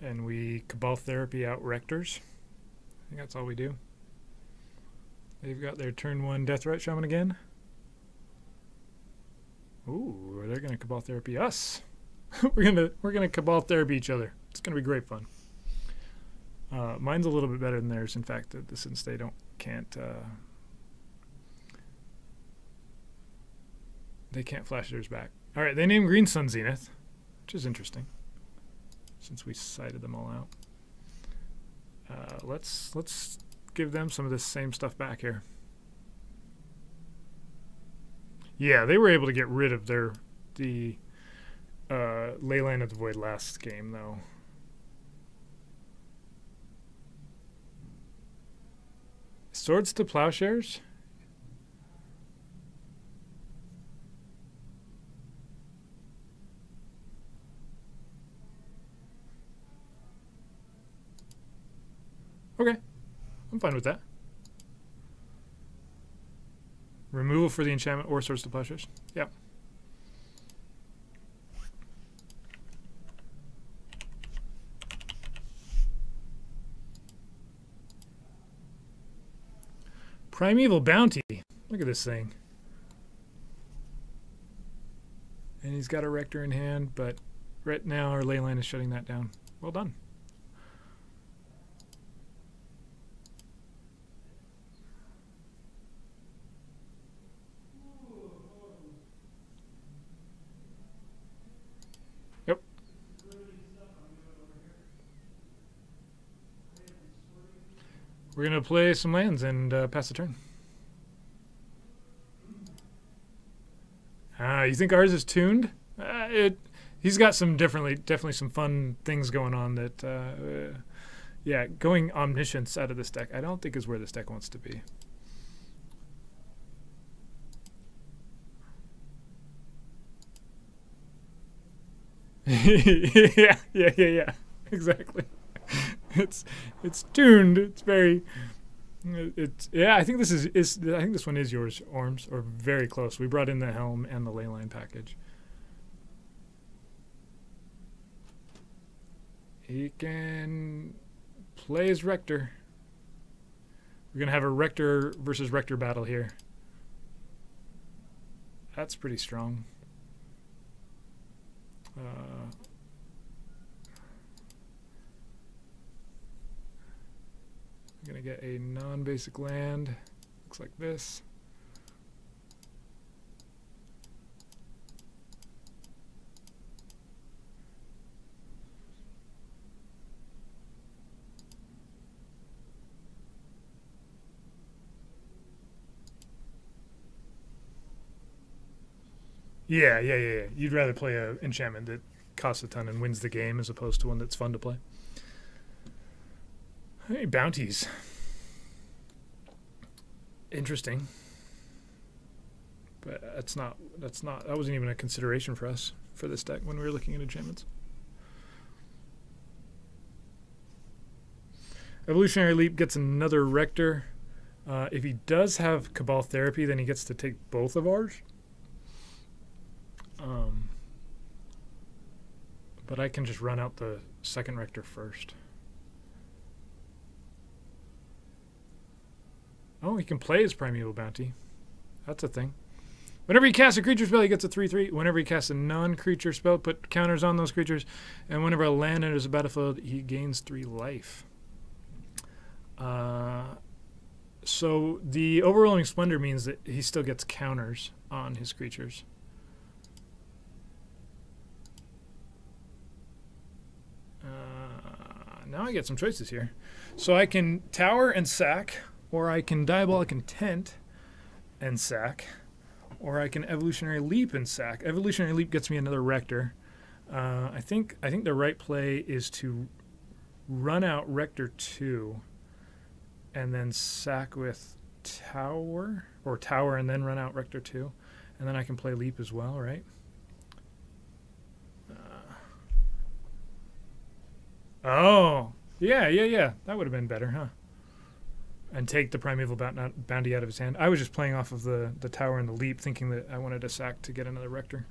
And we Cabal Therapy out Rectors. I think that's all we do. They've got their turn 1 Deathrite Shaman again. Ooh, they're gonna Cabal Therapy us. we're gonna Cabal Therapy each other. It's gonna be great fun. Mine's a little bit better than theirs, in fact, since they can't flash theirs back. All right, they named Green Sun Zenith, which is interesting, since we cited them all out. Let's give them some of this same stuff back here. Yeah, they were able to get rid of the Leyline of the Void last game, though. Swords to Plowshares? Okay, I'm fine with that. Removal for the enchantment or Swords to Plowshares. Yep. Primeval Bounty. Look at this thing. And he's got a Rector in hand, but right now our Leyline is shutting that down. Well done. We're going to play some lands and pass the turn. You think ours is tuned? He's got some definitely some fun things going on that, yeah, going Omniscience out of this deck, I don't think is where this deck wants to be. yeah, exactly. It's tuned. It's very. Yeah. I think this I think this one is yours, Orms, or very close. We brought in the Helm and the Leyline package. He can play his Rector. We're gonna have a Rector versus Rector battle here. That's pretty strong. I'm going to get a non-basic land. Looks like this. Yeah. You'd rather play an enchantment that costs a ton and wins the game as opposed to one that's fun to play. Hey, bounties. Interesting. But that wasn't even a consideration for us for this deck when we were looking at enchantments. Evolutionary Leap gets another Rector. If he does have Cabal Therapy, then he gets to take both of ours. But I can just run out the second Rector first. Oh, he can play his Primeval Bounty. That's a thing. Whenever he casts a creature spell, he gets a 3/3. Whenever he casts a non-creature spell, put counters on those creatures. And whenever a land enters the battlefield, he gains 3 life. So the Overwhelming Splendor means that he still gets counters on his creatures. Now I get some choices here. So I can Tower and sack. Or I can Diabolic Intent and sack. Or I can Evolutionary Leap and sack. Evolutionary Leap gets me another Rector. I think the right play is to run out Rector 2 and then sack with Tower, or Tower and then run out Rector 2. And then I can play Leap as well, right? Oh, yeah. That would have been better, huh? And take the Primeval Bounty out of his hand. I was just playing off of the Tower and the Leap, thinking that I wanted to sack to get another Rector.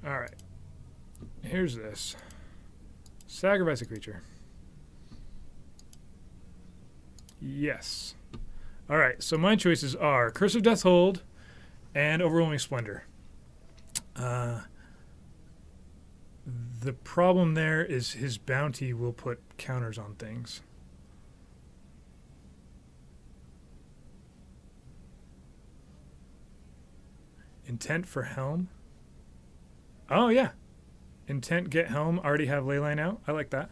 All right. Here's this. Sacrifice a creature. Yes. All right, so my choices are Curse of Death Hold and Overwhelming Splendor. The problem there is his bounty will put counters on things. Intent for Helm. Oh, yeah. Intent, get Helm. Already have Leyline out. I like that.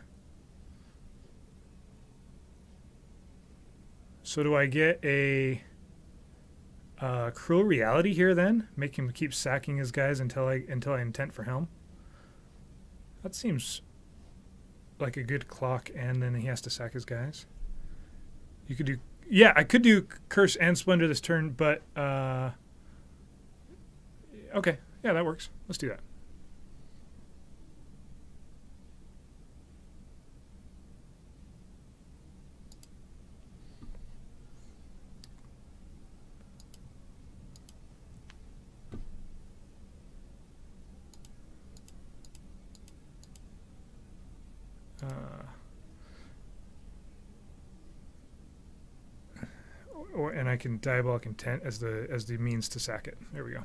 So do I get a Cruel Reality here then? Make him keep sacking his guys until I intent for Helm? That seems like a good clock, and then he has to sack his guys. You could do... Yeah, I could do Curse and Splendor this turn, but... Okay, yeah, that works. Let's do that. And I can Diabolic Intent as the means to sack it. There we go.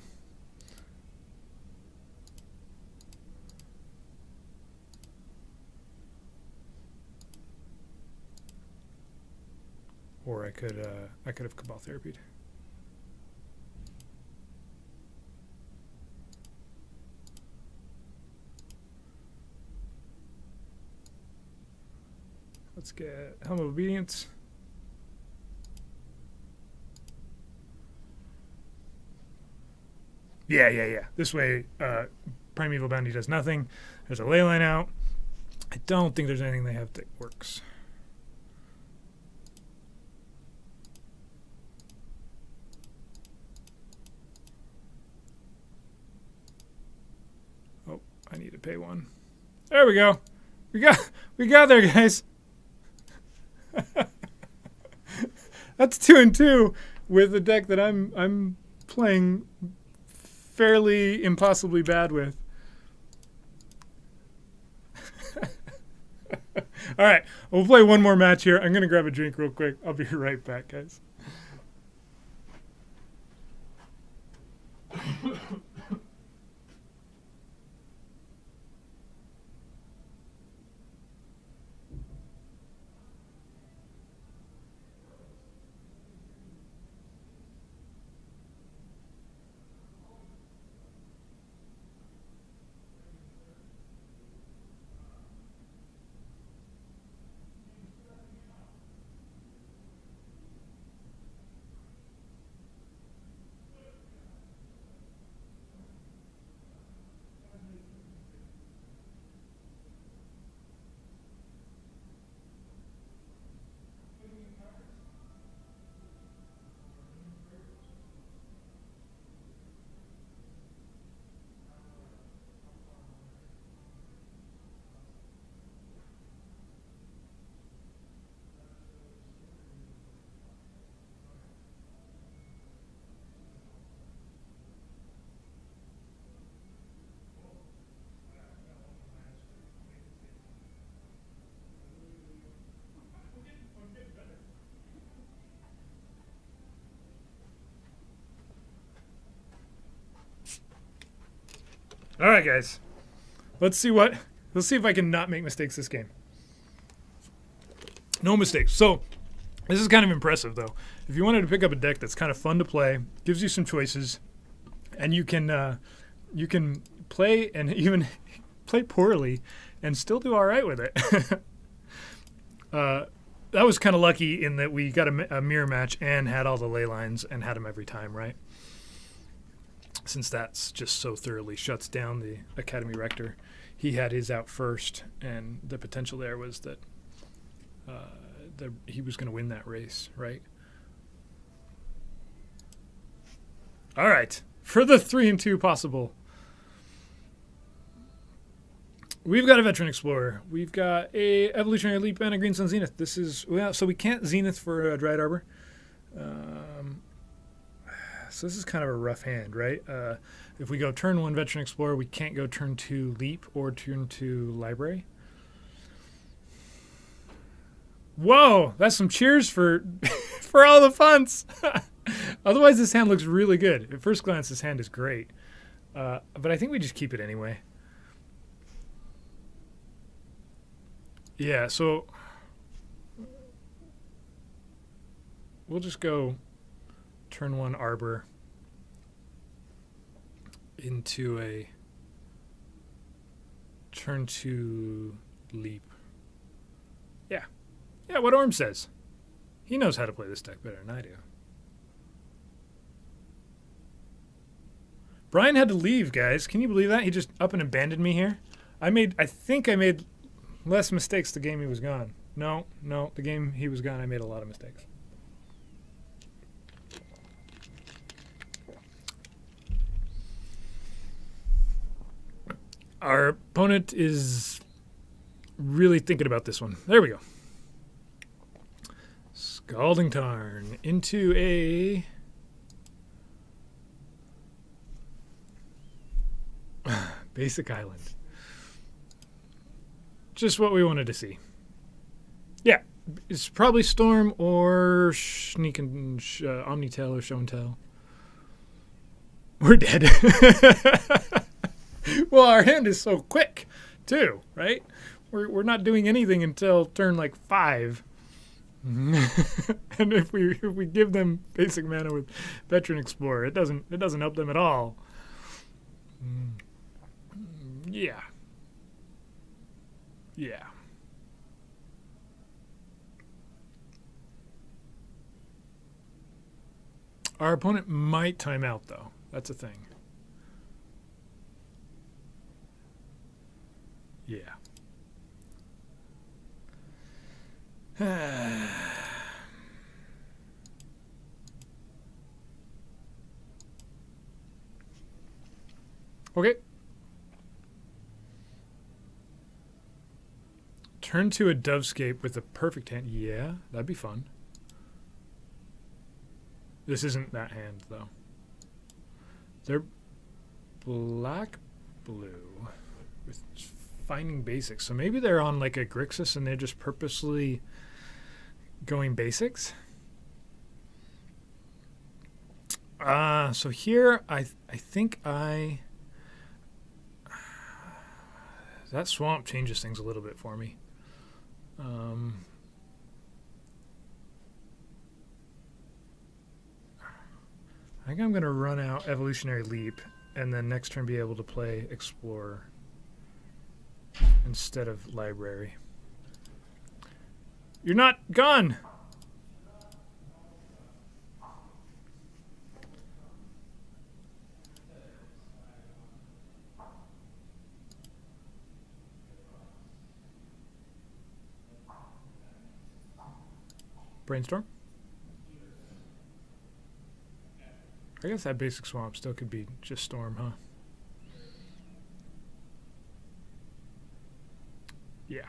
Or I could have Cabal Therapied. Let's get Helm of Obedience. Yeah. This way, Primeval Bounty does nothing. There's a Leyline out. I don't think there's anything they have that works. Oh, I need to pay one. There we go. We got there, guys. That's 2 and 2 with a deck that I'm playing fairly impossibly bad with. All right, we'll play one more match here. I'm gonna grab a drink real quick. I'll be right back, guys. All right, guys. Let's see if I can not make mistakes this game. No mistakes. So, this is kind of impressive, though. If you wanted to pick up a deck that's kind of fun to play, gives you some choices, and you can play and even play poorly and still do all right with it. That was kind of lucky in that we got a mirror match and had all the ley lines and had them every time, right? since that's just so thoroughly shuts down the Academy Rector. He had his out first, and the potential there was that he was going to win that race, right? All right, for the 3 and 2 possible. We've got a Veteran Explorer. We've got a Evolutionary Leap and a Green Sun Zenith. This is, well, so we can't Zenith for Dried Arbor. So this is kind of a rough hand, right? If we go turn 1 Veteran Explorer, we can't go turn 2 Leap or turn 2 Library. Whoa, that's some cheers for for all the funds. Otherwise, this hand looks really good. At first glance, this hand is great. But I think we just keep it anyway. Yeah, so we'll just go turn 1 Arbor into a turn 2 Leap. Yeah. Yeah, what Orm says. He knows how to play this deck better than I do. Brian had to leave, guys. Can you believe that? He just up and abandoned me here. I think I made less mistakes the game he was gone. No, the game he was gone, I made a lot of mistakes. Our opponent is really thinking about this one. There we go. Scalding Tarn into a basic island. Just what we wanted to see. Yeah, it's probably Storm or Sneak and Omni-Tail or Show and Tell. We're dead. Well, our hand is so quick, too, right? We're not doing anything until turn like 5. And if we give them basic mana with Veteran Explorer, it doesn't help them at all. Yeah. Our opponent might time out, though. That's a thing. Yeah. Okay. Turn to a Dovescape with a perfect hand. Yeah, that'd be fun. This isn't that hand, though. They're black-blue with finding basics. So maybe they're on like a Grixis and they're just purposely going basics. So here I think that swamp changes things a little bit for me. I think I'm going to run out Evolutionary Leap and then next turn be able to play Explorer instead of Library. You're not gone! Brainstorm? I guess that basic swamp still could be just Storm, huh? Yeah.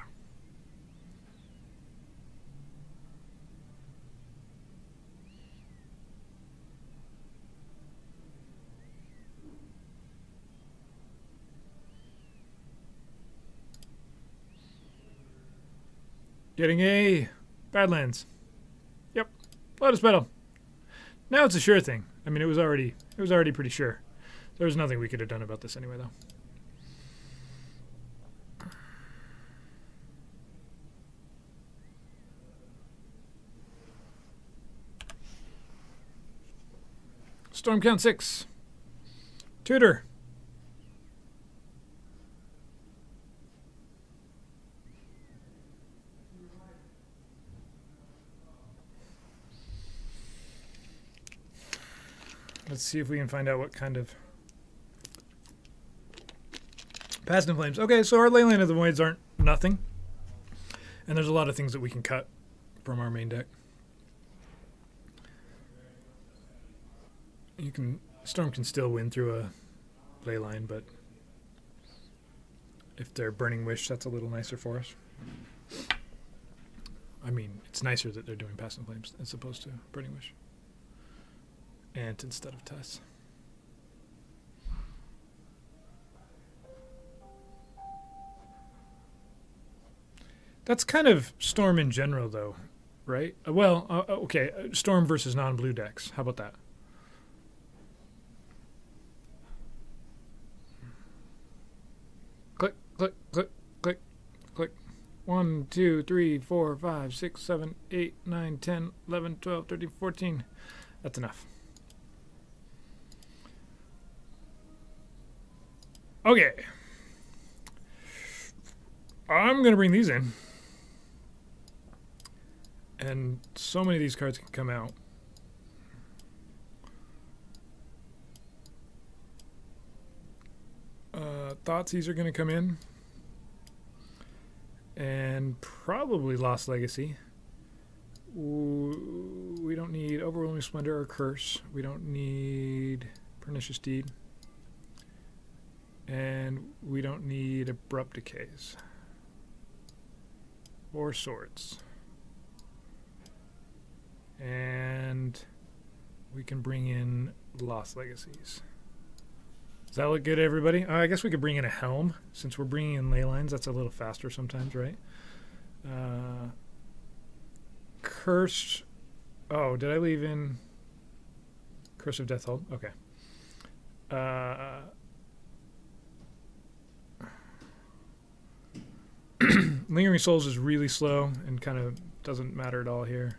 Getting a Badlands. Yep. Lotus Battle. Now it's a sure thing. I mean, it was already pretty sure. There was nothing we could have done about this anyway, though. Storm count 6. Tutor. Let's see if we can find out what kind of Past in Flames. Okay, so our Leyline of the Voids aren't nothing. And there's a lot of things that we can cut from our main deck. Storm can still win through a Leyline, but if they're Burning Wish, that's a little nicer for us. I mean, it's nicer that they're doing Past in Flames as opposed to Burning Wish. Ant instead of Tuss. That's kind of Storm in general, though, right? Okay, Storm versus non-blue decks. How about that? Click, click, click, click, click. 1, 2, 3, 4, 5, 6, 7, 8, 9, 10, 11, 12, 13, 14. That's enough. Okay. I'm going to bring these in. And so many of these cards can come out. Thoughtseize are going to come in. And probably Lost Legacy. We don't need Overwhelming Splendor or Curse. We don't need Pernicious Deed. And we don't need Abrupt Decays. Or Swords. And we can bring in Lost Legacies. Does that look good, everybody? I guess we could bring in a Helm. Since we're bringing in Leylines, that's a little faster sometimes, right? Curse. Oh, did I leave in Curse of Deathhold? Okay. Lingering Souls is really slow and kind of doesn't matter at all here.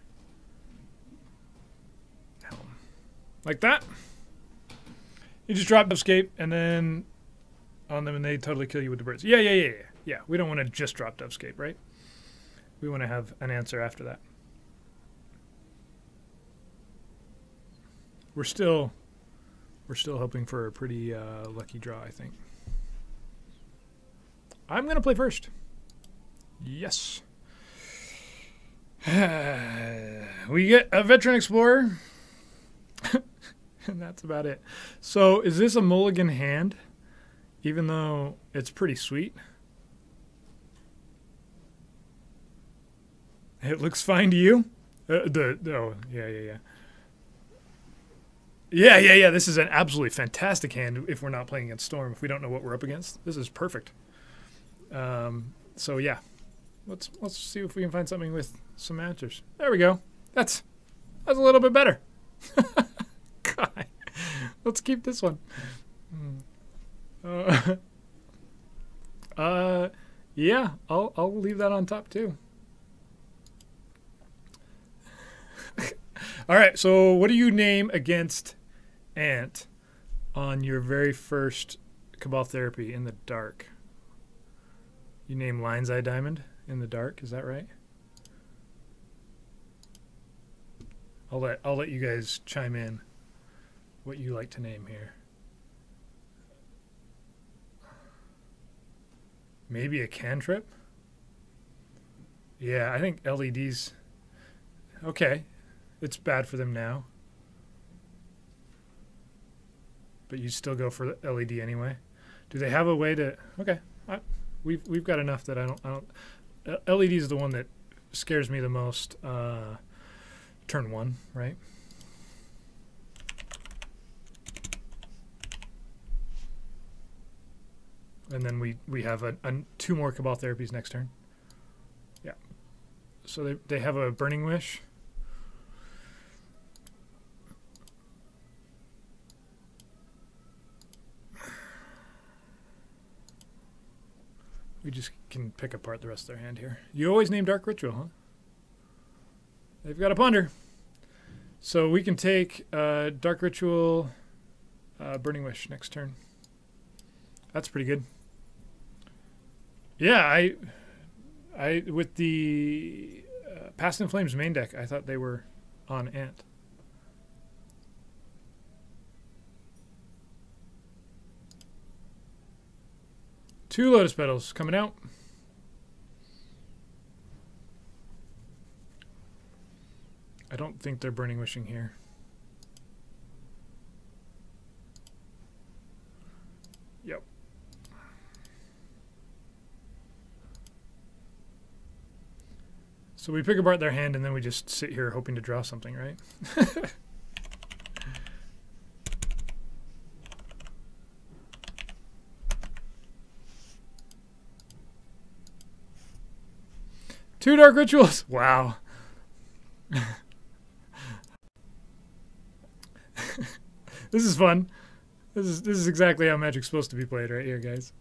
Helm. Like that. You just drop Dovescape and then on them and they totally kill you with the birds. Yeah. We don't want to just drop Dovescape, right? We want to have an answer after that. We're still hoping for a pretty lucky draw, I think. I'm going to play first. Yes. We get a Veteran Explorer. And that's about it. So is this a mulligan hand? Even though it's pretty sweet. It looks fine to you? Yeah. This is an absolutely fantastic hand if we're not playing against Storm. If we don't know what we're up against, this is perfect. So yeah. Let's see if we can find something with some answers. There we go. That's a little bit better. God. Let's keep this one. Yeah, I'll leave that on top too. All right, so what do you name against Ant on your very first Cabal Therapy in the dark? You name Lion's Eye Diamond in the dark, is that right? I'll let you guys chime in what you like to name here. Maybe a cantrip? Yeah, I think LEDs. Okay, it's bad for them now, but you still go for the LED anyway. Do they have a way to? Okay, we've got enough that I don't. LED is the one that scares me the most. Turn 1, right? And then we have two more Cabal Therapies next turn. Yeah. So they have a Burning Wish. We just can pick apart the rest of their hand here. You always name Dark Ritual, huh? They've got a Ponder. So we can take Dark Ritual, Burning Wish next turn. That's pretty good. Yeah, I with the Past in Flames main deck, I thought they were on Ant. 2 Lotus Petals coming out. I don't think they're Burning Wishing here. Yep. So we pick apart their hand and then we just sit here hoping to draw something, right? Two Dark Rituals. Wow. This is fun. This is exactly how Magic's supposed to be played right here, guys.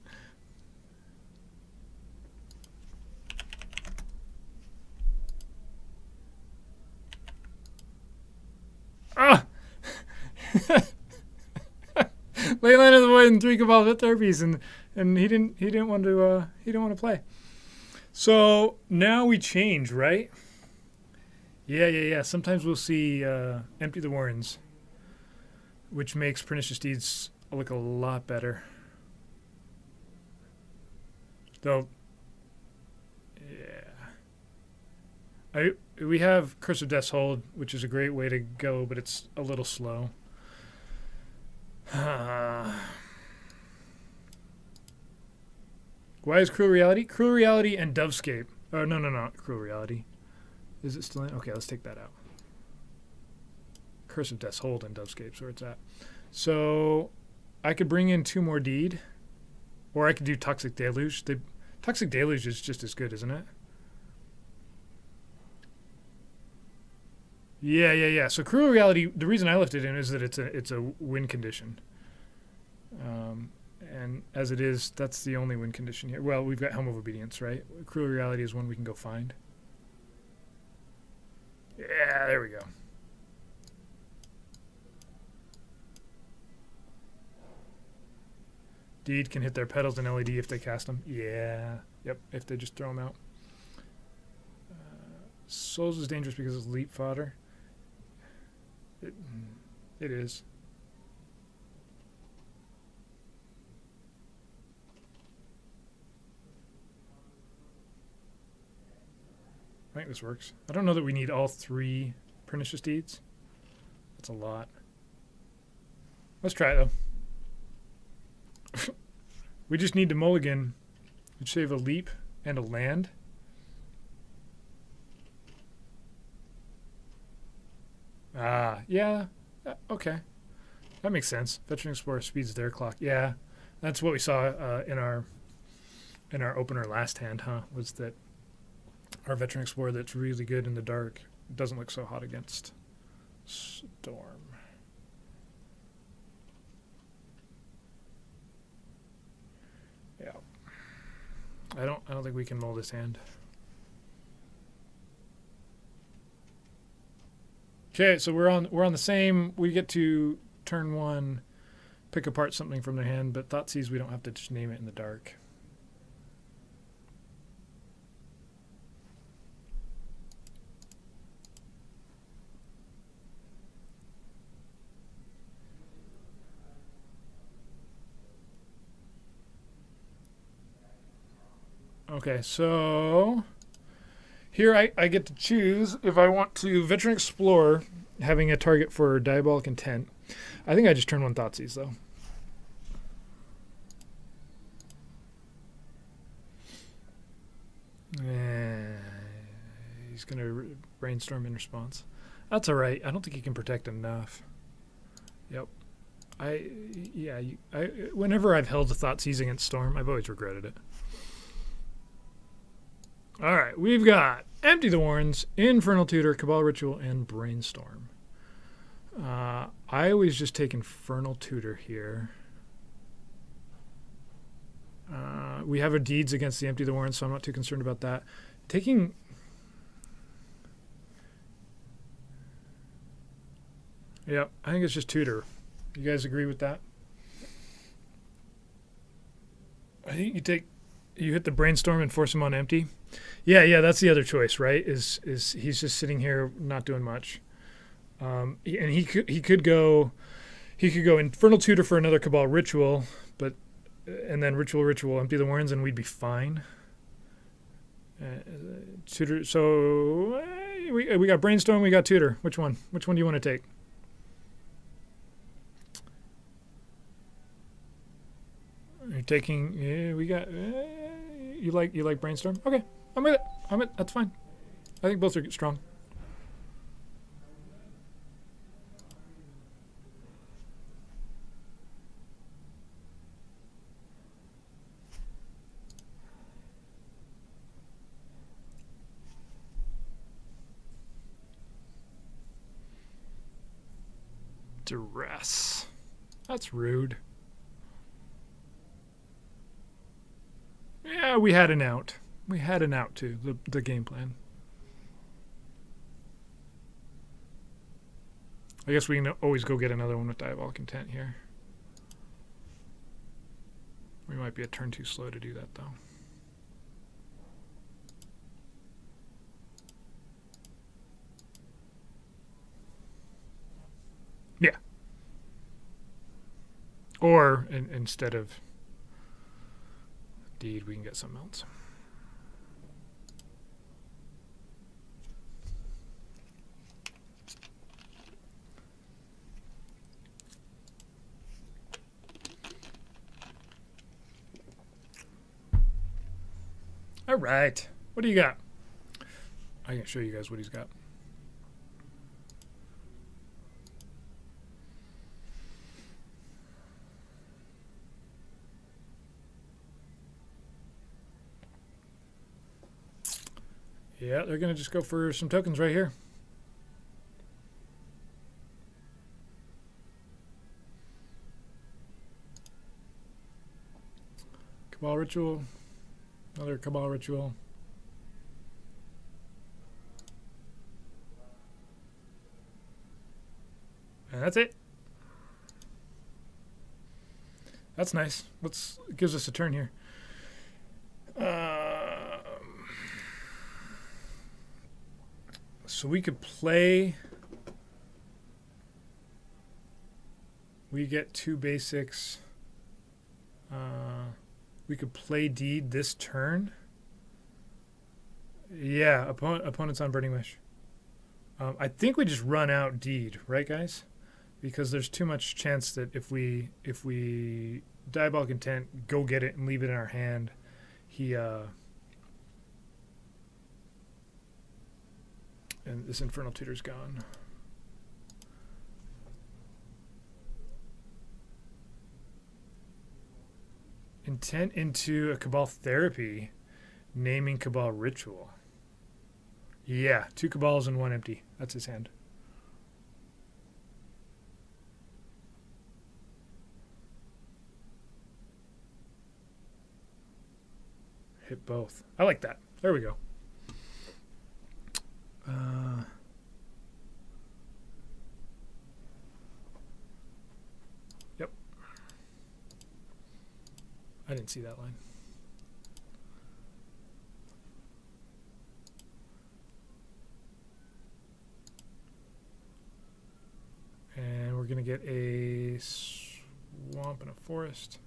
Ah! Leyline of the Void and 3 Cabal Vet Therapies, and he didn't want to play. So now we change, right? Yeah. Sometimes we'll see Empty the Warrens, which makes Pernicious Deeds look a lot better. Though, yeah. We have Curse of Death's Hold, which is a great way to go, but it's a little slow. Why is Cruel Reality? Cruel Reality and Dovescape. Oh, no, not Cruel Reality. Is it still in? Okay, let's take that out. Curse of Death's Hold and Dovescape's where it's at. So I could bring in 2 more Deed, or I could do Toxic Deluge. Toxic Deluge is just as good, isn't it? Yeah. So Cruel Reality, the reason I left it in is that it's a win condition. And as it is, that's the only win condition here. Well, we've got Helm of Obedience, right? Cruel Reality is one we can go find. Yeah, there we go. Deed can hit their petals and LED if they cast them. Yeah. Yep, if they just throw them out. Souls is dangerous because it's leap fodder. It is. I think this works. I don't know that we need all 3 Pernicious Deeds. That's a lot. Let's try it, though. We just need to mulligan, which save a leap and a land. Yeah. Okay. That makes sense. Veteran Explorer speeds their clock. Yeah. That's what we saw in our opener last hand, huh? Was that our Veteran Explorer that's really good in the dark doesn't look so hot against Storm. Yeah. I don't think we can mull this hand. Okay, so we're on the same. We get to turn 1, pick apart something from their hand, but Thoughtseize we don't have to just name it in the dark. Okay, so here I get to choose if I want to Veteran Explorer, having a target for Diabolic Intent. I think I just turn 1 Thoughtseize, though. He's going to Brainstorm in response. That's all right. I don't think he can protect enough. Yep. Whenever I've held a Thoughtseize against Storm, I've always regretted it. All right, we've got Empty the Warrens, Infernal Tutor, Cabal Ritual, and Brainstorm. I always just take Infernal Tutor here. We have our Deeds against the Empty the Warrens, so I'm not too concerned about that. Taking... Yeah, I think it's just Tutor. You guys agree with that? I think you hit the Brainstorm and force him on empty. Yeah, that's the other choice, right? Is he's just sitting here not doing much, and he could go Infernal Tutor for another Cabal Ritual, but and then ritual, empty the warrens, and we'd be fine. Tutor. So we got brainstorm. We got tutor. Which one? Which one do you want to take? You're taking. Yeah, we got. You like brainstorm? Okay, I'm with it. That's fine. I think both are strong. Duress. That's rude. Yeah, we had an out. We had an out too, the game plan. I guess we can always go get another one with Diabolic Intent here. We might be a turn too slow to do that though. Yeah. Or instead of deed, we can get something else. All right. What do you got? I can show you guys what he's got. Yeah, they're going to just go for some tokens right here. Cabal Ritual. Another Cabal Ritual. And that's it. That's nice. Gives us a turn here. So we could play. We get 2 basics. We could play Deed this turn. Yeah, opponent's on Burning Wish. I think we just run out Deed, right, guys? Because there's too much chance that if we Diabolic Intent, go get it and leave it in our hand, he and this Infernal Tutor's gone. Intent into a Cabal Therapy, naming Cabal Ritual. Yeah, 2 Cabals and 1 empty. That's his hand. Hit both. I like that. There we go. Yep. I didn't see that line. And we're going to get a swamp and a forest.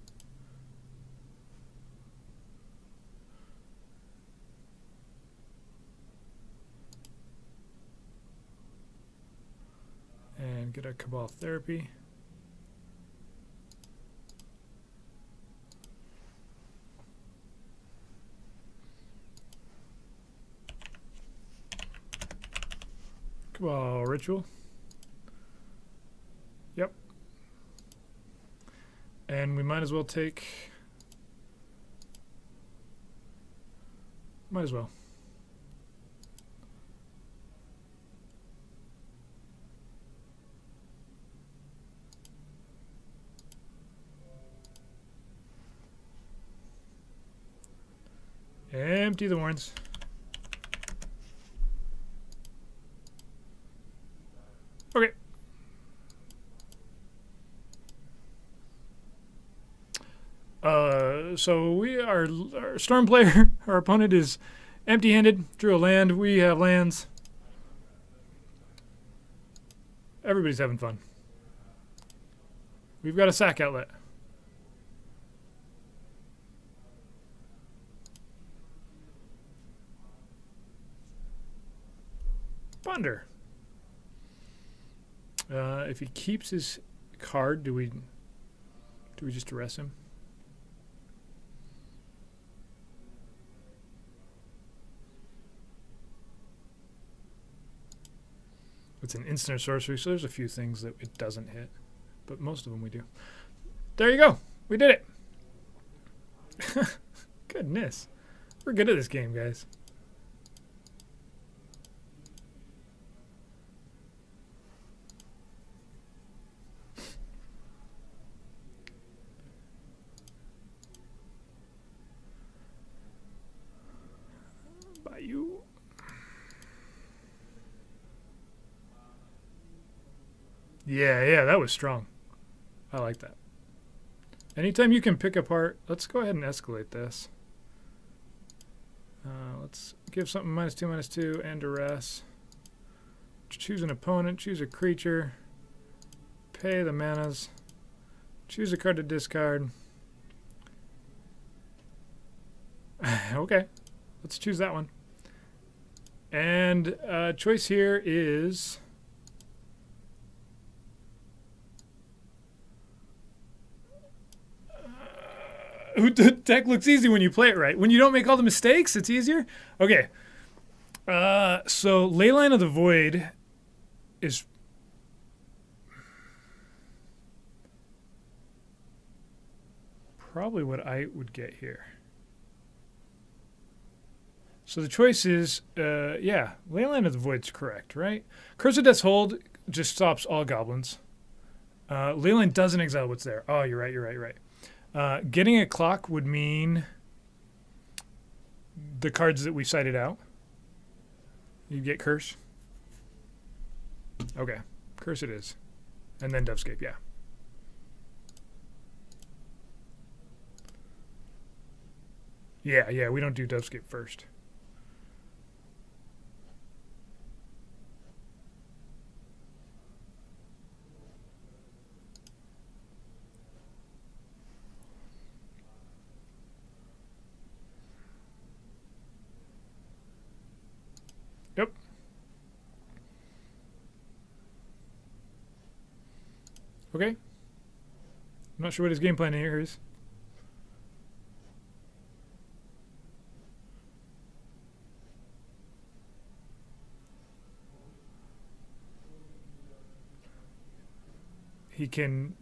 And get a Cabal Therapy. Cabal Ritual. Yep. And we might as well take... Might as well. Empty the warrens. Okay. So we are our Storm player. Our opponent is empty-handed. Drew a land. We have lands. Everybody's having fun. We've got a sack outlet. Ponder. If he keeps his card, do we just arrest him? It's an instant sorcery, so there's a few things that it doesn't hit, but most of them we do. There you go. We did it. Goodness. We're good at this game, guys. By you. Yeah, that was strong. I like that. Anytime you can pick apart, let's go ahead and escalate this. Let's give something -2/-2 and duress. Choose an opponent, choose a creature, pay the manas, choose a card to discard. Okay, let's choose that one. And choice here is... Deck looks easy when you play it right. When you don't make all the mistakes, it's easier. Okay. So Leyline of the Void is probably what I would get here. So the choice is, yeah, Leyline of the Void's correct, right? Curse of Death's Hold just stops all goblins. Leyline doesn't exile what's there. Oh, you're right. Getting a clock would mean the cards that we cited out. You get Curse. Okay, Curse it is. And then Dovescape, yeah. Yeah, we don't do Dovescape first. Yep. Okay. I'm not sure what his game plan here is. He can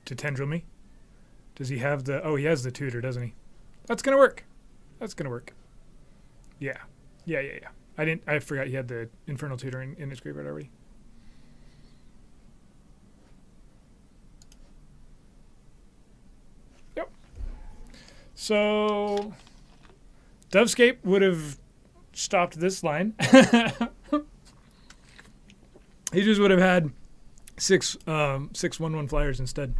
to tendril me. Does he have the... Oh, he has the tutor, doesn't he? That's gonna work. That's gonna work. Yeah. I forgot he had the Infernal Tutor in his graveyard already. Yep. So Dovescape would have stopped this line. He just would have had six 1/1 flyers instead.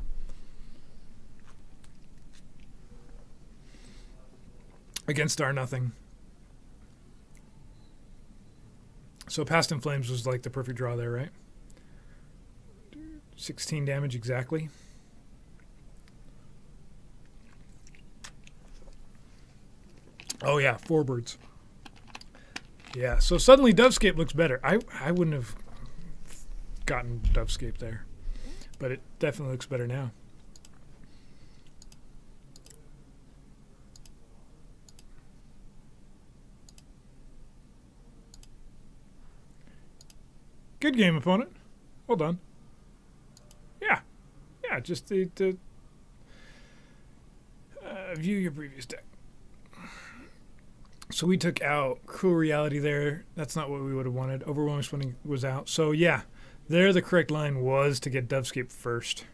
Against our nothing. So Past in Flames was like the perfect draw there, right? 16 damage exactly. Oh yeah, 4 birds. Yeah, so suddenly Dovescape looks better. I wouldn't have gotten Dovescape there, but it definitely looks better now. Good game, opponent. Well done. Yeah, just to view your previous deck. So we took out Cruel Reality there. That's not what we would have wanted. Overwhelming Swing was out. So yeah, there the correct line was to get Dovescape first.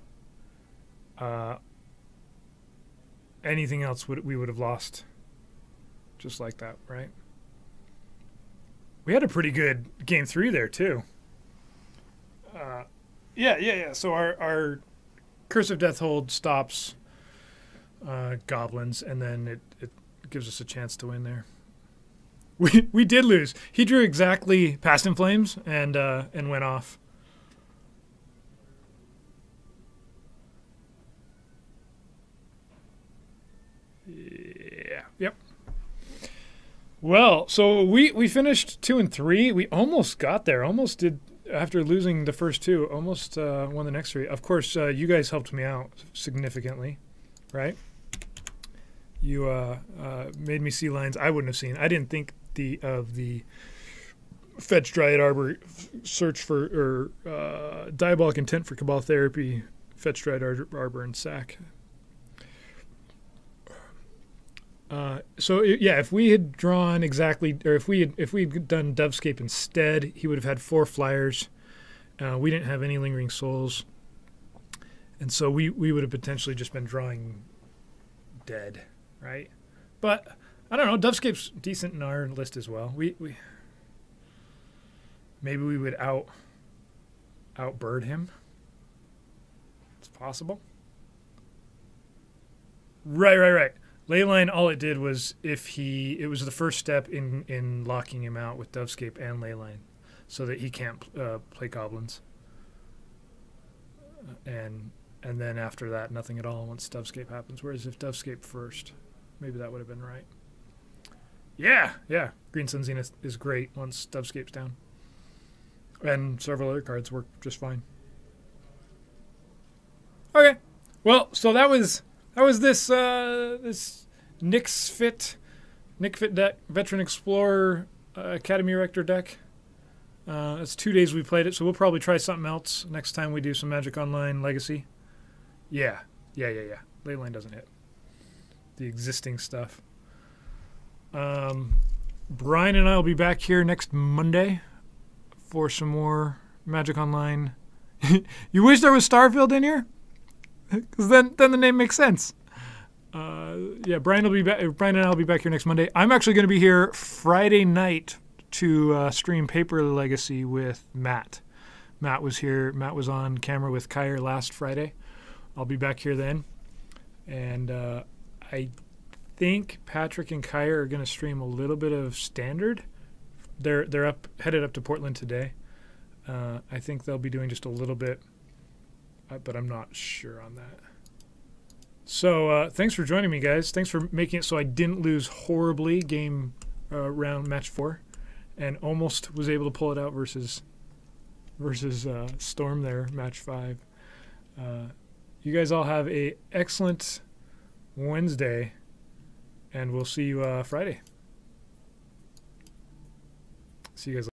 Anything else we would have lost. Just like that, right? We had a pretty good game 3 there too. Yeah. So our Curse of Death Hold stops goblins, and then it gives us a chance to win there. We did lose. He drew exactly Past in Flames and went off. Yeah. Yep. Well, so we finished 2 and 3. We almost got there. Almost did after losing the first 2. Almost won the next 3. Of course, you guys helped me out significantly, right? You made me see lines I wouldn't have seen. I didn't think of the Fetch Dryad Arbor search for or Diabolic Intent for Cabal Therapy, Fetch Dryad Arbor, and Sack. So yeah, if we had drawn exactly, or if we had done Dovescape instead, he would have had 4 flyers. We didn't have any Lingering Souls, and so we would have potentially just been drawing dead, right? But I don't know. Dovescape's decent in our list as well. We maybe we would outbird him. It's possible. Right. Leyline, all it did was it was the first step in locking him out with Dovescape and Leyline, so that he can't play Goblins. And then after that, nothing at all once Dovescape happens. Whereas if Dovescape first, maybe that would have been right. Yeah. Green Sun Zenith is great once Dovescape's down. And several other cards work just fine. Okay. Well, so that was this this Nick's Fit deck, Veteran Explorer Academy Rector deck. It's 2 days we played it, so we'll probably try something else next time we do some Magic Online Legacy. Yeah. Leyline doesn't hit the existing stuff. Brian and I will be back here next Monday for some more Magic Online. You wish there was Starfield in here? Because then the name makes sense. Yeah, Brian will be back. Brian and I will be back here next Monday. I'm actually going to be here Friday night to stream Paper Legacy with Matt. Matt was here. Matt was on camera with Kyer last Friday. I'll be back here then, and I think Patrick and Kyer are going to stream a little bit of Standard. They're headed up to Portland today. I think they'll be doing just a little bit, but I'm not sure on that. So thanks for joining me, guys. Thanks for making it so I didn't lose horribly game round match 4, and almost was able to pull it out versus Storm there, match 5. You guys all have a excellent Wednesday, and we'll see you Friday. See you guys later.